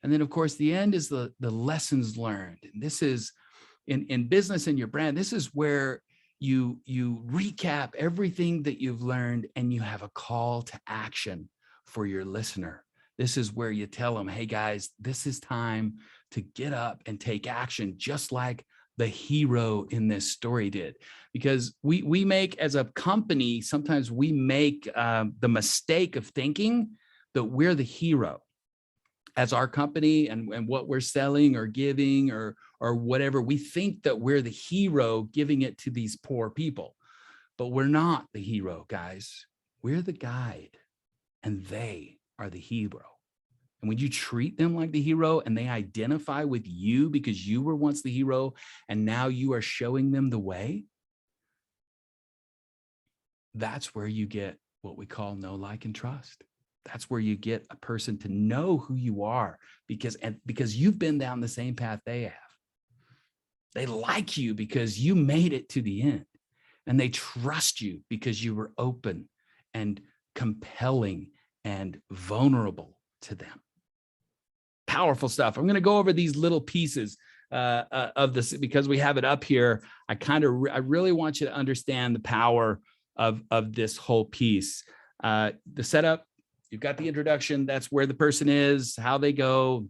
And then, of course, the end is the lessons learned. And this is in business and your brand. This is where you recap everything that you've learned and you have a call to action for your listener. This is where you tell them, hey guys, this is time to get up and take action, just like the hero in this story did. Because we make, as a company, sometimes we make the mistake of thinking that we're the hero as our company and what we're selling or giving or whatever. We think that we're the hero giving it to these poor people, but we're not the hero, guys. We're the guide and they are the hero. And when you treat them like the hero and they identify with you because you were once the hero and now you are showing them the way, that's where you get what we call know, like, and trust. That's where you get a person to know who you are because you've been down the same path they have. They like you because you made it to the end, and they trust you because you were open and compelling and vulnerable to them. Powerful stuff. I'm going to go over these little pieces of this because we have it up here. I really want you to understand the power of this whole piece. The setup, you've got the introduction. That's where the person is, how they go.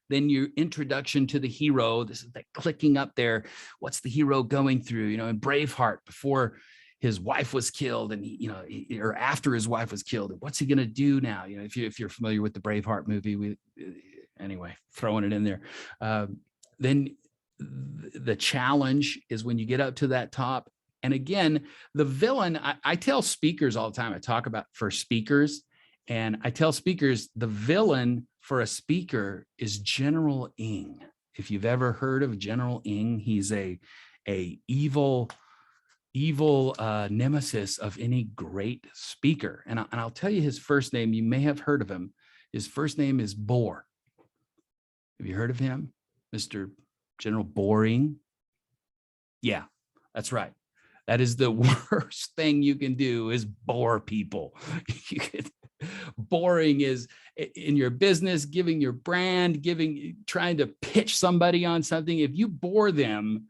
Then your introduction to the hero. This is the clicking up there. What's the hero going through? In Braveheart, before his wife was killed, and or after his wife was killed, and what's he going to do now? If you're familiar with the Braveheart movie, anyway, throwing it in there. Then the challenge is when you get up to that top. And again, the villain, I tell speakers all the time, I talk about for speakers, and I tell speakers the villain for a speaker is General Ng. If you've ever heard of General Ng, he's a evil nemesis of any great speaker. And I'll tell you his first name. You may have heard of him. His first name is Bohr. Have you heard of him? Mr. General Boring? Yeah, that's right. That is the worst thing you can do is bore people. Boring is in your business, giving your brand, trying to pitch somebody on something. If you bore them,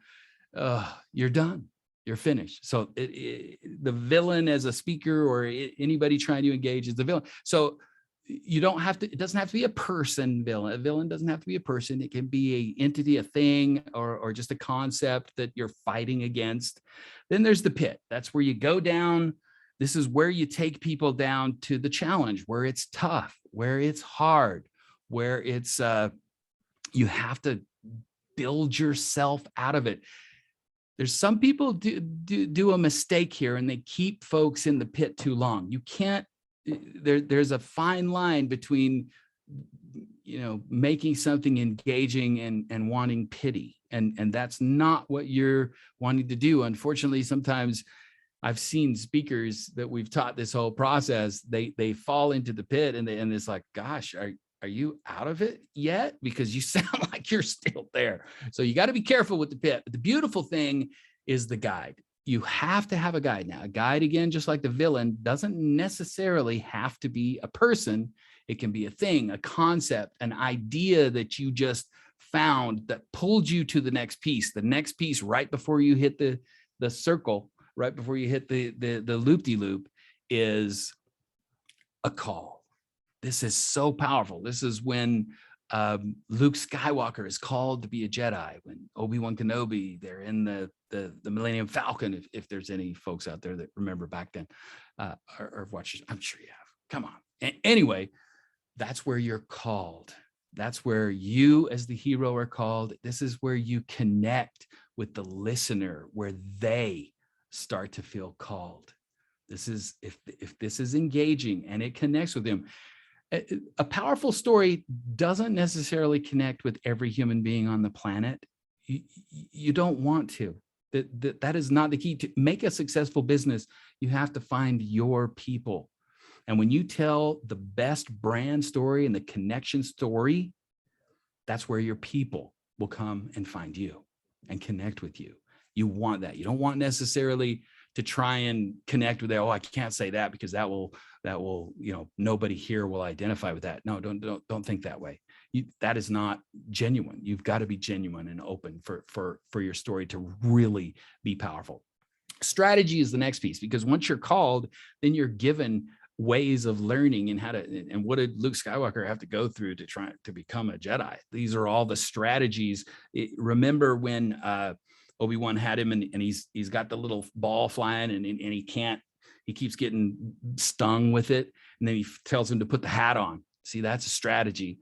you're done. You're finished. So the villain as a speaker or anybody trying to engage is the villain. So you don't have to, it doesn't have to be a person villain. A villain doesn't have to be a person. It can be an entity, a thing, or just a concept that you're fighting against. Then there's the pit. That's where you go down. This is where you take people down to the challenge, where it's tough, where it's hard, where it's you have to build yourself out of it. There's some people do a mistake here, and they keep folks in the pit too long. You can't. There's a fine line between, making something engaging and wanting pity, and that's not what you're wanting to do. Unfortunately, sometimes I've seen speakers that we've taught this whole process, they fall into the pit, and it's like, gosh, are you out of it yet? Because you sound like you're still there. So you got to be careful with the pit. But the beautiful thing is the guide. You have to have a guide. Now, a guide, again, just like the villain, doesn't necessarily have to be a person. It can be a thing, a concept, an idea that you just found that pulled you to the next piece right before you hit the circle, right before you hit the loop-de-loop, is a call. This is so powerful. This is when Luke Skywalker is called to be a Jedi, when Obi-Wan Kenobi, they're in the Millennium Falcon, if there's any folks out there that remember back then, or watched, I'm sure you have. Come on. Anyway, that's where you're called. That's where you as the hero are called. This is where you connect with the listener, where they start to feel called. This is, if this is engaging and it connects with them. A powerful story doesn't necessarily connect with every human being on the planet. You don't want to. That is not the key. To make a successful business, you have to find your people. And when you tell the best brand story and the connection story, that's where your people will come and find you and connect with you. You want that. You don't want necessarily to try and connect with that. Oh, I can't say that because that will, nobody here will identify with that. No, don't think that way. That is not genuine. You've got to be genuine and open for your story to really be powerful. Strategy is the next piece, because once you're called, then you're given ways of learning and how to, and what did Luke Skywalker have to go through to try to become a Jedi? These are all the strategies. Remember when Obi-Wan had him and he's got the little ball flying and he keeps getting stung with it. And then he tells him to put the hat on. See, that's a strategy,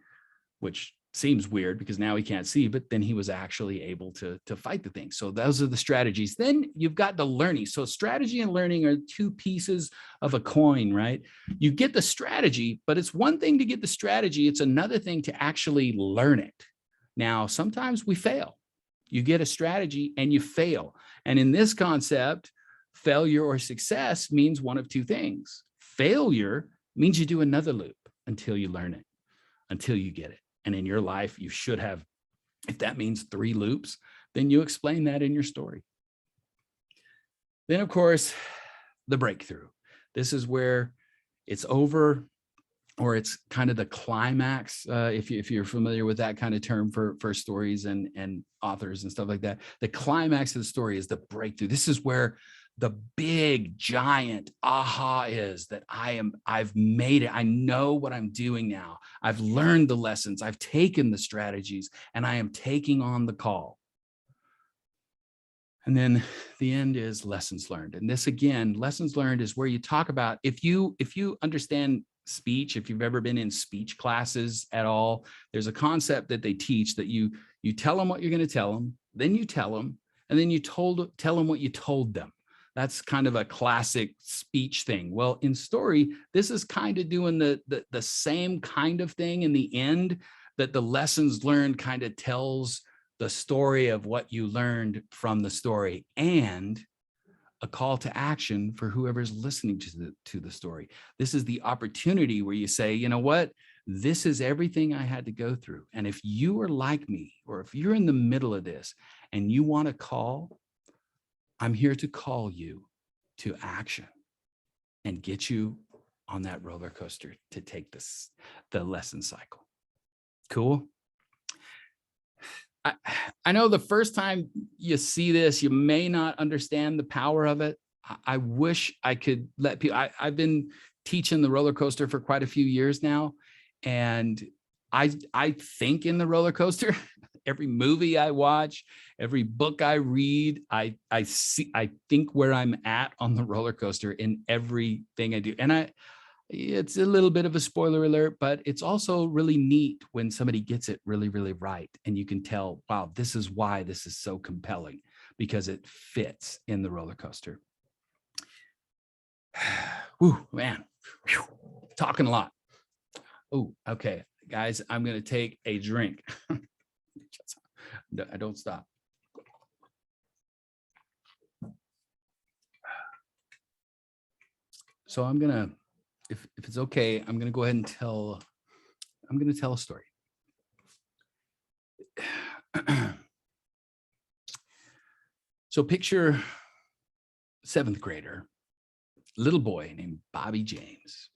which seems weird because now he can't see, but then he was actually able to fight the thing. So those are the strategies. Then you've got the learning. So strategy and learning are two pieces of a coin, right? You get the strategy, but it's one thing to get the strategy. It's another thing to actually learn it. Now, sometimes we fail. You get a strategy and you fail. And in this concept, failure or success means one of two things. Failure means you do another loop until you learn it, until you get it. And in your life, you should have, if that means 3 loops, then you explain that in your story. Then, of course, the breakthrough. This is where it's over, or it's kind of the climax, if you're familiar with that kind of term for stories and authors and stuff like that. The climax of the story is the breakthrough. This is where the big giant aha is that I've made it. I know what I'm doing now. I've learned the lessons. I've taken the strategies, and I am taking on the call. And then the end is lessons learned. And this, again, lessons learned is where you talk about, if you understand speech, if you've ever been in speech classes at all, there's a concept that they teach that you tell them what you're going to tell them, then you tell them, and then you tell them what you told them. That's kind of a classic speech thing. Well, in story, this is kind of doing the same kind of thing in the end, that the lessons learned kind of tells the story of what you learned from the story, and a call to action for whoever's listening to the story. This is the opportunity where you say, you know what, this is everything I had to go through. And if you are like me, or if you're in the middle of this and you want to call, I'm here to call you to action and get you on that roller coaster to take the lesson cycle. Cool. I know the first time you see this, you may not understand the power of it. I wish I could let people, I've been teaching the roller coaster for quite a few years now, and I think in the roller coaster every movie I watch, every book I read, I think where I'm at on the roller coaster in everything I do. And it's a little bit of a spoiler alert, but it's also really neat when somebody gets it really, really right. And you can tell, wow, this is why this is so compelling, because it fits in the roller coaster. Whew, man, whew, talking a lot. Oh, okay, guys, I'm going to take a drink. I don't stop. So I'm going to, if it's okay, I'm going to go ahead and tell a story. So picture 7th grader, little boy named Bobby James.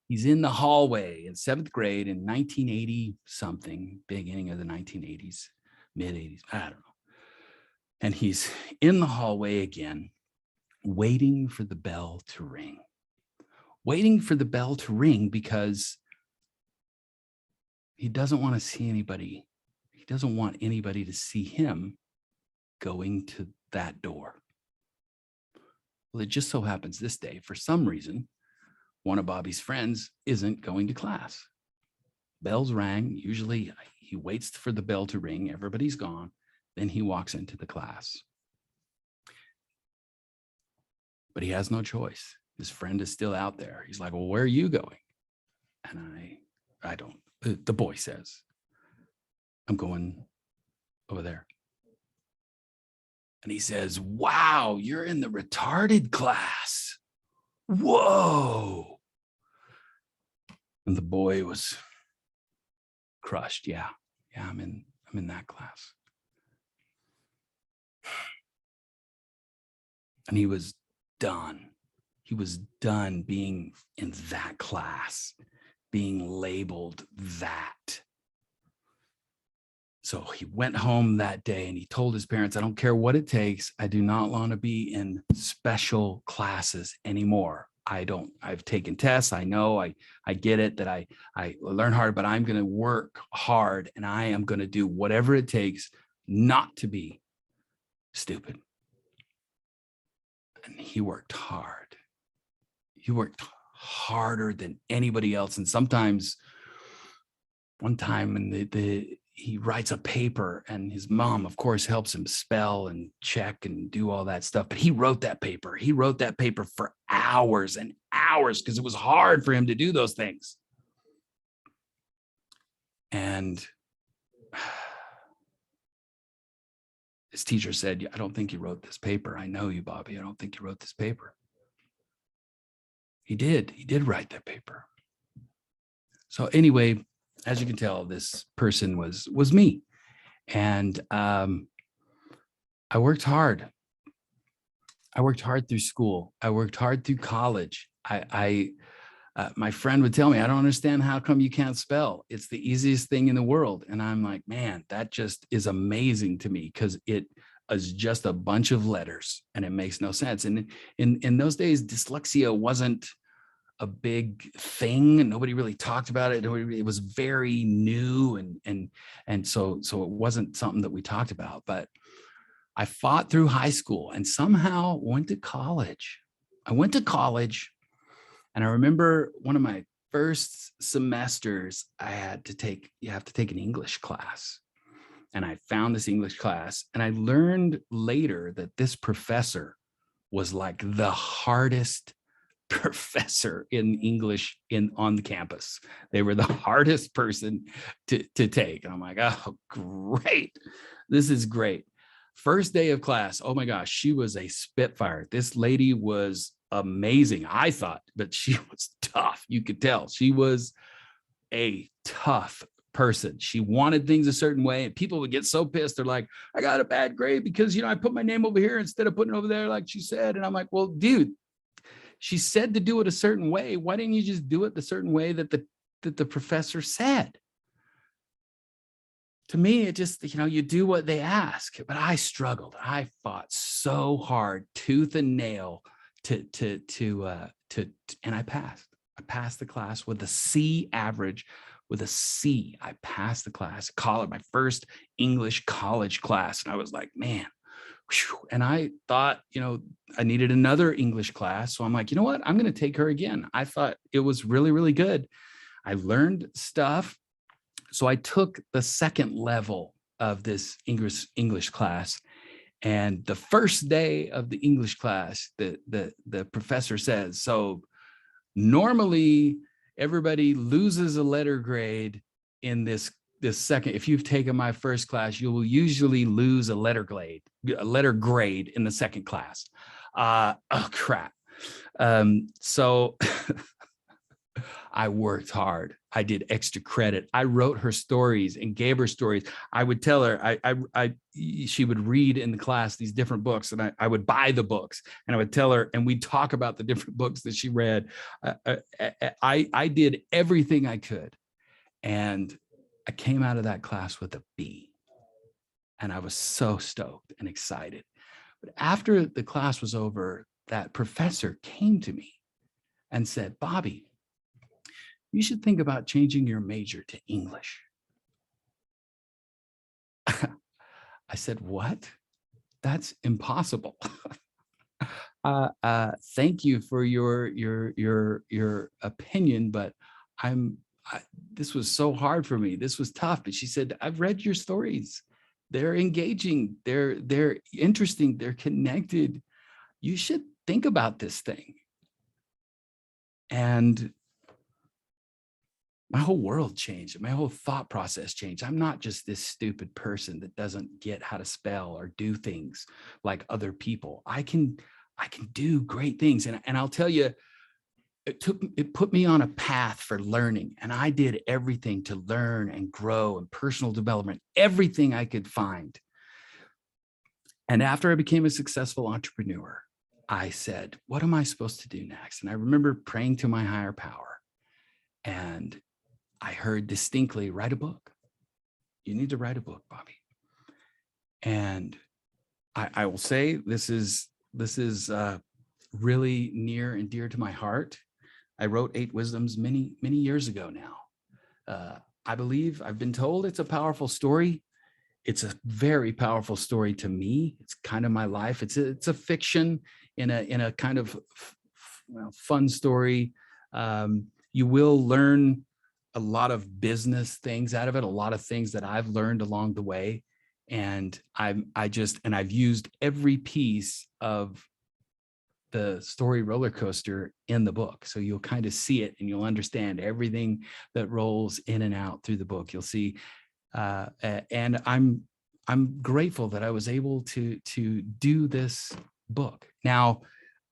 He's in the hallway in 7th grade in 1980 something, beginning of the 1980s, mid 80s, I don't know. And he's in the hallway again, waiting for the bell to ring. Waiting for the bell to ring because he doesn't want to see anybody. He doesn't want anybody to see him going to that door. Well, it just so happens this day, for some reason, one of Bobby's friends isn't going to class. Bells rang. Usually he waits for the bell to ring. Everybody's gone. Then he walks into the class. But he has no choice. His friend is still out there. He's like, well, where are you going? And I don't, the boy says, I'm going over there. And he says, wow, you're in the retarded class. Whoa. And the boy was crushed. Yeah, I'm in that class. And he was done. He was done being in that class, being labeled that. So he went home that day and he told his parents, I don't care what it takes. I do not want to be in special classes anymore. I've taken tests. I know, I get it that I learn hard, but I'm going to work hard and I am going to do whatever it takes not to be stupid. And he worked hard. He worked harder than anybody else. And sometimes one time when he writes a paper and his mom, of course, helps him spell and check and do all that stuff. But he wrote that paper. He wrote that paper for hours and hours because it was hard for him to do those things. And his teacher said, I don't think you wrote this paper. I know you, Bobby. I don't think you wrote this paper. He did write that paper. So anyway, as you can tell, this person was me. And I worked hard. I worked hard through school. I worked hard through college. My friend would tell me, I don't understand how come you can't spell. It's the easiest thing in the world. And I'm like, man, that just is amazing to me because it is just a bunch of letters and it makes no sense. And in those days, dyslexia wasn't a big thing. Nobody really talked about it. It was very new. And so it wasn't something that we talked about, but I fought through high school and somehow went to college. I went to college and I remember one of my first semesters you have to take an English class. And I found this English class and I learned later that this professor was like the hardest professor in English on the campus. They were the hardest person to take. And I'm like, oh, great. This is great. First day of class. Oh my gosh, she was a spitfire. This lady was amazing, I thought, but she was tough. You could tell she was a tough person. She wanted things a certain way and people would get so pissed. They're like, I got a bad grade because, I put my name over here instead of putting it over there like she said. And I'm like, well, dude, she said to do it a certain way. Why didn't you just do it the certain way that the professor said? To me, it just, you do what they ask. But I struggled. I fought so hard, tooth and nail, and I passed. I passed the class with a C average, with a C. I passed the class, college, my first English college class. And I was like, man, whew. And I thought, I needed another English class. So I'm like, you know what? I'm going to take her again. I thought it was really, really good. I learned stuff. So I took the second level of this English class. And the first day of the English class, the professor says, so normally everybody loses a letter grade in this second. If you've taken my first class, you will usually lose a letter grade in the second class. Oh crap. So I worked hard. I did extra credit. I wrote her stories and gave her stories. I would tell her, she would read in the class these different books, and I would buy the books, and I would tell her, and we'd talk about the different books that she read. I did everything I could. And I came out of that class with a B. And I was so stoked and excited. But after the class was over, that professor came to me and said, Bobby, you should think about changing your major to English. I said, what? That's impossible. Thank you for your opinion, but this was so hard for me. This was tough. But she said, I've read your stories. They're engaging. They're interesting. They're connected. You should think about this thing. And my whole world changed. My whole thought process changed. I'm not just this stupid person that doesn't get how to spell or do things like other people. I can do great things. And I'll tell you, it put me on a path for learning. And I did everything to learn and grow and personal development, everything I could find. And after I became a successful entrepreneur, I said, what am I supposed to do next? And I remember praying to my higher power. And I heard distinctly, write a book. You need to write a book, Bobby. And I will say this is really near and dear to my heart. I wrote 8 Wisdoms many, many years ago now. I believe, I've been told it's a powerful story. It's a very powerful story to me. It's kind of my life. It's a fiction in a kind of fun story. You will learn a lot of business things out of it, a lot of things that I've learned along the way. And I've used every piece of the story roller coaster in the book. So you'll kind of see it and you'll understand everything that rolls in and out through the book. You'll see, and I'm grateful that I was able to do this book. Now,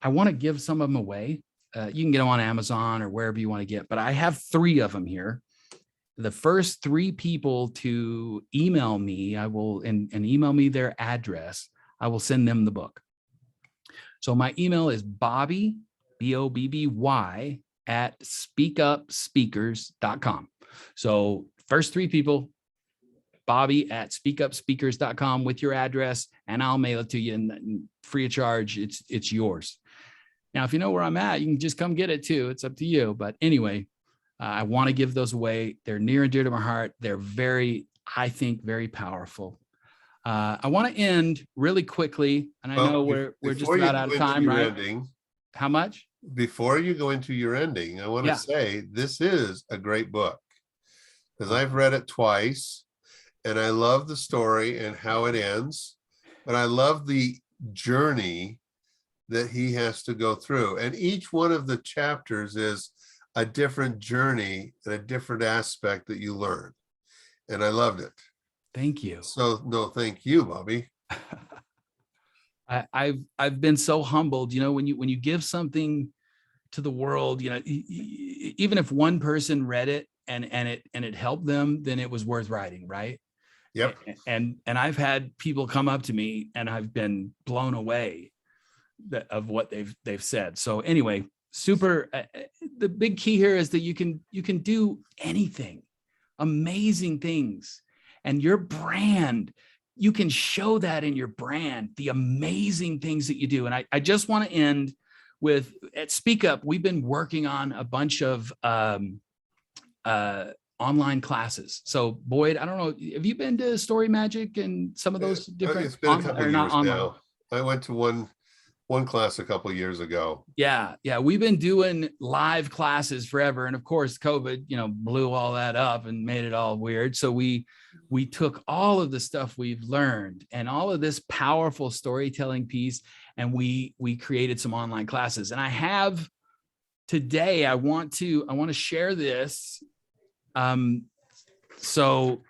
I want to give some of them away. You can get them on Amazon or wherever you want to get, but I have 3 of them here. The first 3 people to email me, I will, and email me their address, I will send them the book. So my email is Bobby, BOBBY, at speakupspeakers.com. So first 3 people, Bobby at speakupspeakers.com with your address, and I'll mail it to you and free of charge. It's yours. Now, if you know where I'm at, you can just come get it too. It's up to you. But anyway, I want to give those away. They're near and dear to my heart. They're I think, very powerful. I want to end really quickly, and I know we're just about out of time, right? Ending, How much? Before you go into your ending, I want to say this is a great book because I've read it twice, and I love the story and how it ends, but I love the journey that he has to go through. And each one of the chapters is a different journey and a different aspect that you learn. And I loved it. Thank you. So no, thank you, Bobby. I've been so humbled, when you give something to the world, even if one person read it and it helped them, then it was worth writing, right? Yep. And I've had people come up to me and I've been blown away of what they've said. So anyway, super. The big key here is that you can do anything, amazing things, and your brand. You can show that in your brand, the amazing things that you do. And I just want to end with, at Speak Up, we've been working on a bunch of online classes. So Boyd, I don't know, have you been to Story Magic and some of those different? It's been a couple or of not years online? now. I went to one class a couple of years ago. Yeah. We've been doing live classes forever. And of course, COVID, blew all that up and made it all weird. So we took all of the stuff we've learned and all of this powerful storytelling piece, and we created some online classes. And I have today, I want to share this. So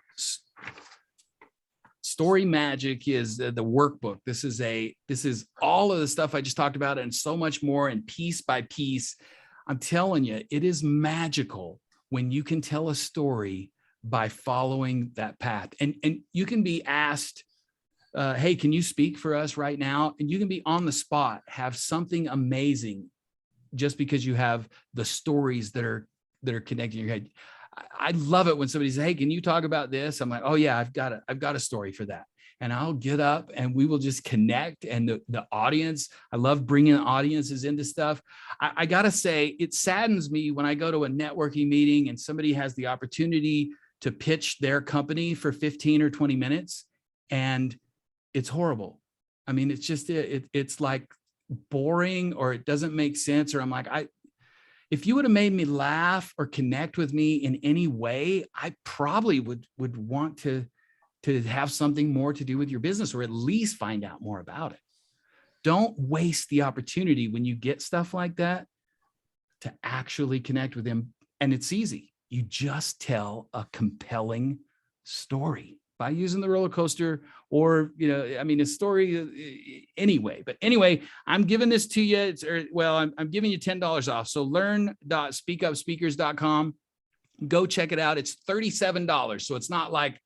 Story Magic is the workbook. This is all of the stuff I just talked about and so much more, and piece by piece. I'm telling you, it is magical when you can tell a story by following that path. And you can be asked, hey, can you speak for us right now? And you can be on the spot, have something amazing just because you have the stories that are connecting your head. I love it when somebody says, hey, can you talk about this? I'm like, oh yeah, I've got a story for that. And I'll get up and we will just connect. And the audience, I love bringing audiences into stuff. I got to say, it saddens me when I go to a networking meeting and somebody has the opportunity to pitch their company for 15 or 20 minutes. And it's horrible. I mean, it's just, it's like boring, or it doesn't make sense. Or I'm like, if you would have made me laugh or connect with me in any way, I probably would want to have something more to do with your business, or at least find out more about it. Don't waste the opportunity when you get stuff like that to actually connect with them. And it's easy. You just tell a compelling story by using the roller coaster, or, a story anyway. But anyway, I'm giving this to you. I'm giving you $10 off. So learn.speakupspeakers.com. Go check it out. It's $37. So it's not like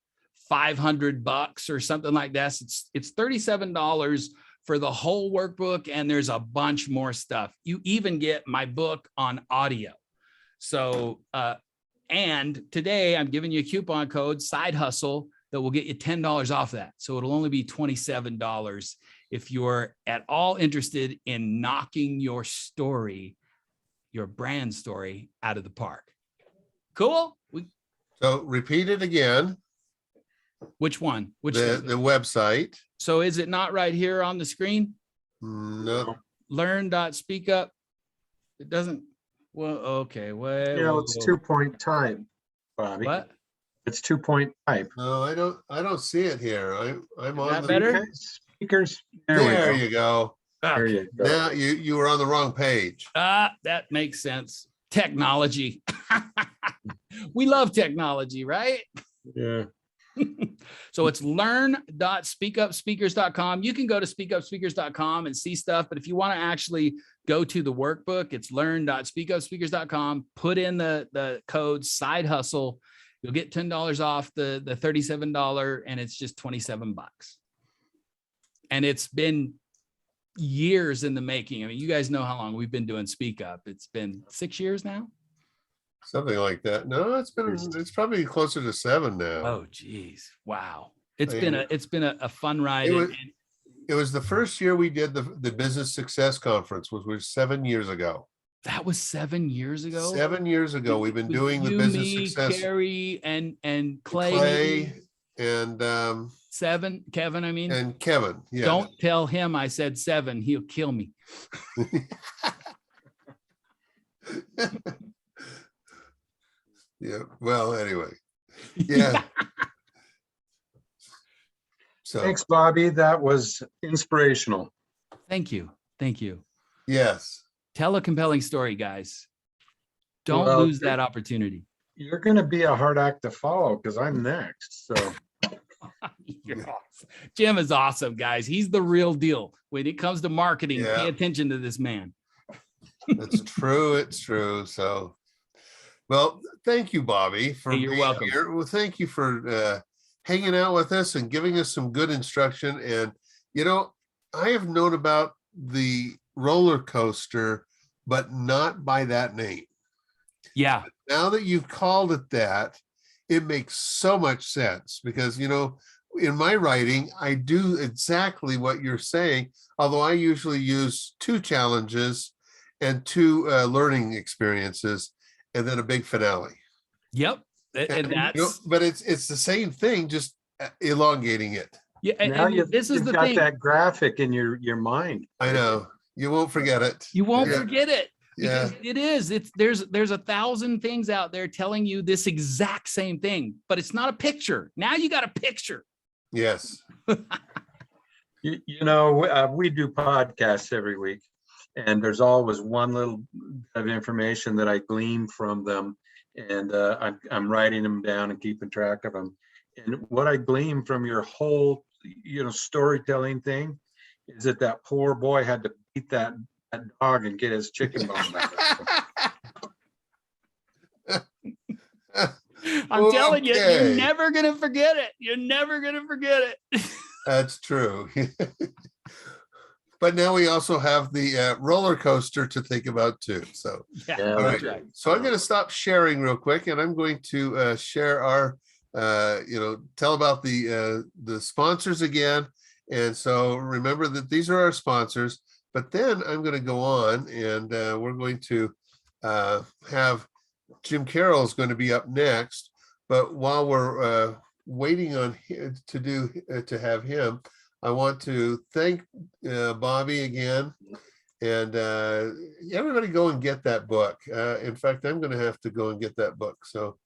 $500 or something like that. It's $37 for the whole workbook. And there's a bunch more stuff. You even get my book on audio. So, and today I'm giving you a coupon code, Side Hustle, that will get you $10 off that. So it'll only be $27 if you're at all interested in knocking your brand story out of the park. Cool? So repeat it again. Which one? The website. So is it not right here on the screen? No. Learn.speakup. It doesn't. Well, okay. Well, it's 2-point type, Bobby. What? It's 2-point type. No, I don't see it here. I'm on the better? Speakers. There you go. There you go. Now you were on the wrong page. That makes sense. Technology. We love technology, right? Yeah. So it's learn.speakupspeakers.com. You can go to speakupspeakers.com and see stuff, but if you want to actually go to the workbook, it's learn.speakupspeakers.com. Put in the code Side Hustle. You'll get $10 off the $37, and it's just $27. And it's been years in the making. I mean, you guys know how long we've been doing Speak Up. It's been 6 years now. Something like that. No, it's probably closer to 7 now. Oh, geez. Wow. It's been a fun ride. It was the first year we did the Business Success Conference, which was 7 years ago. That was 7 years ago. 7 years ago, we've been doing the Business Success. Carrie and Clay. Clay and Kevin, I mean. And Kevin. Yeah. Don't tell him I said 7. He'll kill me. Yeah. Well, anyway. Yeah. So thanks, Bobby. That was inspirational. Thank you. Yes. Tell a compelling story, guys. Don't lose that opportunity. You're going to be a hard act to follow because I'm next. So You're awesome. Jim is awesome, guys. He's the real deal. When it comes to marketing, pay attention to this man. It's true. It's true. So, well, thank you, Bobby, for you're being welcome. here. Well, thank you for hanging out with us and giving us some good instruction. And, I have known about the roller coaster, but not by that name. Yeah. Now that you've called it that, it makes so much sense because, in my writing, I do exactly what you're saying, although I usually use 2 challenges and 2 learning experiences and then a big finale. Yep. And that's but it's the same thing, just elongating it. yeah. Now And this is you've the got thing. that graphic in your mind. I know. You won't forget it. You won't Yeah. forget it. Yeah. Because it is. There's 1,000 things out there telling you this exact same thing, but it's not a picture. Now you got a picture. Yes. You know, we do podcasts every week, and there's always one little bit of information that I glean from them, and I'm writing them down and keeping track of them. And what I glean from your whole, storytelling thing is that poor boy had to beat that dog and get his chicken bone back. I'm telling you, you're Okay. never gonna forget it. You're never gonna forget it. That's true. But now we also have the roller coaster to think about too. So, Yeah, all that's right. right. So I'm going to stop sharing real quick, and I'm going to share our, tell about the sponsors again. And so remember that these are our sponsors. But then I'm going to go on, and we're going to have Jim Carroll is going to be up next. But while we're waiting on him to have him, I want to thank Bobby again, and everybody go and get that book. In fact, I'm going to have to go and get that book. So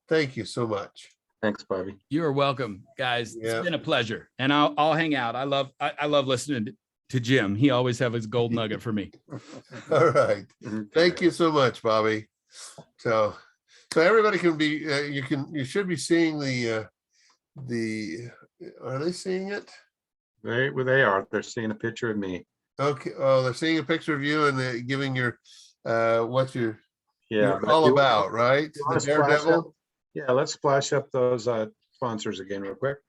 thank you so much. Thanks, Bobby. You are welcome, guys. Yeah. It's been a pleasure, and I'll hang out. I love listening to Jim. He always have his gold nugget for me. All right. Thank you so much, Bobby. So everybody can be, you should be seeing the, are they seeing it? They are. They're seeing a picture of me. Okay. Oh, they're seeing a picture of you and giving your, what you're Yeah. all about, right? You wanna The splash Daredevil. up? Yeah, let's splash up those sponsors again real quick.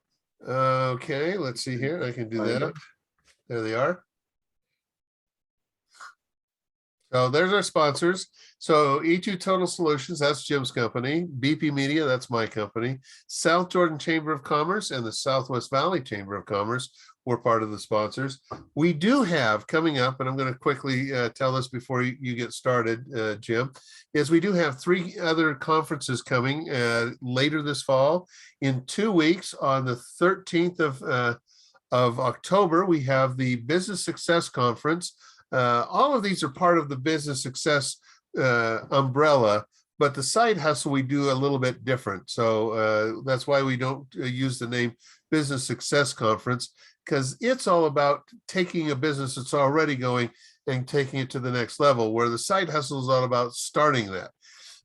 Okay, let's see here. I can do Find that. it. There they are. So there's our sponsors. So E2 Total Solutions, that's Jim's company. BP Media, that's my company. South Jordan Chamber of Commerce and the Southwest Valley Chamber of Commerce were part of the sponsors. We do have coming up, and I'm going to quickly tell this before you get started, Jim, is we do have 3 other conferences coming later this fall. In 2 weeks, on the 13th of October, we have the Business Success Conference. All of these are part of the business success umbrella, but the side hustle we do a little bit different. So that's why we don't use the name Business Success Conference, because it's all about taking a business that's already going and taking it to the next level, where the side hustle is all about starting that.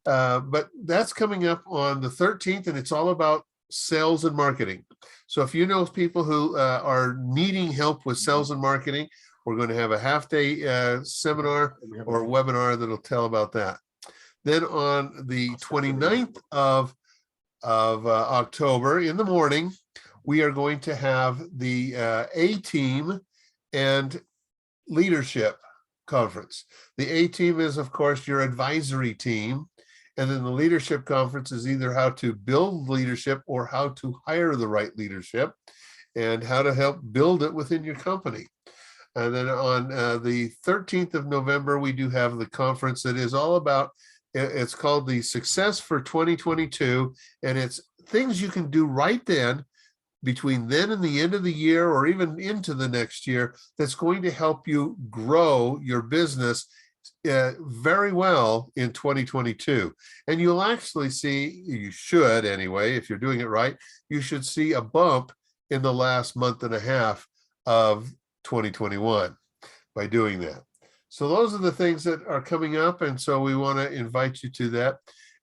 But that's coming up on the 13th, and it's all about sales and marketing. So if you know people who are needing help with sales and marketing, we're going to have a half-day seminar or webinar that'll tell about that. Then on the 29th of October in the morning, we are going to have the A-Team and Leadership Conference. The A-Team is, of course, your advisory team. And then the Leadership Conference is either how to build leadership or how to hire the right leadership and how to help build it within your company. And then on the 13th of November, we do have the conference that is all about, it's called the Success for 2022. And it's things you can do right then, between then and the end of the year, or even into the next year, that's going to help you grow your business very well in 2022. And you'll actually see, you should anyway, if you're doing it right, you should see a bump in the last month and a half of 2021 by doing that. So those are the things that are coming up. And so we want to invite you to that.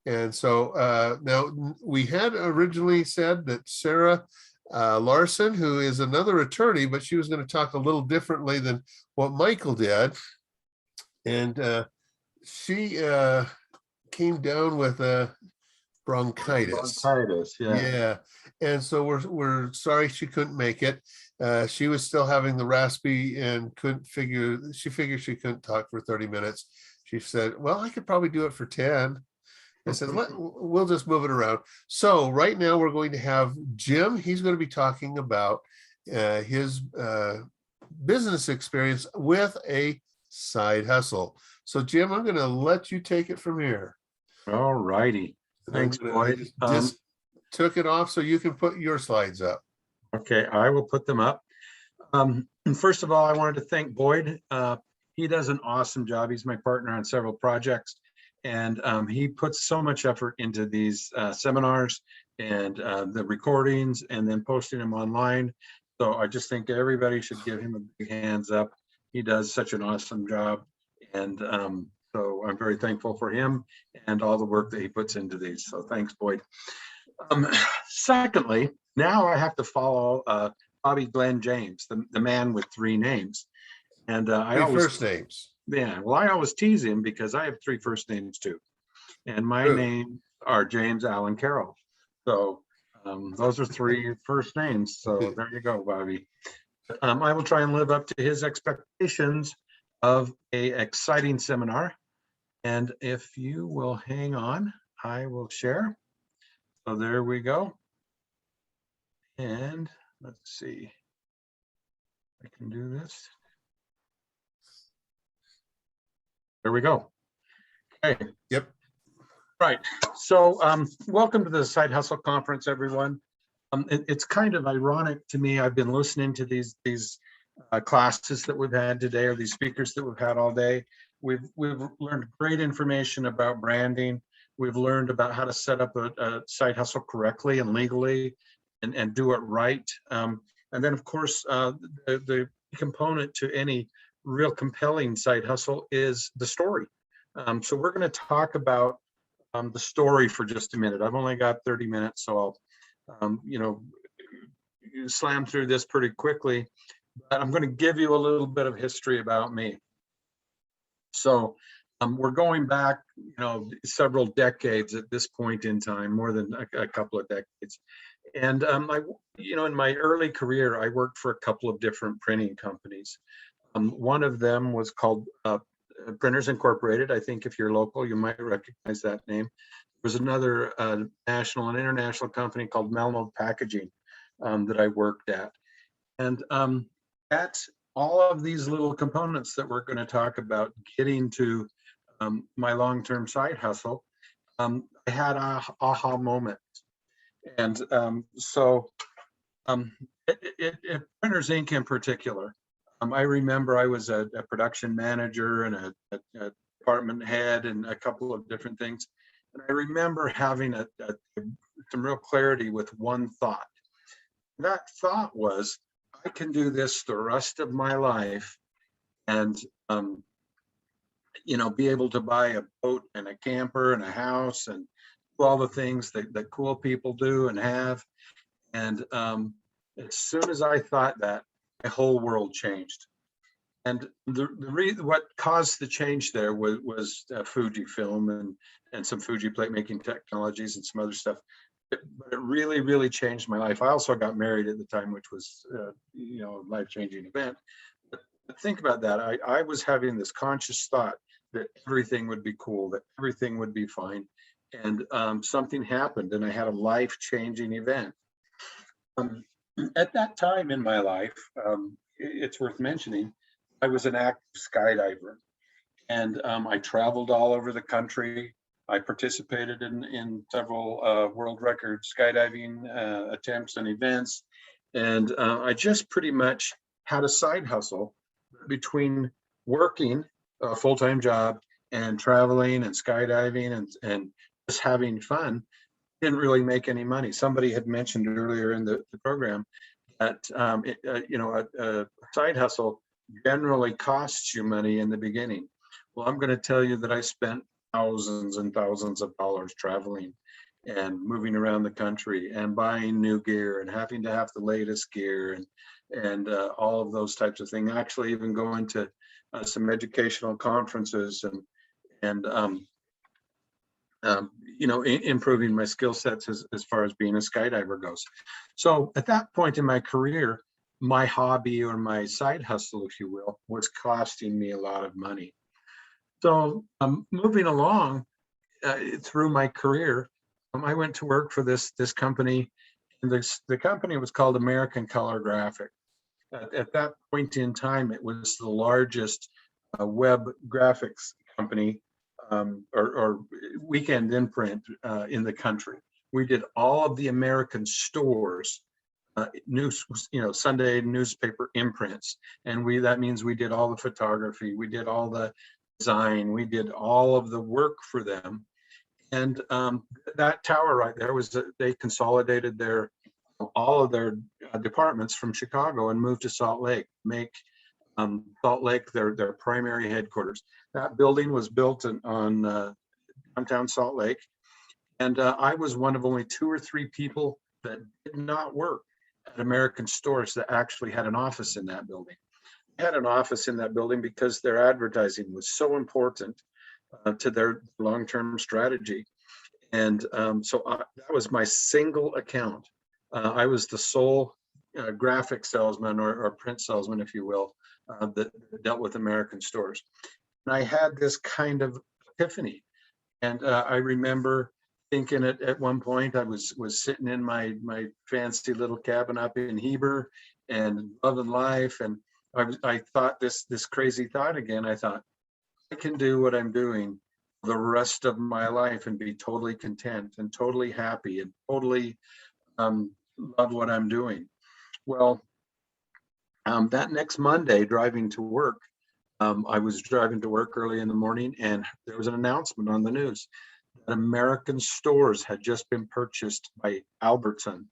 And so now we had originally said that Sarah Larson, who is another attorney, but she was going to talk a little differently than what Michael did. And she came down with bronchitis. Bronchitis, yeah. Yeah. And so we're sorry she couldn't make it. She was still having the raspy and she figured she couldn't talk for 30 minutes. She said, well, I could probably do it for 10. I said, we'll just move it around. So right now we're going to have Jim. He's going to be talking about his business experience with a side hustle. So Jim, I'm going to let you take it from here. All righty. Thanks, Boyd. Just took it off so you can put your slides up. Okay, I will put them up. And first of all, I wanted to thank Boyd. He does an awesome job. He's my partner on several projects, and he puts so much effort into these seminars and the recordings, and then posting them online. So I just think everybody should give him a big hands up. He does such an awesome job, and so I'm very thankful for him and all the work that he puts into these. So thanks, Boyd. Secondly, now I have to follow Bobby Glenn James, the man with 3 names. And I always first names. Yeah, well, I always tease him because I have 3 first names too. And my names are James Allen Carroll. So those are 3 first names. So there you go, Bobby. I will try and live up to his expectations of a exciting seminar. And if you will hang on, I will share. So there we go. And let's see. I can do this. There we go. Okay. Yep. Right. So welcome to the Side Hustle Conference, everyone. It's kind of ironic to me. I've been listening to these classes that we've had today, or these speakers that we've had all day. We've learned great information about branding. We've learned about how to set up a side hustle correctly and legally, and do it right. And then, of course, the component to any real compelling side hustle is the story. So we're going to talk about the story for just a minute. I've only got 30 minutes, so I'll, slam through this pretty quickly. But I'm going to give you a little bit of history about me. So we're going back, several decades at this point in time, more than a couple of decades. And in my early career, I worked for a couple of different printing companies. One of them was called Printers Incorporated. I think if you're local, you might recognize that name. There was another national and international company called Melno Packaging that I worked at. And at all of these little components that we're going to talk about getting to my long-term side hustle, I had a aha moment. And so at Printers Inc. in particular, I remember I was a production manager and a department head and a couple of different things. And I remember having some real clarity with one thought. That thought was, I can do this the rest of my life and, be able to buy a boat and a camper and a house and do all the things that cool people do and have. And as soon as I thought that, my whole world changed. And what caused the change there was Fujifilm and some Fuji plate making technologies and some other stuff. But it really, really changed my life. I also got married at the time, which was, a life-changing event. But think about that. I was having this conscious thought that everything would be cool, that everything would be fine. And something happened and I had a life-changing event. At that time in my life, it's worth mentioning, I was an active skydiver, and I traveled all over the country. I participated in several world record skydiving attempts and events, and I just pretty much had a side hustle between working a full-time job and traveling and skydiving and just having fun. Didn't really make any money. Somebody had mentioned earlier in the program that a side hustle generally costs you money in the beginning. Well, I'm going to tell you that I spent thousands and thousands of dollars traveling and moving around the country and buying new gear and having to have the latest gear and all of those types of things. Actually, even going to some educational conferences and improving my skill sets as far as being a skydiver goes. So at that point in my career, my hobby or my side hustle, if you will, was costing me a lot of money. So moving along through my career, I went to work for this company, and the company was called American Color Graphic. At that point in time, it was the largest web graphics company or weekend imprint in the country. We did all of the American stores, news, Sunday newspaper imprints, and that means we did all the photography, we did all the design, we did all of the work for them. And that tower right there they consolidated all of their departments from Chicago and moved to Salt Lake, make Salt Lake their primary headquarters. That building was built on downtown Salt Lake, and I was one of only 2 or 3 people that did not work at American Stores that actually had an office in that building. They had an office in that building because their advertising was so important to their long-term strategy. And so that was my single account. I was the sole graphic salesman or print salesman, if you will, that dealt with American Stores. And I had this kind of epiphany. And I remember thinking at one point, I was sitting in my fancy little cabin up in Heber and loving life. And I thought this crazy thought again. I thought, I can do what I'm doing the rest of my life and be totally content and totally happy and totally love what I'm doing. Well, that next Monday, driving to work, I was driving to work early in the morning, and there was an announcement on the news that American Stores had just been purchased by Albertson.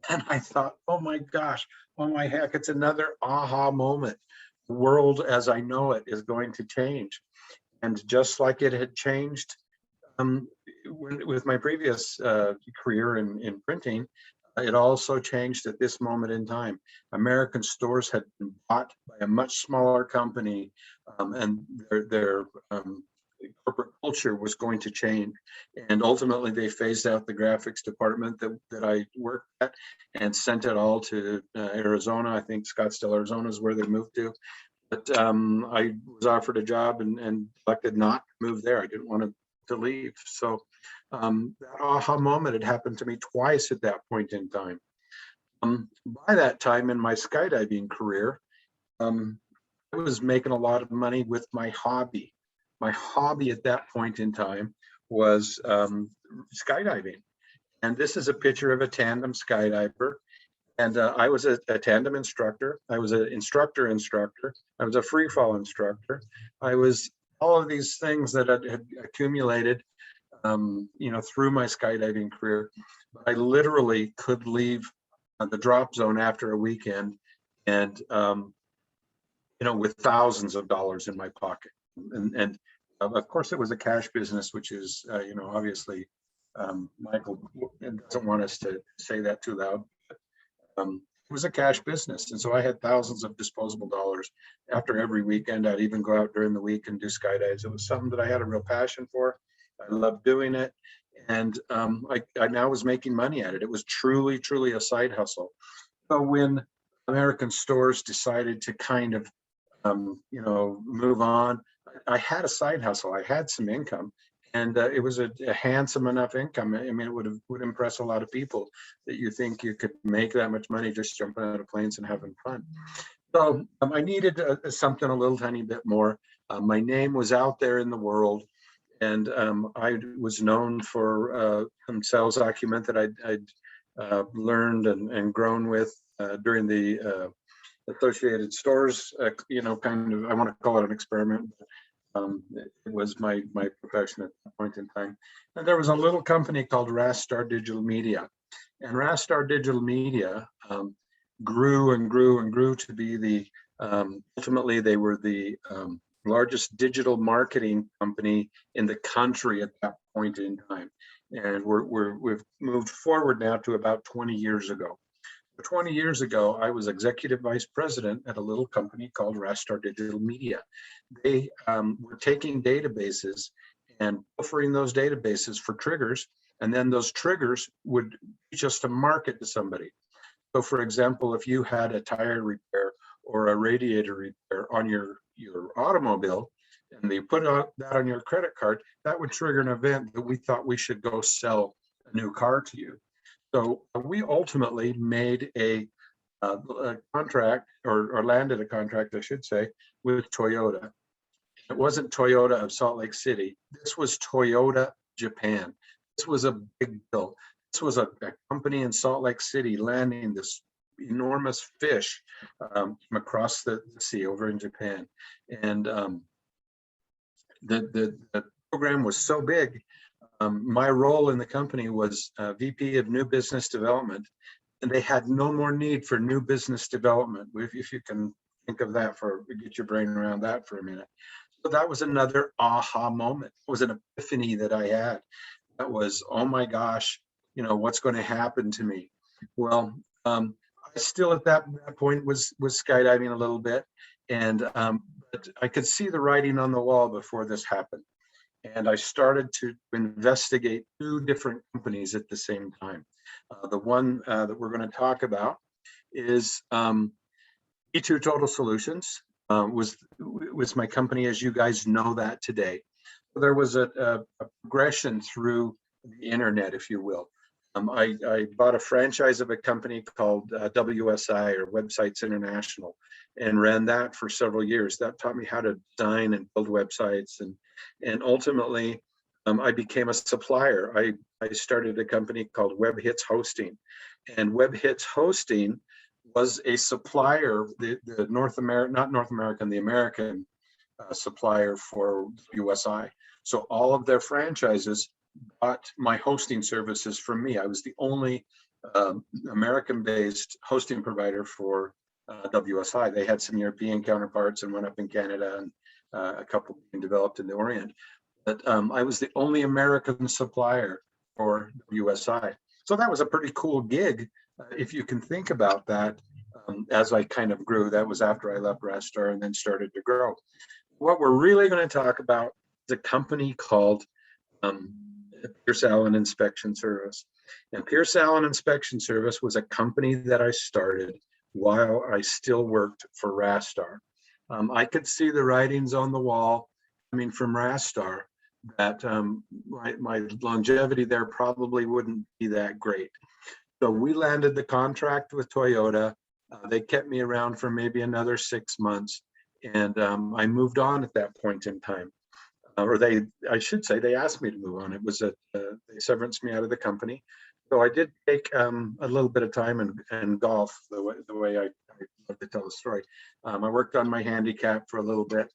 And I thought, oh my gosh, oh my heck, it's another aha moment. The world as I know it is going to change. And just like it had changed with my previous career in printing, it also changed at this moment in time. American Stores had been bought by a much smaller company, and their corporate culture was going to change. And ultimately, they phased out the graphics department that I worked at and sent it all to Arizona. I think Scottsdale, Arizona is where they moved to. But I was offered a job and elected not to move there. I didn't want to leave. So that aha moment had happened to me twice at that point in time. By that time in my skydiving career, I was making a lot of money with my hobby. My hobby at that point in time was skydiving. And this is a picture of a tandem skydiver. And I was a tandem instructor. I was an instructor. I was a free fall instructor. I was all of these things that had accumulated, through my skydiving career. I literally could leave the drop zone after a weekend, and with thousands of dollars in my pocket. And of course, it was a cash business, which is, obviously, Michael doesn't want us to say that too loud. It was a cash business. And so I had thousands of disposable dollars after every weekend. I'd even go out during the week and do skydives. It was something that I had a real passion for. I loved doing it. And I now was making money at it. It was truly, truly a side hustle. So when American Stores decided to kind of, move on, I had a side hustle. I had some income. And it was a handsome enough income. I mean, it would impress a lot of people that you think you could make that much money just jumping out of planes and having fun. So I needed something a little tiny bit more. My name was out there in the world, and I was known for some sales acumen that I'd learned and grown with during the Associated Stores, kind of, I want to call it an experiment. It was my profession at that point in time. And there was a little company called Rastar Digital Media. And Rastar Digital Media grew and grew and grew to be ultimately they were the largest digital marketing company in the country at that point in time. And we've moved forward now to about 20 years ago. 20 years ago, I was executive vice president at a little company called Rastar Digital Media. They were taking databases and buffering those databases for triggers, and then those triggers would reach us to market to somebody. So for example, if you had a tire repair or a radiator repair on your automobile, and they put that on your credit card, that would trigger an event that we thought we should go sell a new car to you. So we ultimately made a contract, or landed a contract, I should say, with Toyota. It wasn't Toyota of Salt Lake City. This was Toyota Japan. This was a big deal. This was a company in Salt Lake City landing this enormous fish from across the sea over in Japan. And the program was so big. My role in the company was VP of New Business Development, and they had no more need for new business development. If you can think of that get your brain around that for a minute. So that was another aha moment. It was an epiphany that I had. That was, oh my gosh, what's going to happen to me? Well, I still at that point was skydiving a little bit, and but I could see the writing on the wall before this happened. And I started to investigate 2 different companies at the same time. The one that we're going to talk about is E2 Total Solutions. Was my company, as you guys know that today. There was a progression through the internet, if you will. I bought a franchise of a company called WSI, or Websites International, and ran that for several years. That taught me how to design and build websites, and ultimately I became a supplier. I started a company called Web Hits Hosting, and Web Hits Hosting was a supplier, the American supplier for WSI. So all of their franchises bought my hosting services from me. I was the only American-based hosting provider for WSI. They had some European counterparts and one up in Canada, and a couple being developed in the Orient. But I was the only American supplier for WSI. So that was a pretty cool gig, if you can think about that. As I kind of grew, that was after I left Rastar and then started to grow. What we're really going to talk about is a company called Pierce Allen Inspection Service. And Pierce Allen Inspection Service was a company that I started while I still worked for Rastar. I could see the writings on the wall coming from Rastar that my longevity there probably wouldn't be that great. So we landed the contract with Toyota. They kept me around for maybe another 6 months, and I moved on at that point in time. I should say, they asked me to move on. It was they severance me out of the company. So I did take a little bit of time and golf, the way I love to tell the story. I worked on my handicap for a little bit.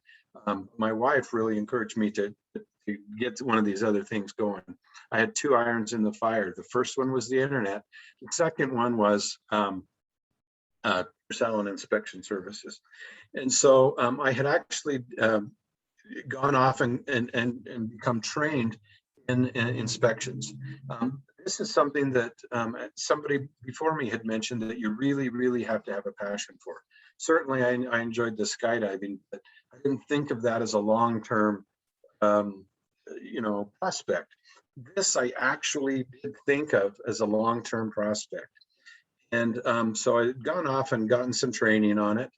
My wife really encouraged me to get one of these other things going. I had 2 irons in the fire. The first one was the internet. The second one was Pierce Allen Inspection Services. And so I had actually gone off and become trained in inspections. This is something that somebody before me had mentioned that you really, really have to have a passion for. Certainly, I enjoyed the skydiving, but I didn't think of that as a long-term, prospect. This I actually did think of as a long-term prospect. And so I had gone off and gotten some training on it.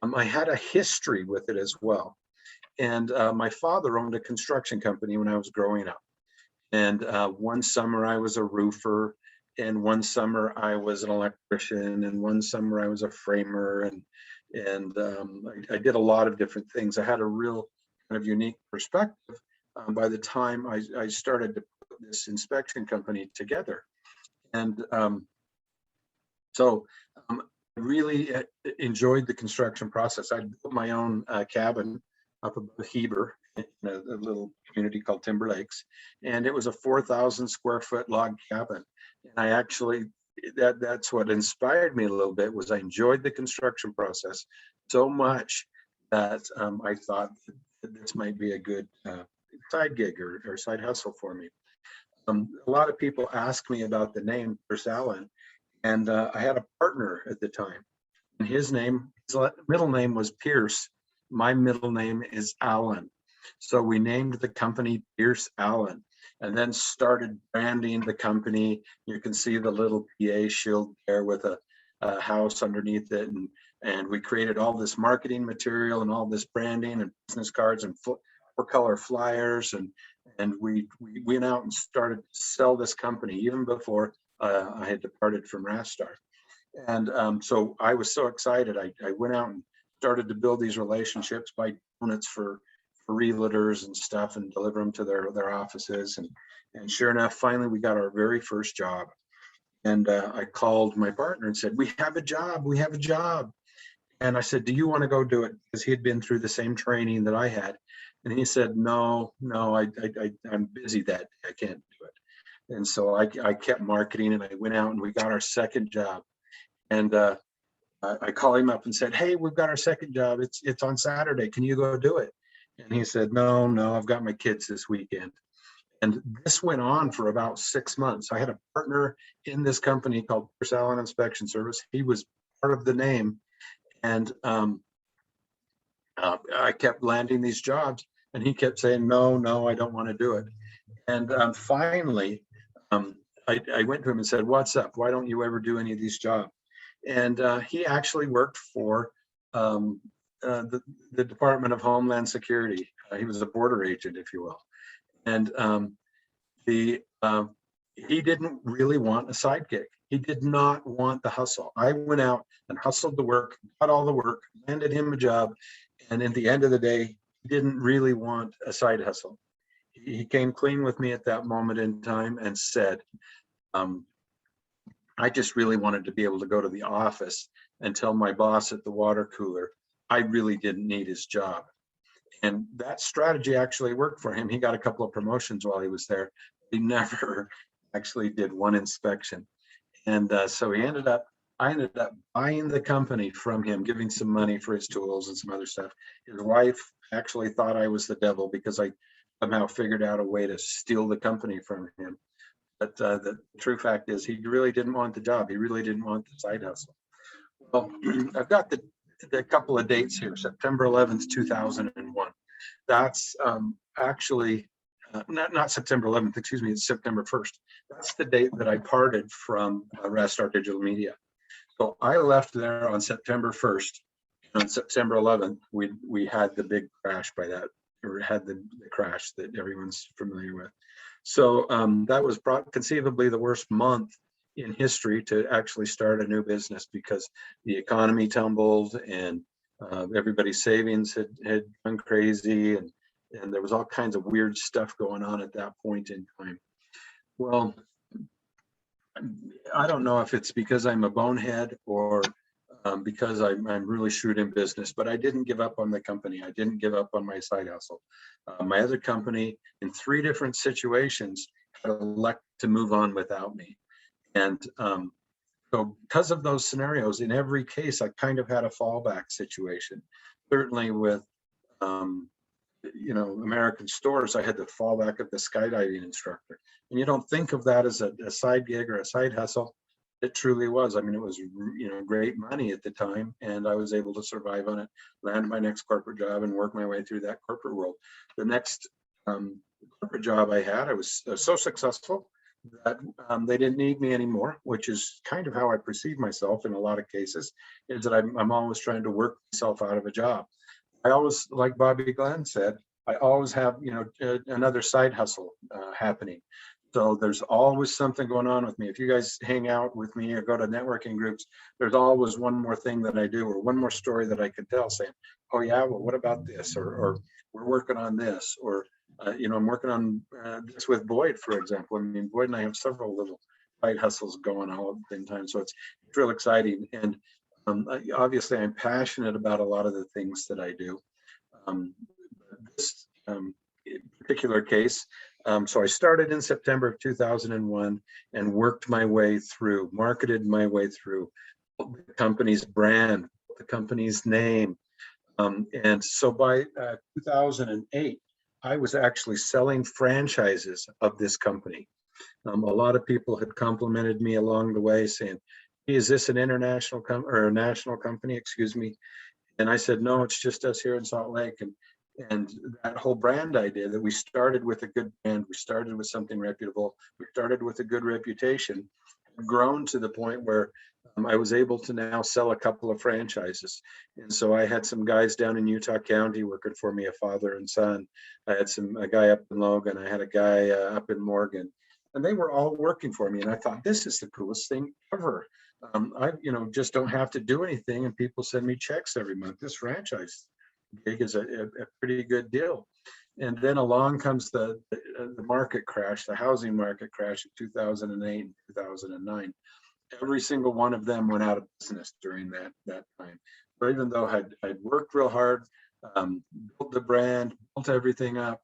I had a history with it as well. And my father owned a construction company when I was growing up. And one summer I was a roofer, and one summer I was an electrician, and one summer I was a framer, and I did a lot of different things. I had a real kind of unique perspective by the time I started to put this inspection company together. And so I really enjoyed the construction process. I built my own cabin up above Heber in a little community called Timber Lakes, and it was a 4,000 square foot log cabin. And I actually, that's what inspired me a little bit, was I enjoyed the construction process so much that I thought that this might be a good side gig or side hustle for me. A lot of people ask me about the name Pierce Allen, and I had a partner at the time, and his middle name was Pierce. My middle name is Allen. So we named the company Pierce Allen, and then started branding the company. You can see the little PA shield there with a house underneath it. And we created all this marketing material and all this branding and business cards and 4-color flyers. And we went out and started to sell this company even before I had departed from Rastar. And so I was so excited. I went out and started to build these relationships, buy donuts for realtors and stuff and deliver them to their offices. And sure enough, finally we got our very first job. And I called my partner and said, we have a job, we have a job. And I said, do you want to go do it? Because he had been through the same training that I had. And he said, no, I'm busy that day. I can't do it. And so I kept marketing, and I went out and we got our second job. And I called him up and said, hey, we've got our second job. It's on Saturday. Can you go do it? And he said, no, I've got my kids this weekend. And this went on for about 6 months. I had a partner in this company called Petersen Inspection Service. He was part of the name. And I kept landing these jobs, and he kept saying, no, I don't want to do it. And finally, I went to him and said, what's up? Why don't you ever do any of these jobs? And he actually worked for the Department of Homeland Security. He was a border agent, if you will. And he didn't really want a sidekick. He did not want the hustle. I went out and hustled the work, got all the work, landed him a job. And at the end of the day, he didn't really want a side hustle. He came clean with me at that moment in time and said, I just really wanted to be able to go to the office and tell my boss at the water cooler, I really didn't need his job. And that strategy actually worked for him. He got a couple of promotions while he was there. He never actually did one inspection. And so I ended up buying the company from him, giving some money for his tools and some other stuff. His wife actually thought I was the devil because I somehow figured out a way to steal the company from him. But the true fact is he really didn't want the job. He really didn't want the side hustle. Well, I've got the couple of dates here, September 11th, 2001. That's actually, not September 11th, excuse me, it's September 1st. That's the date that I parted from Rastar Digital Media. So I left there on September 1st. On September 11th, we had the big crash by that, or had the crash that everyone's familiar with. So that was conceivably the worst month in history to actually start a new business, because the economy tumbled and everybody's savings had gone crazy, and there was all kinds of weird stuff going on at that point in time. Well, I don't know if it's because I'm a bonehead or because I'm really shrewd in business, but I didn't give up on the company. I didn't give up on my side hustle. My other company, in 3 different situations, had elected to move on without me. And so because of those scenarios, in every case, I kind of had a fallback situation. Certainly with, American Stores, I had the fallback of the skydiving instructor. And you don't think of that as a side gig or a side hustle. It truly was. I mean, it was, great money at the time, and I was able to survive on it, land my next corporate job, and work my way through that corporate world. The next corporate job I had, I was so successful that they didn't need me anymore, which is kind of how I perceive myself in a lot of cases, is that I'm always trying to work myself out of a job. I always, like Bobby Glenn said, I always have, another side hustle happening. So there's always something going on with me. If you guys hang out with me or go to networking groups, there's always one more thing that I do, or one more story that I could tell, saying, oh yeah, well, what about this? Or we're working on this, or I'm working on this with Boyd, for example. I mean, Boyd and I have several little side hustles going on at the same time. So it's real exciting. And obviously I'm passionate about a lot of the things that I do. This particular case, so I started in September of 2001 and worked my way through, marketed my way through the company's brand, the company's name. And so by 2008, I was actually selling franchises of this company. A lot of people had complimented me along the way, saying, hey, is this an international or a national company, excuse me? And I said, no, it's just us here in Salt Lake. And that whole brand idea that we started with a good brand, we started with something reputable, we started with a good reputation, grown to the point where I was able to now sell a couple of franchises. And so I had some guys down in Utah County working for me, a father and son. I had a guy up in Logan, I had a guy up in Morgan, and they were all working for me. And I thought, this is the coolest thing ever. I just don't have to do anything, and people send me checks every month. This franchise gig is a pretty good deal. And then along comes the market crash, the housing market crash of 2008 and 2009. Every single one of them went out of business during that time. But even though I'd worked real hard, built the brand, built everything up,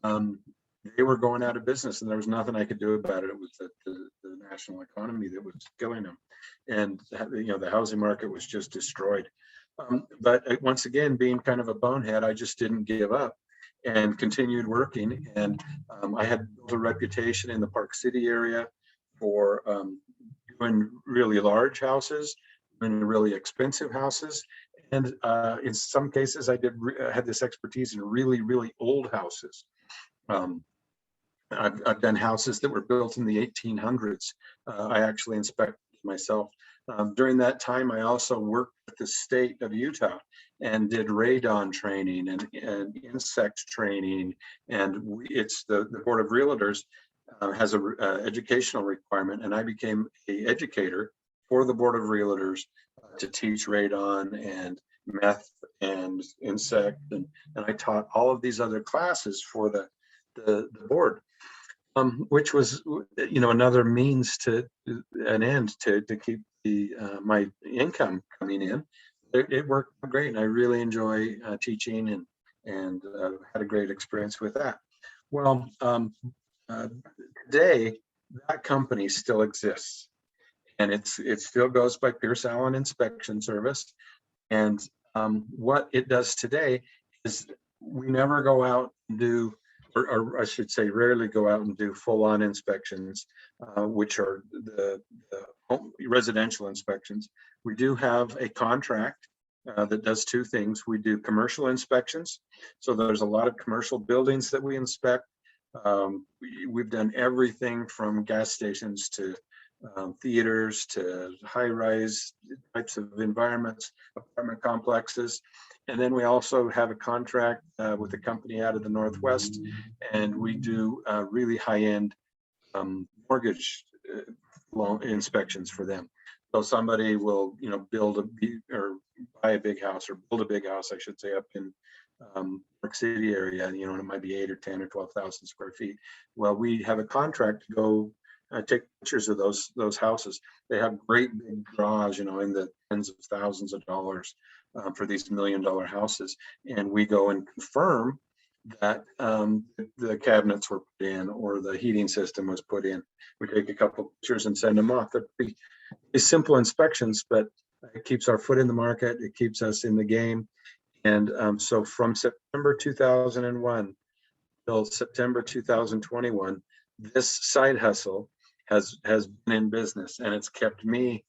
they were going out of business, and there was nothing I could do about it. It was the national economy that was killing them, and the housing market was just destroyed. But once again, being kind of a bonehead, I just didn't give up and continued working. And I had built a reputation in the Park City area for doing really large houses and really expensive houses. And in some cases, I had this expertise in really, really old houses. I've done houses that were built in the 1800s. I actually inspected myself. During that time, I also worked with the state of Utah and did radon training and insect training. And it's the Board of Realtors has a educational requirement, and I became an educator for the Board of Realtors to teach radon and meth and insect, and I taught all of these other classes for the board, which was another means to an end to keep my income coming in. It worked great, and I really enjoy teaching and had a great experience with that. Well, today that company still exists, and it still goes by Pierce Allen Inspection Service. And what it does today is we never go out and do, or I should say rarely go out and do full-on inspections, which are the residential inspections. We do have a contract that does two things. We do commercial inspections. So there's a lot of commercial buildings that we inspect. We've done everything from gas stations to theaters to high-rise types of environments, apartment complexes. And then we also have a contract with a company out of the Northwest, and we do really high-end mortgage loan inspections for them. So somebody will, build or buy a big house, or build a big house, I should say, up in Park City area, and it might be 8 or 10 or 12,000 square feet. Well, we have a contract to go take pictures of those houses. They have great big draws, in the tens of thousands of dollars for these $1 million houses, and we go and confirm that the cabinets were put in or the heating system was put in. We take a couple pictures and send them off. They're pretty simple inspections, but it keeps our foot in the market. It keeps us in the game. And so from September 2001 till September 2021, this side hustle has been in business, and it's kept me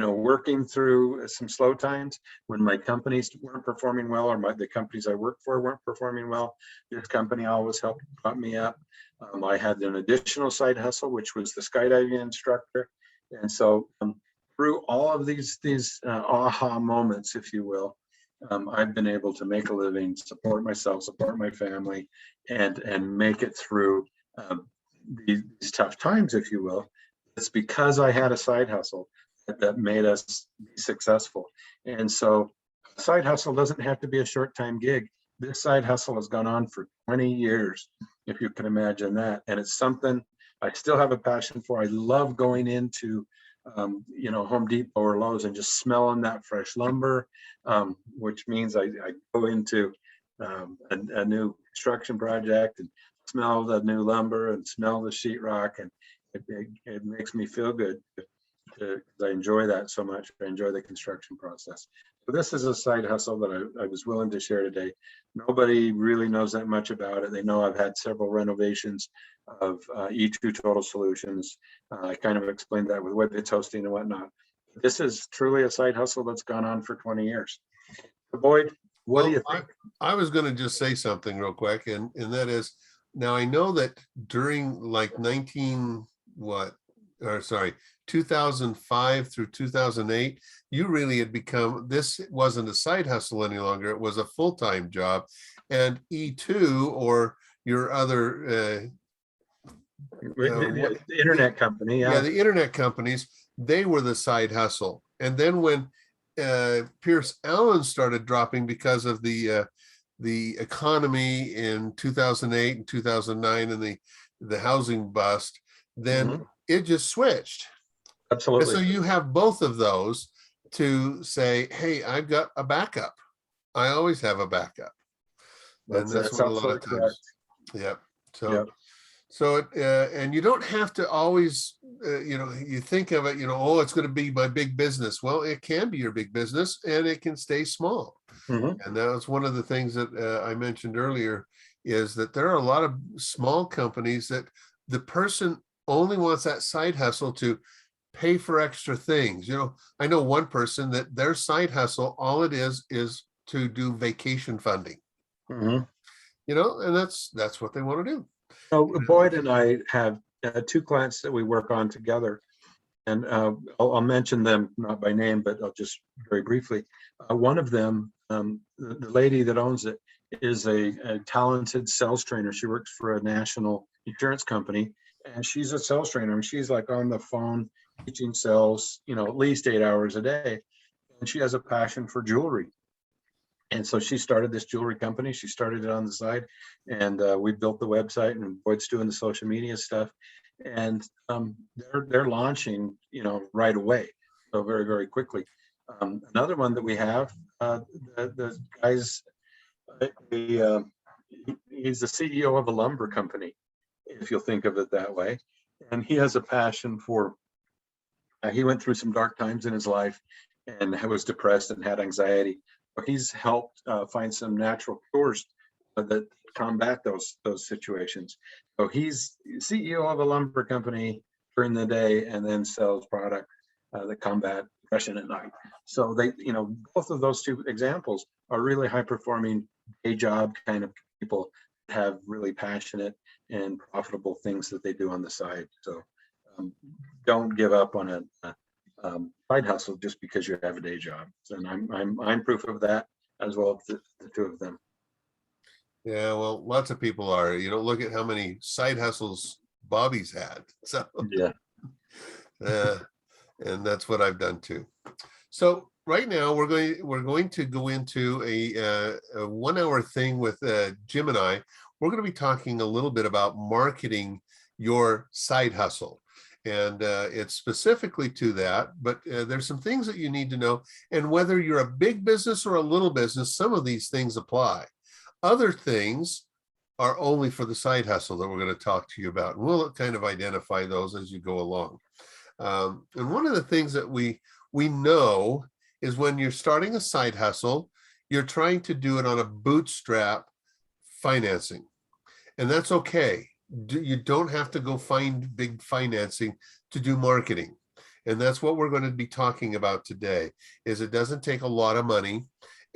working through some slow times when my companies weren't performing well, or the companies I worked for weren't performing well. This company always helped prop me up. I had an additional side hustle, which was the skydiving instructor. And so through all of these aha moments, if you will, I've been able to make a living, support myself, support my family, and make it through these tough times, if you will. It's because I had a side hustle that made us be successful. And so a side hustle doesn't have to be a short-time gig. This side hustle has gone on for 20 years, if you can imagine that. And it's something I still have a passion for. I love going into Home Depot or Lowe's and just smelling that fresh lumber, which means I go into a new construction project and smell the new lumber and smell the sheetrock, and it makes me feel good. I enjoy that so much. I enjoy the construction process. So this is a side hustle that I was willing to share today. Nobody really knows that much about it. They know I've had several renovations of E2 Total Solutions. I kind of explained that with WebHits hosting and whatnot. This is truly a side hustle that's gone on for 20 years. Boyd, what do you think? I was going to just say something real quick, and that is, now I know that during like 2005 through 2008, you really had become, this wasn't a side hustle any longer. It was a full-time job. And E2 or your other the internet company. Yeah, the internet companies, they were the side hustle. And then when Pierce Allen started dropping because of the economy in 2008 and 2009 and the housing bust, then it just switched. And Absolutely. so you have both of those to say, hey, I've got a backup. I always have a backup. And that's what a lot of times. Yep. So, Yep. so and you don't have to always, you think of it, oh, it's going to be my big business. Well, it can be your big business and it can stay small. And that was one of the things that I mentioned earlier, is that there are a lot of small companies that the person only wants that side hustle to pay for extra things. I know one person that their side hustle, all it is to do vacation funding. And that's what they want to do. So Boyd and I have two clients that we work on together, and I'll mention them not by name, but I'll just very briefly. One of them, the lady that owns it, is a talented sales trainer. She works for a national insurance company, and she's a sales trainer. And she's like on the phone teaching sales, at least 8 hours a day. And she has a passion for jewelry. And so she started this jewelry company. She started it on the side, and we built the website, and Boyd's doing the social media stuff. And they're launching, right away, so very, very quickly. Another one that we have, the guy's, he's the CEO of a lumber company, if you'll think of it that way. And he has a passion for, he went through some dark times in his life and was depressed and had anxiety. He's helped find some natural cures that combat those situations. So he's CEO of a lumber company during the day and then sells product that combat depression at night. So they, both of those two examples are really high performing day job kind of people that have really passionate and profitable things that they do on the side. So don't give up on a side hustle just because you have a day job. And I'm proof of that, as well as the two of them. Yeah, well, lots of people are. Look at how many side hustles Bobby's had. So Yeah. And that's what I've done too. So right now we're going to go into a 1 hour thing with Jim and I. We're going to be talking a little bit about marketing your side hustle. And it's specifically to that, but there's some things that you need to know. And whether you're a big business or a little business, some of these things apply. Other things are only for the side hustle that we're going to talk to you about. And we'll kind of identify those as you go along. And one of the things that we know is when you're starting a side hustle, you're trying to do it on a bootstrap financing. And that's okay. You don't have to go find big financing to do marketing. And that's what we're going to be talking about today, is it doesn't take a lot of money.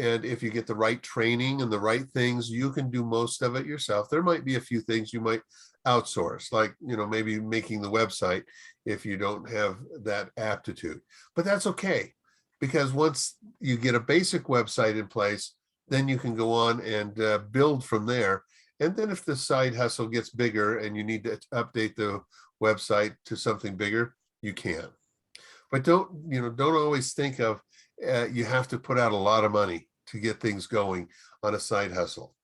And if you get the right training and the right things, you can do most of it yourself. There might be a few things you might outsource, like, maybe making the website if you don't have that aptitude. But that's okay, because once you get a basic website in place, then you can go on and build from there. And then if the side hustle gets bigger and you need to update the website to something bigger, you can. But don't always think of you have to put out a lot of money to get things going on a side hustle.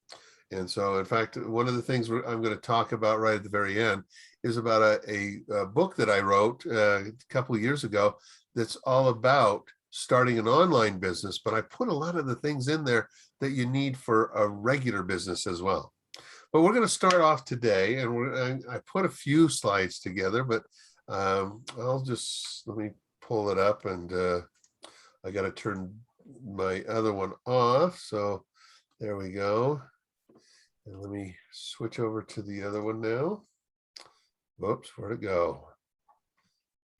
And so, in fact, one of the things I'm going to talk about right at the very end is about a book that I wrote a couple of years ago that's all about starting an online business. But I put a lot of the things in there that you need for a regular business as well. But we're going to start off today, and I put a few slides together, but let me pull it up, and I got to turn my other one off. So there we go. And let me switch over to the other one now. Whoops, where'd it go?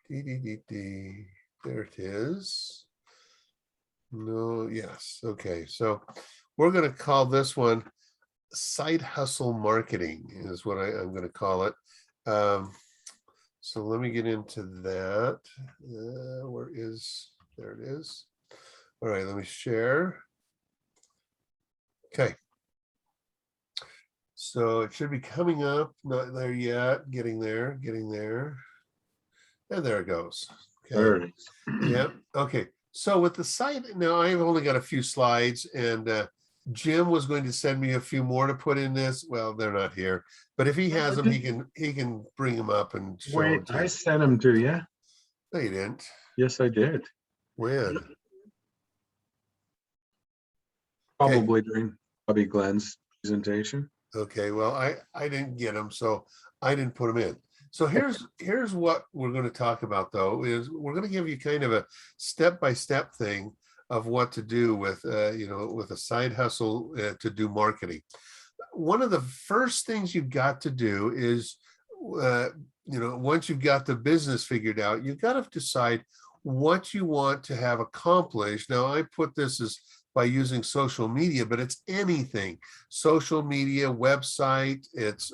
There it is. No, yes. Okay, so we're going to call this one Side Hustle Marketing is what I'm going to call it. So let me get into that. There it is. All right, let me share. Okay. So it should be coming up, not there yet, getting there. And there it goes. Okay. There it is. Yeah. Okay. So with the site, now I've only got a few slides, and Jim was going to send me a few more to put in this. Well, they're not here, but if he has them, he can bring them up and show them Wait, to I you. sent them to you. No, you didn't. Yes, I did. When? Probably during Bobby Glenn's presentation. Okay, well, I didn't get them, so I didn't put them in. So here's what we're going to talk about, though, is we're going to give you kind of a step-by-step thing of what to do with with a side hustle to do marketing. One of the first things you've got to do is once you've got the business figured out, you've got to decide what you want to have accomplished. Now, I put this as by using social media, but it's anything. Social media, website, it's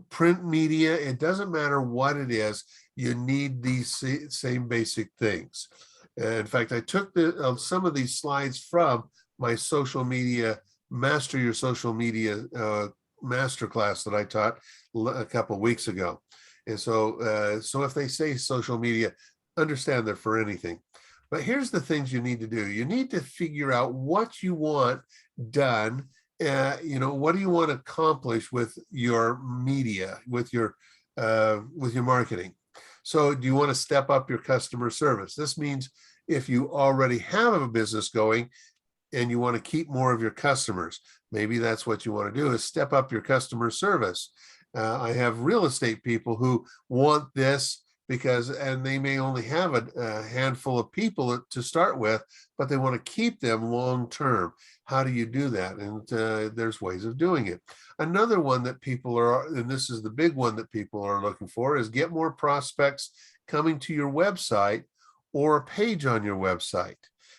print media, it doesn't matter what it is, you need these same basic things. In fact, I took some of these slides from my social media, Master Your Social Media masterclass that I taught a couple of weeks ago. And so if they say social media, understand they're for anything. But here's the things you need to do. You need to figure out what you want done. What do you want to accomplish with your media, with your marketing? So do you want to step up your customer service? This means if you already have a business going and you want to keep more of your customers, maybe that's what you want to do, is step up your customer service. I have real estate people who want this and they may only have a handful of people to start with, but they want to keep them long term. How do you do that? And there's ways of doing it. Another one that people are, and this is the big one that people are looking for, is get more prospects coming to your website or a page on your website.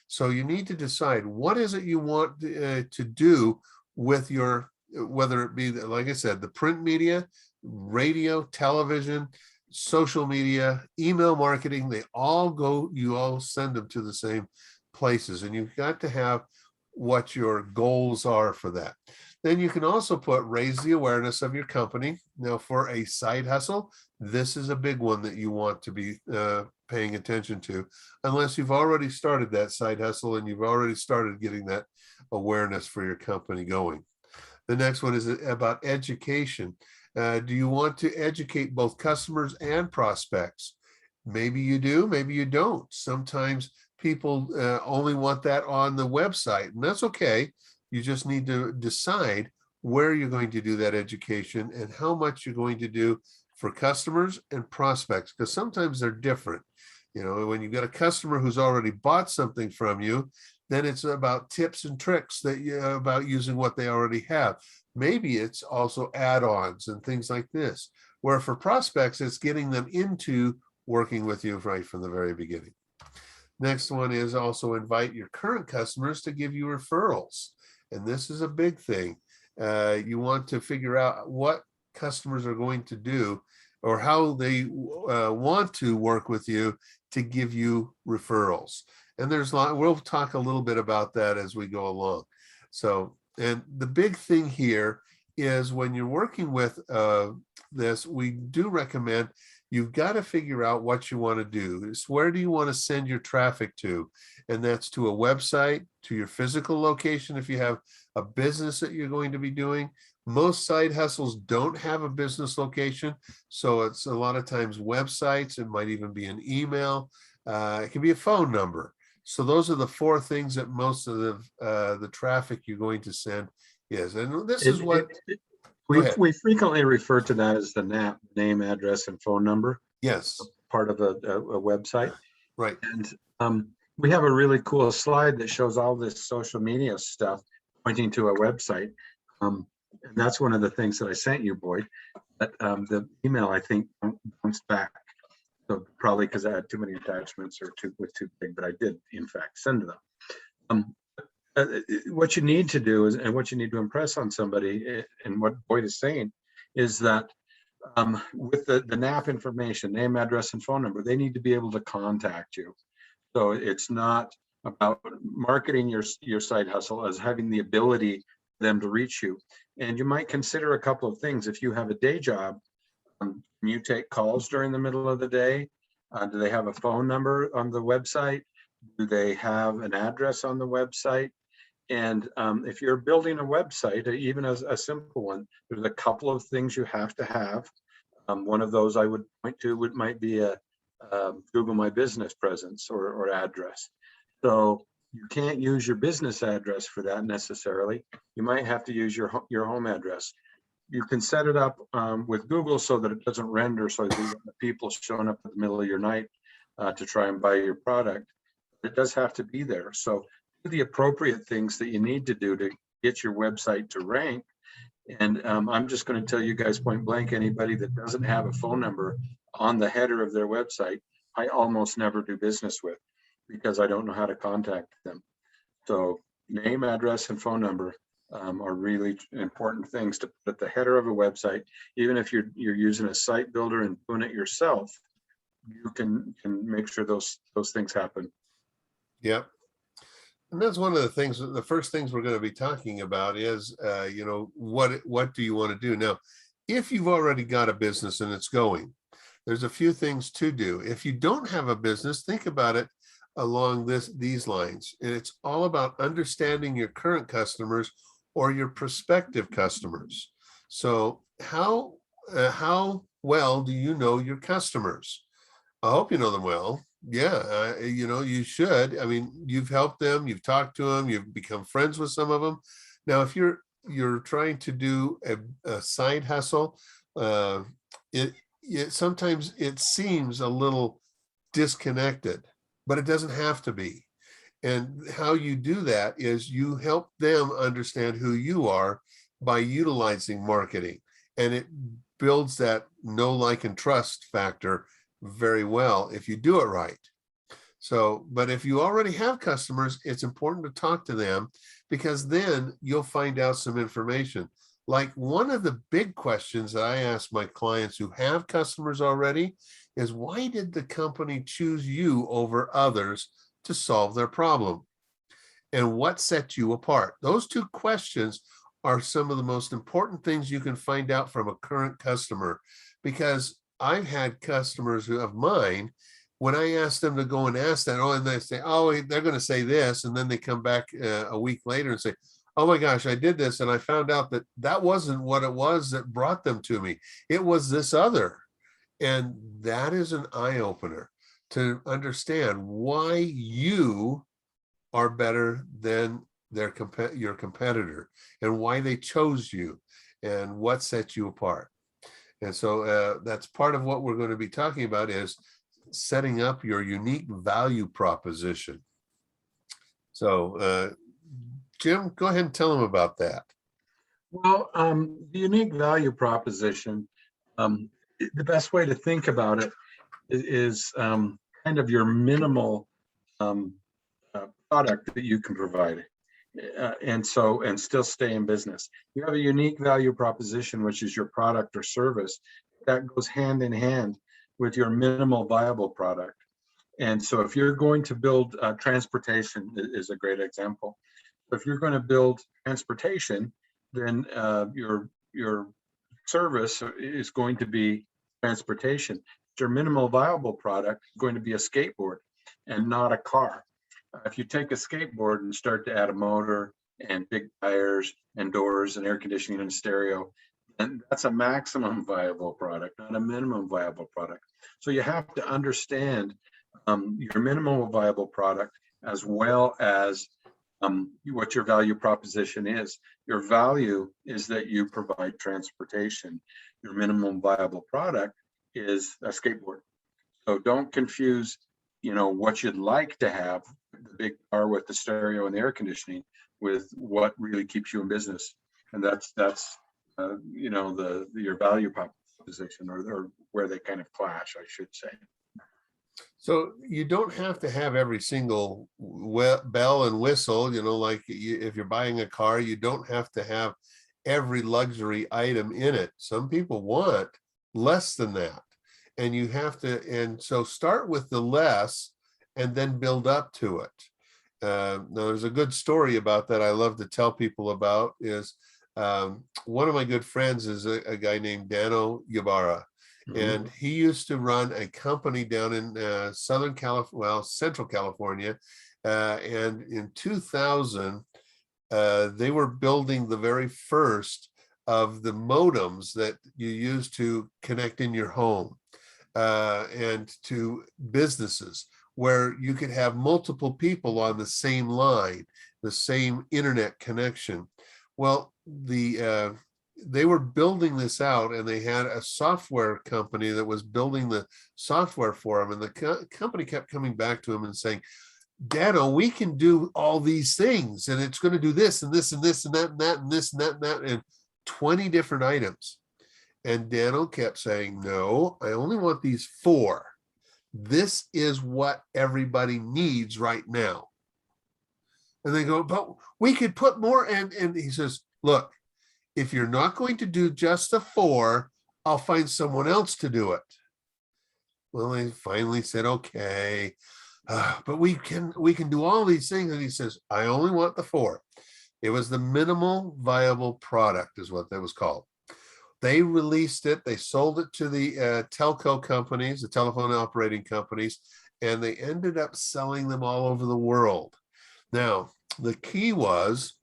So you need to decide what is it you want to do with your, whether it be, like I said, the print media, radio, television, social media, email marketing, they all go, you all send them to the same places, and you've got to have what your goals are for that. Then you can also raise the awareness of your company. Now, for a side hustle, this is a big one that you want to be paying attention to, unless you've already started that side hustle and you've already started getting that awareness for your company going. The next one is about education. Do you want to educate both customers and prospects? Maybe you do, maybe you don't. Sometimes people only want that on the website, and that's okay. You just need to decide where you're going to do that education and how much you're going to do for customers and prospects, because sometimes they're different. When you've got a customer who's already bought something from you, then it's about tips and tricks about using what they already have. Maybe it's also add-ons and things like this, where for prospects, it's getting them into working with you right from the very beginning. Next one is also invite your current customers to give you referrals. And this is a big thing. You want to figure out what customers are going to do or how they want to work with you to give you referrals. And we'll talk a little bit about that as we go along. So, and the big thing here is when you're working with this, we do recommend you've got to figure out what you want to do. It's where do you want to send your traffic to? And that's to a website, to your physical location if you have a business that you're going to be doing. Most side hustles don't have a business location, so it's a lot of times websites. It might even be an email. It can be a phone number. So those are the four things that most of the traffic you're going to send is. And this is what we frequently refer to that as the NAP, name, address, and phone number. Yes. Part of a website. Right. And we have a really cool slide that shows all this social media stuff pointing to a website. And that's one of the things that I sent you, Boyd. But the email, I think, bounced back. So probably because I had too many attachments or was too big, but I did, in fact, send them. What you need to do is, and what you need to impress on somebody, and what Boyd is saying, is that with the NAP information, name, address, and phone number, they need to be able to contact you. So it's not about marketing your side hustle as having the ability for them to reach you. And you might consider a couple of things. If you have a day job, can you take calls during the middle of the day? Do they have a phone number on the website? Do they have an address on the website? And if you're building a website, even as a simple one, there's a couple of things you have to have. One of those I would point to might be a Google My Business presence or address. So you can't use your business address for that necessarily. You might have to use your home address. You can set it up with Google so that it doesn't render, so that the people showing up in the middle of your night to try and buy your product. It does have to be there. So do the appropriate things that you need to do to get your website to rank. And I'm just going to tell you guys point blank, anybody that doesn't have a phone number on the header of their website, I almost never do business with, because I don't know how to contact them. So name, address, and phone number are really important things to put at the header of a website. Even if you're using a site builder and doing it yourself, you can make sure those things happen. Yep. And that's one of the things, the first things we're going to be talking about is, what do you want to do? Now, if you've already got a business and it's going, there's a few things to do. If you don't have a business, think about it along these lines. And it's all about understanding your current customers or your prospective customers. So how well do you know your customers? I hope you know them well. Yeah, you should. I mean, you've helped them, you've talked to them, you've become friends with some of them. Now, if you're trying to do a side hustle, sometimes it seems a little disconnected, but it doesn't have to be. And how you do that is you help them understand who you are by utilizing marketing, and it builds that know, like, and trust factor very well if you do it right. So, but if you already have customers, it's important to talk to them, because then you'll find out some information. Like, one of the big questions that I ask my clients who have customers already is, why did the company choose you over others to solve their problem? And what set you apart? Those two questions are some of the most important things you can find out from a current customer, because I've had customers of mine, when I ask them to go and ask that, and they say, oh, they're going to say this. And then they come back a week later and say, oh my gosh, I did this. And I found out that that wasn't what it was that brought them to me. It was this other. And that is an eye opener to understand why you are better than your competitor, and why they chose you, and what sets you apart. And so that's part of what we're going to be talking about, is setting up your unique value proposition. So Jim, go ahead and tell them about that. Well, the unique value proposition, the best way to think about it is kind of your minimal product that you can provide. And still stay in business. You have a unique value proposition, which is your product or service that goes hand in hand with your minimal viable product. And so if you're going to build transportation is a great example. If you're going to build transportation, then your service is going to be transportation. Your minimal viable product is going to be a skateboard and not a car. If you take a skateboard and start to add a motor and big tires and doors and air conditioning and stereo, then that's a maximum viable product, not a minimum viable product. So you have to understand your minimum viable product, as well as what your value proposition is. Your value is that you provide transportation. Your minimum viable product is a skateboard. So don't confuse what you'd like to have, the big car with the stereo and the air conditioning, with what really keeps you in business. And that's your value proposition, or where they kind of clash, I should say. So you don't have to have every single bell and whistle, like if you're buying a car, you don't have to have every luxury item in it. Some people want less than that. And you have to, and so start with the less and then build up to it. Now, there's a good story about that I love to tell people about. Is one of my good friends is a guy named Dano Ybarra, And he used to run a company down in Southern California, well, Central California. And in 2000, they were building the very first of the modems that you use to connect in your home and to businesses, where you could have multiple people on the same line, the same internet connection. Well, they were building this out, and they had a software company that was building the software for them. And the company kept coming back to him and saying, Dano, we can do all these things, and it's going to do this and this and this and that and that and this and that and that, and 20 different items. And Dano kept saying, no, I only want these 4. This is what everybody needs right now. And they go, but we could put more. And he says, look, if you're not going to do just the 4, I'll find someone else to do it. Well, they finally said, okay, but we can do all these things. And he says, I only want the 4. It was the minimal viable product is what that was called. They released it. They sold it to the telco companies, the telephone operating companies, and they ended up selling them all over the world. Now, the key was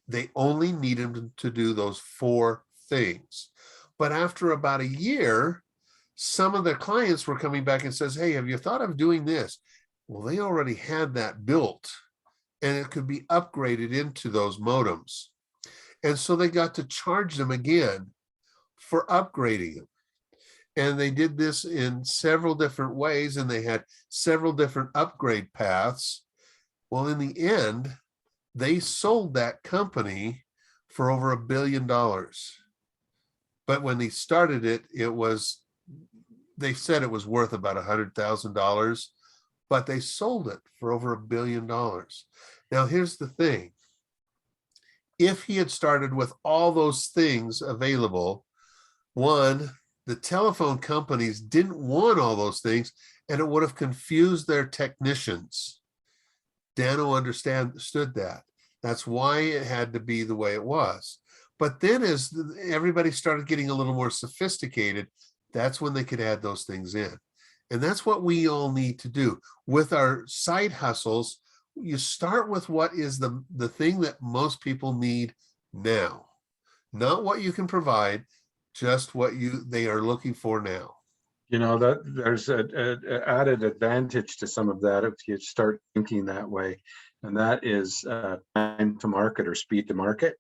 they only needed to do those 4 things. But after about a year, some of their clients were coming back and says, hey, have you thought of doing this? Well, they already had that built, and it could be upgraded into those modems. And so they got to charge them again for upgrading them. And they did this in several different ways, and they had several different upgrade paths. Well, in the end, they sold that company for over $1 billion. But when they started it, they said it was worth about $100,000, but they sold it for over $1 billion. Now, here's the thing. If he had started with all those things available, one, the telephone companies didn't want all those things, and it would have confused their technicians. Dano understood that. That's why it had to be the way it was. But then as everybody started getting a little more sophisticated, that's when they could add those things in. And that's what we all need to do. With our side hustles, you start with what is the thing that most people need now. Not what you can provide, just what they are looking for now. You know, that there's an added advantage to some of that if you start thinking that way, and that is time to market or speed to market.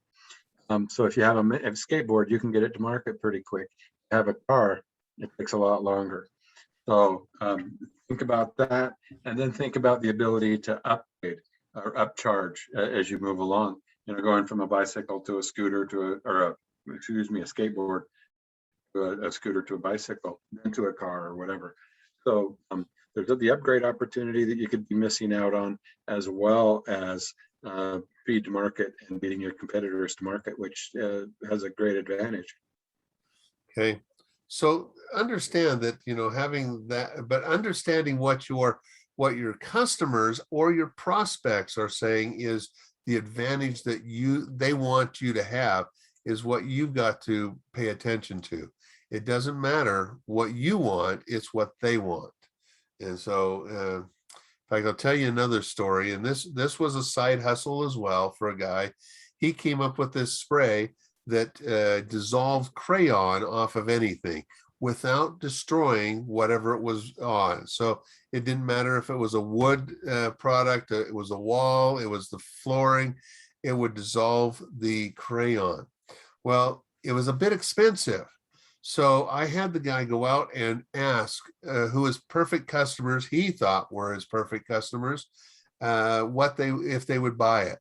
So if you have a skateboard, you can get it to market pretty quick. If you have a car, it takes a lot longer. So think about that, and then think about the ability to upgrade or upcharge as you move along. You know, going from a bicycle to a scooter to a skateboard, to a scooter to a bicycle, then to a car or whatever. So there's the upgrade opportunity that you could be missing out on, as well as speed to market and beating your competitors to market, which has a great advantage. Okay. So understand that, having that, but understanding what your customers or your prospects are saying is the advantage that they want you to have is what you've got to pay attention to. It doesn't matter what you want, it's what they want. And so in fact, I'll tell you another story, and this was a side hustle as well for a guy. He came up with this spray that dissolved crayon off of anything without destroying whatever it was on. So it didn't matter if it was a wood product, it was a wall, it was the flooring, it would dissolve the crayon. Well, it was a bit expensive. So I had the guy go out and ask who his perfect customers he thought were his perfect customers, if they would buy it.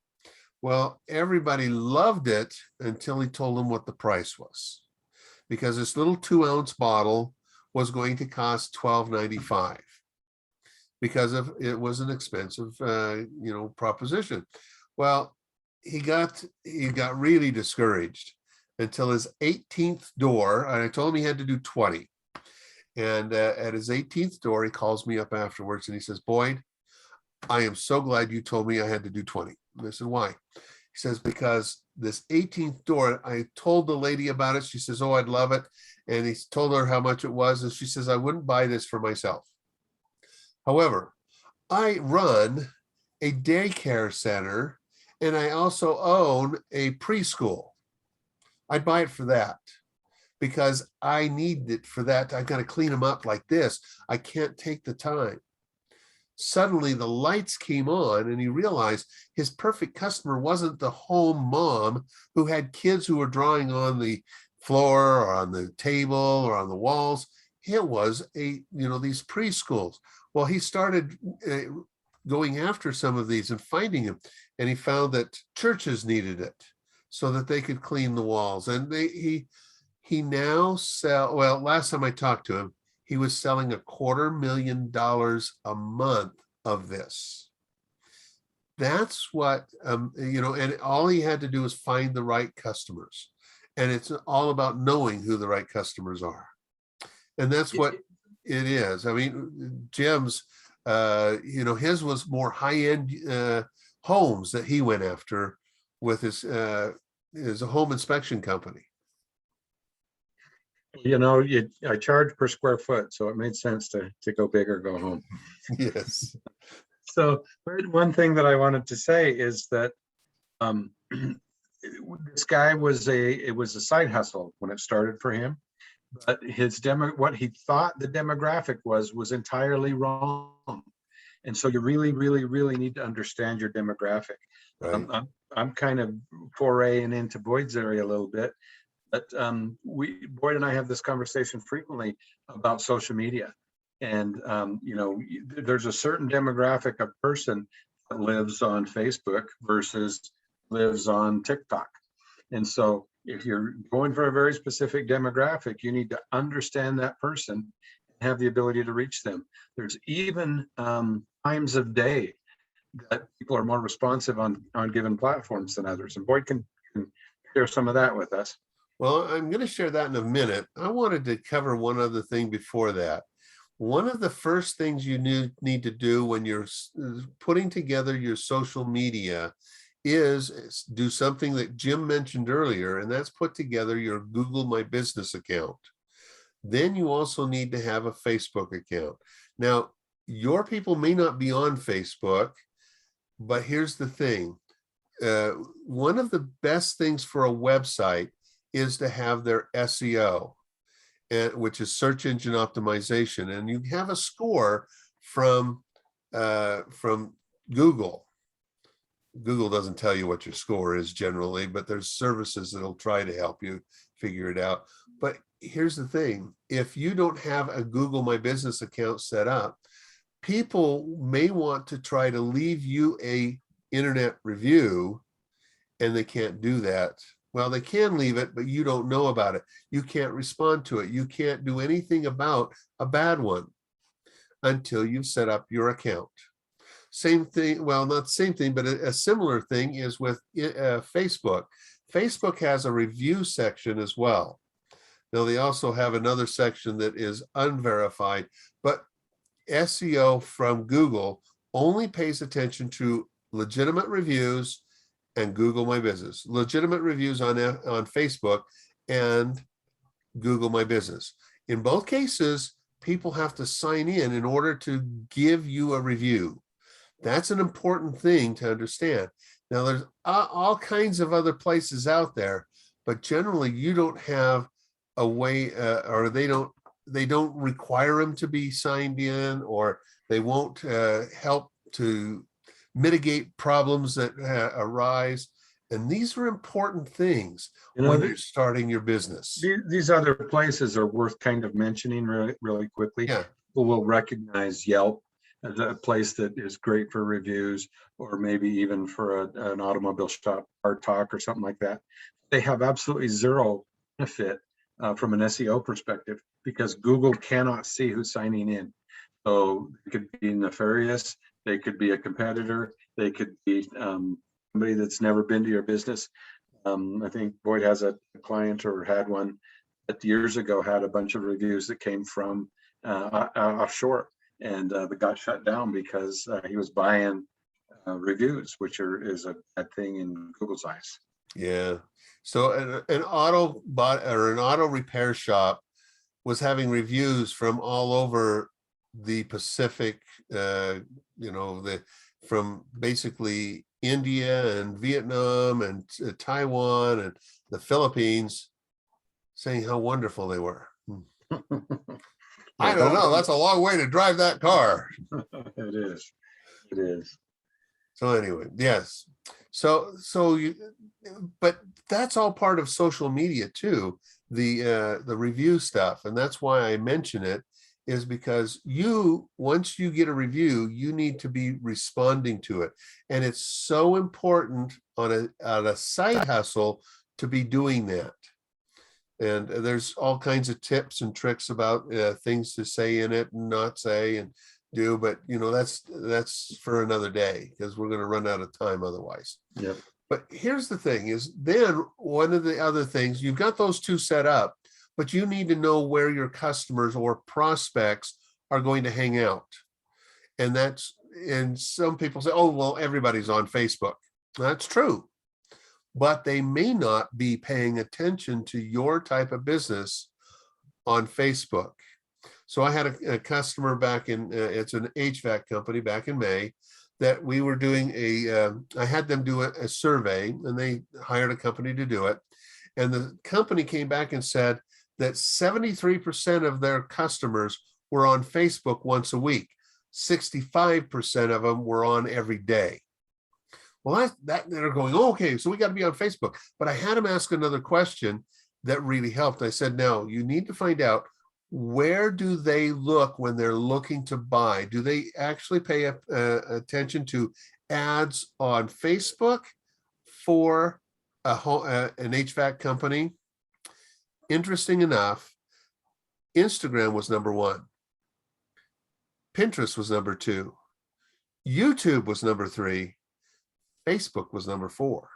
Well, everybody loved it until he told them what the price was, because this little 2-ounce bottle was going to cost $12.95 because it was an expensive, proposition. Well, he got really discouraged until his 18th door, and I told him he had to do 20. And at his 18th door, he calls me up afterwards and he says, Boyd, I am so glad you told me I had to do 20. And I said, why? He says, because this 18th door. I told the lady about it. She says, oh, I'd love it. And he told her how much it was. And she says, I wouldn't buy this for myself. However, I run a daycare center and I also own a preschool. I'd buy it for that because I need it for that. I've got to clean them up like this. I can't take the time. Suddenly the lights came on and he realized his perfect customer wasn't the home mom who had kids who were drawing on the floor or on the table or on the walls. It was these preschools. Well, he started going after some of these and finding them, and he found that churches needed it so that they could clean the walls. And he now last time I talked to him, he was selling $250,000 a month of this. That's what, and all he had to do was find the right customers. And it's all about knowing who the right customers are. And that's what it is. I mean, Jim's, his was more high-end homes that he went after with his home inspection company. I charge per square foot, so it made sense to go big or go home. Yes. So one thing that I wanted to say is that this guy it was a side hustle when it started for him, but what he thought the demographic was entirely wrong. And so you really, really, really need to understand your demographic. Right. I'm kind of foraying into Boyd's area a little bit. But Boyd and I have this conversation frequently about social media. And, there's a certain demographic of person that lives on Facebook versus lives on TikTok. And so if you're going for a very specific demographic, you need to understand that person and have the ability to reach them. There's even times of day that people are more responsive on given platforms than others. And Boyd can share some of that with us. Well, I'm going to share that in a minute. I wanted to cover one other thing before that. One of the first things you need to do when you're putting together your social media is do something that Jim mentioned earlier, and that's put together your Google My Business account. Then you also need to have a Facebook account. Now, your people may not be on Facebook, but here's the thing. One of the best things for a website is to have their SEO, which is search engine optimization, and you have a score from Google. Google doesn't tell you what your score is generally, but there's services that'll try to help you figure it out. But here's the thing: if you don't have a Google My Business account set up, people may want to try to leave you a internet review, and they can't do that. Well, they can leave it, but you don't know about it. You can't respond to it. You can't do anything about a bad one until you've set up your account. Same thing, well, not the same thing, but a similar thing is with Facebook. Facebook has a review section as well. Now, they also have another section that is unverified, but SEO from Google only pays attention to legitimate reviews and Google My Business, legitimate reviews on Facebook and Google My Business. In both cases, people have to sign in order to give you a review. That's an important thing to understand. Now, there's all kinds of other places out there, but generally you don't have a way, or they don't require them to be signed in, or they won't help to mitigate problems that arise. And these are important things when you're starting your business. These other places are worth kind of mentioning really, really quickly. Yeah. People will recognize Yelp as a place that is great for reviews, or maybe even for an automobile shop, Car Talk or something like that. They have absolutely zero benefit from an SEO perspective because Google cannot see who's signing in. So it could be nefarious. They could be a competitor. They could be somebody that's never been to your business. I think Boyd has a client, or had one that years ago, had a bunch of reviews that came from offshore, and they got shut down because he was buying reviews, which is a bad thing in Google's eyes. Yeah. So an auto bot or an auto repair shop was having reviews from all over the Pacific, from basically India and Vietnam and Taiwan and the Philippines, saying how wonderful they were. I don't know. That's a long way to drive that car. It is. It is. So anyway, yes. But that's all part of social media too, the review stuff. And that's why I mention it, is because once you get a review, you need to be responding to it. And it's so important on a side hustle to be doing that. And there's all kinds of tips and tricks about things to say in it and not say and do, but that's for another day, because we're going to run out of time otherwise. Yep. But here's the thing is, then one of the other things, you've got those two set up, but you need to know where your customers or prospects are going to hang out. And some people say, oh, well, everybody's on Facebook. That's true. But they may not be paying attention to your type of business on Facebook. So I had a customer back in, it's an HVAC company back in May, that we were doing I had them do a survey, and they hired a company to do it. And the company came back and said that 73% of their customers were on Facebook once a week. 65% of them were on every day. Well, they're going, oh, okay, so we got to be on Facebook. But I had them ask another question that really helped. I said, no, you need to find out, where do they look when they're looking to buy? Do they actually pay attention to ads on Facebook for an HVAC company? Interesting enough, Instagram was number 1. Pinterest was number 2. YouTube was number 3. Facebook was number 4.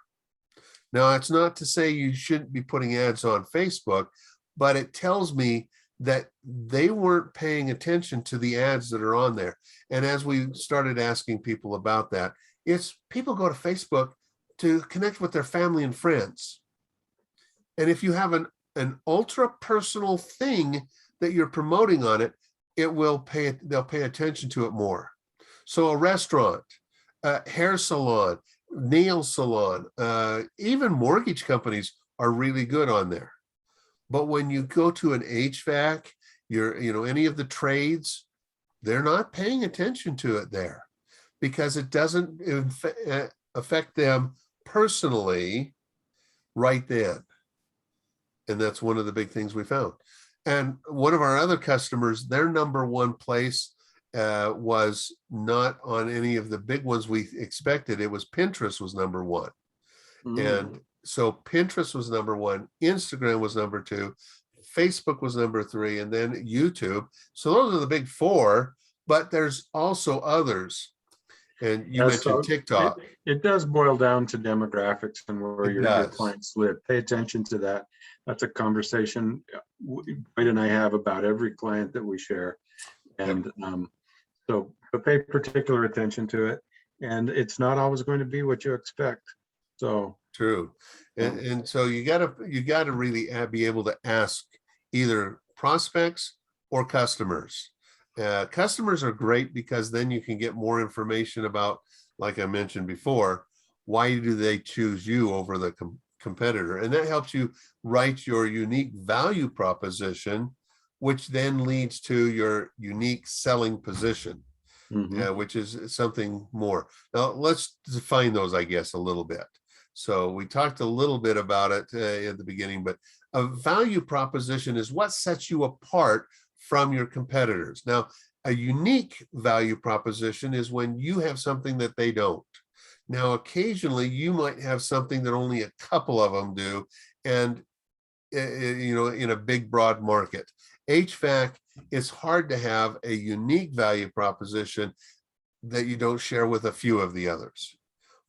Now, it's not to say you shouldn't be putting ads on Facebook, but it tells me that they weren't paying attention to the ads that are on there. And as we started asking people about that, it's people go to Facebook to connect with their family and friends. And if you have an ultra personal thing that you're promoting on it, they'll pay attention to it more. So a restaurant, a hair salon, nail salon, even mortgage companies are really good on there. But when you go to an HVAC, any of the trades, they're not paying attention to it there, because it doesn't affect them personally right then. And that's one of the big things we found. And one of our other customers, their number 1 place was not on any of the big ones we expected. It was Pinterest was number 1. And so Pinterest was number 1, Instagram was number 2, Facebook was number 3, and then YouTube. So those are the big 4, but there's also others. And you mentioned TikTok. It does boil down to demographics and where your clients live. Pay attention to that. That's a conversation Wade and I have about every client that we share. And so pay particular attention to it. And it's not always going to be what you expect. So true. And so you gotta really be able to ask either prospects or customers. Customers are great, because then you can get more information about, like I mentioned before, why do they choose you over the competitor? And that helps you write your unique value proposition, which then leads to your unique selling position, which is something more. Now let's define those, I guess, a little bit. So we talked a little bit about it at the beginning, but a value proposition is what sets you apart from your competitors. Now, a unique value proposition is when you have something that they don't. Now, occasionally you might have something that only a couple of them do, and in a big, broad market. HVAC, it's hard to have a unique value proposition that you don't share with a few of the others,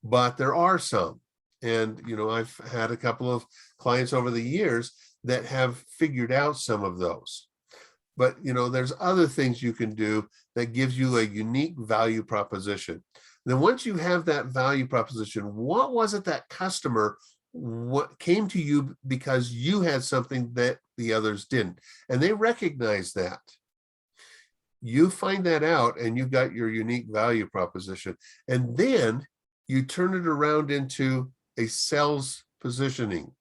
but there are some. And, I've had a couple of clients over the years that have figured out some of those. But, there's other things you can do that gives you a unique value proposition. Then once you have that value proposition, what was it that customer what came to you because you had something that the others didn't, and they recognize that. You find that out and you got your unique value proposition, and then you turn it around into a sales positioning.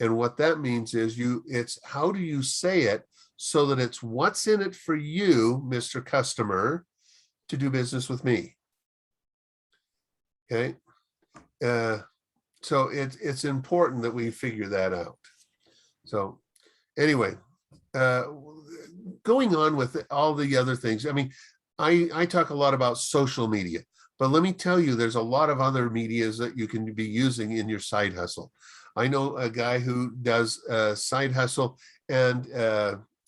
And what that means is it's how do you say it so that it's what's in it for you, Mr. Customer, to do business with me. Okay. So it's important that we figure that out. So anyway, going on with all the other things. I mean, I talk a lot about social media, but let me tell you, there's a lot of other medias that you can be using in your side hustle. I know a guy who does a side hustle, and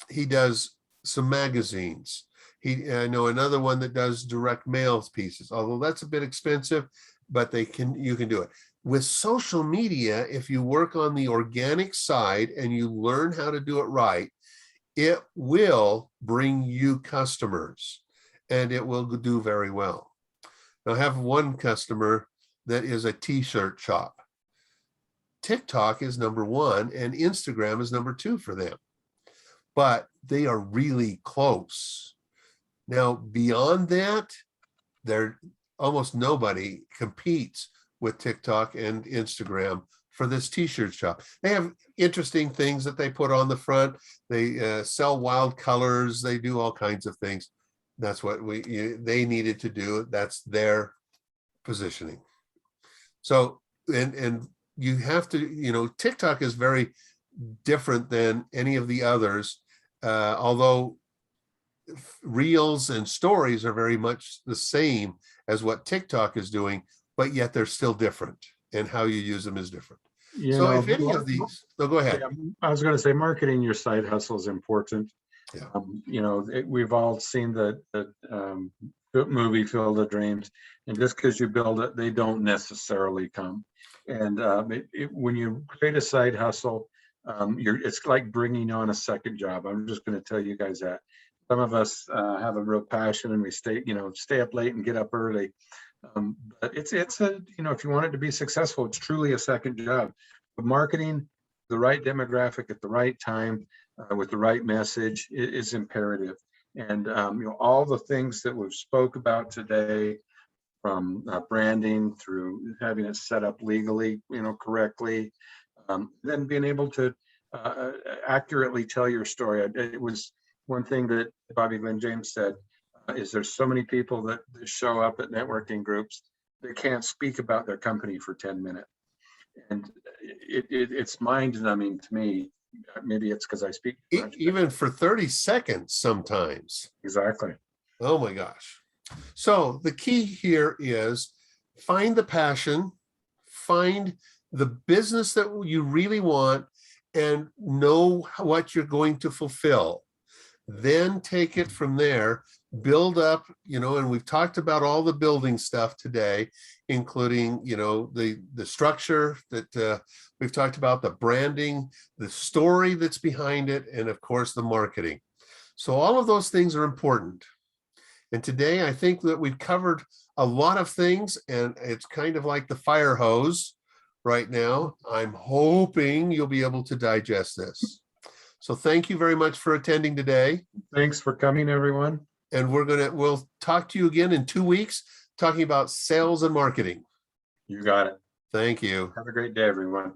he does some magazines. I know another one that does direct mail pieces, although that's a bit expensive, but you can do it. With social media, if you work on the organic side and you learn how to do it right, it will bring you customers, and it will do very well. Now, I have one customer that is a t-shirt shop. TikTok is number one and Instagram is number two for them, but they are really close. Now, beyond that, almost nobody competes with TikTok and Instagram for this t-shirt shop. They have interesting things that they put on the front. They sell wild colors. They do all kinds of things. That's what they needed to do. That's their positioning. So, and you have to, TikTok is very different than any of the others, although reels and stories are very much the same as what TikTok is doing, but yet they're still different, and how you use them is different. So if any of these, go ahead. I was going to say, marketing your side hustle is important. Yeah. We've all seen the movie Field of Dreams, and just because you build it, they don't necessarily come. And when you create a side hustle, it's like bringing on a second job. I'm just going to tell you guys that. Some of us have a real passion, and we stay up late and get up early. But it's a, if you want it to be successful, it's truly a second job. But marketing the right demographic at the right time with the right message is imperative. And all the things that we've spoke about today, from branding through having it set up legally, correctly, then being able to accurately tell your story. It was one thing that Bobby Glenn James said, is there's so many people that show up at networking groups, they can't speak about their company for 10 minutes. And it's mind-numbing to me. Maybe it's because I speak too much. Even for 30 seconds sometimes. Exactly. Oh my gosh. So the key here is find the passion, find the business that you really want, and know what you're going to fulfill. Then take it from there, build up, and we've talked about all the building stuff today, including, the structure that we've talked about, the branding, the story that's behind it, and of course, the marketing. So all of those things are important. And today, I think that we've covered a lot of things, and it's kind of like the fire hose right now. I'm hoping you'll be able to digest this. So thank you very much for attending today. Thanks for coming, everyone. And we'll talk to you again in 2 weeks, talking about sales and marketing. You got it. Thank you. Have a great day, everyone.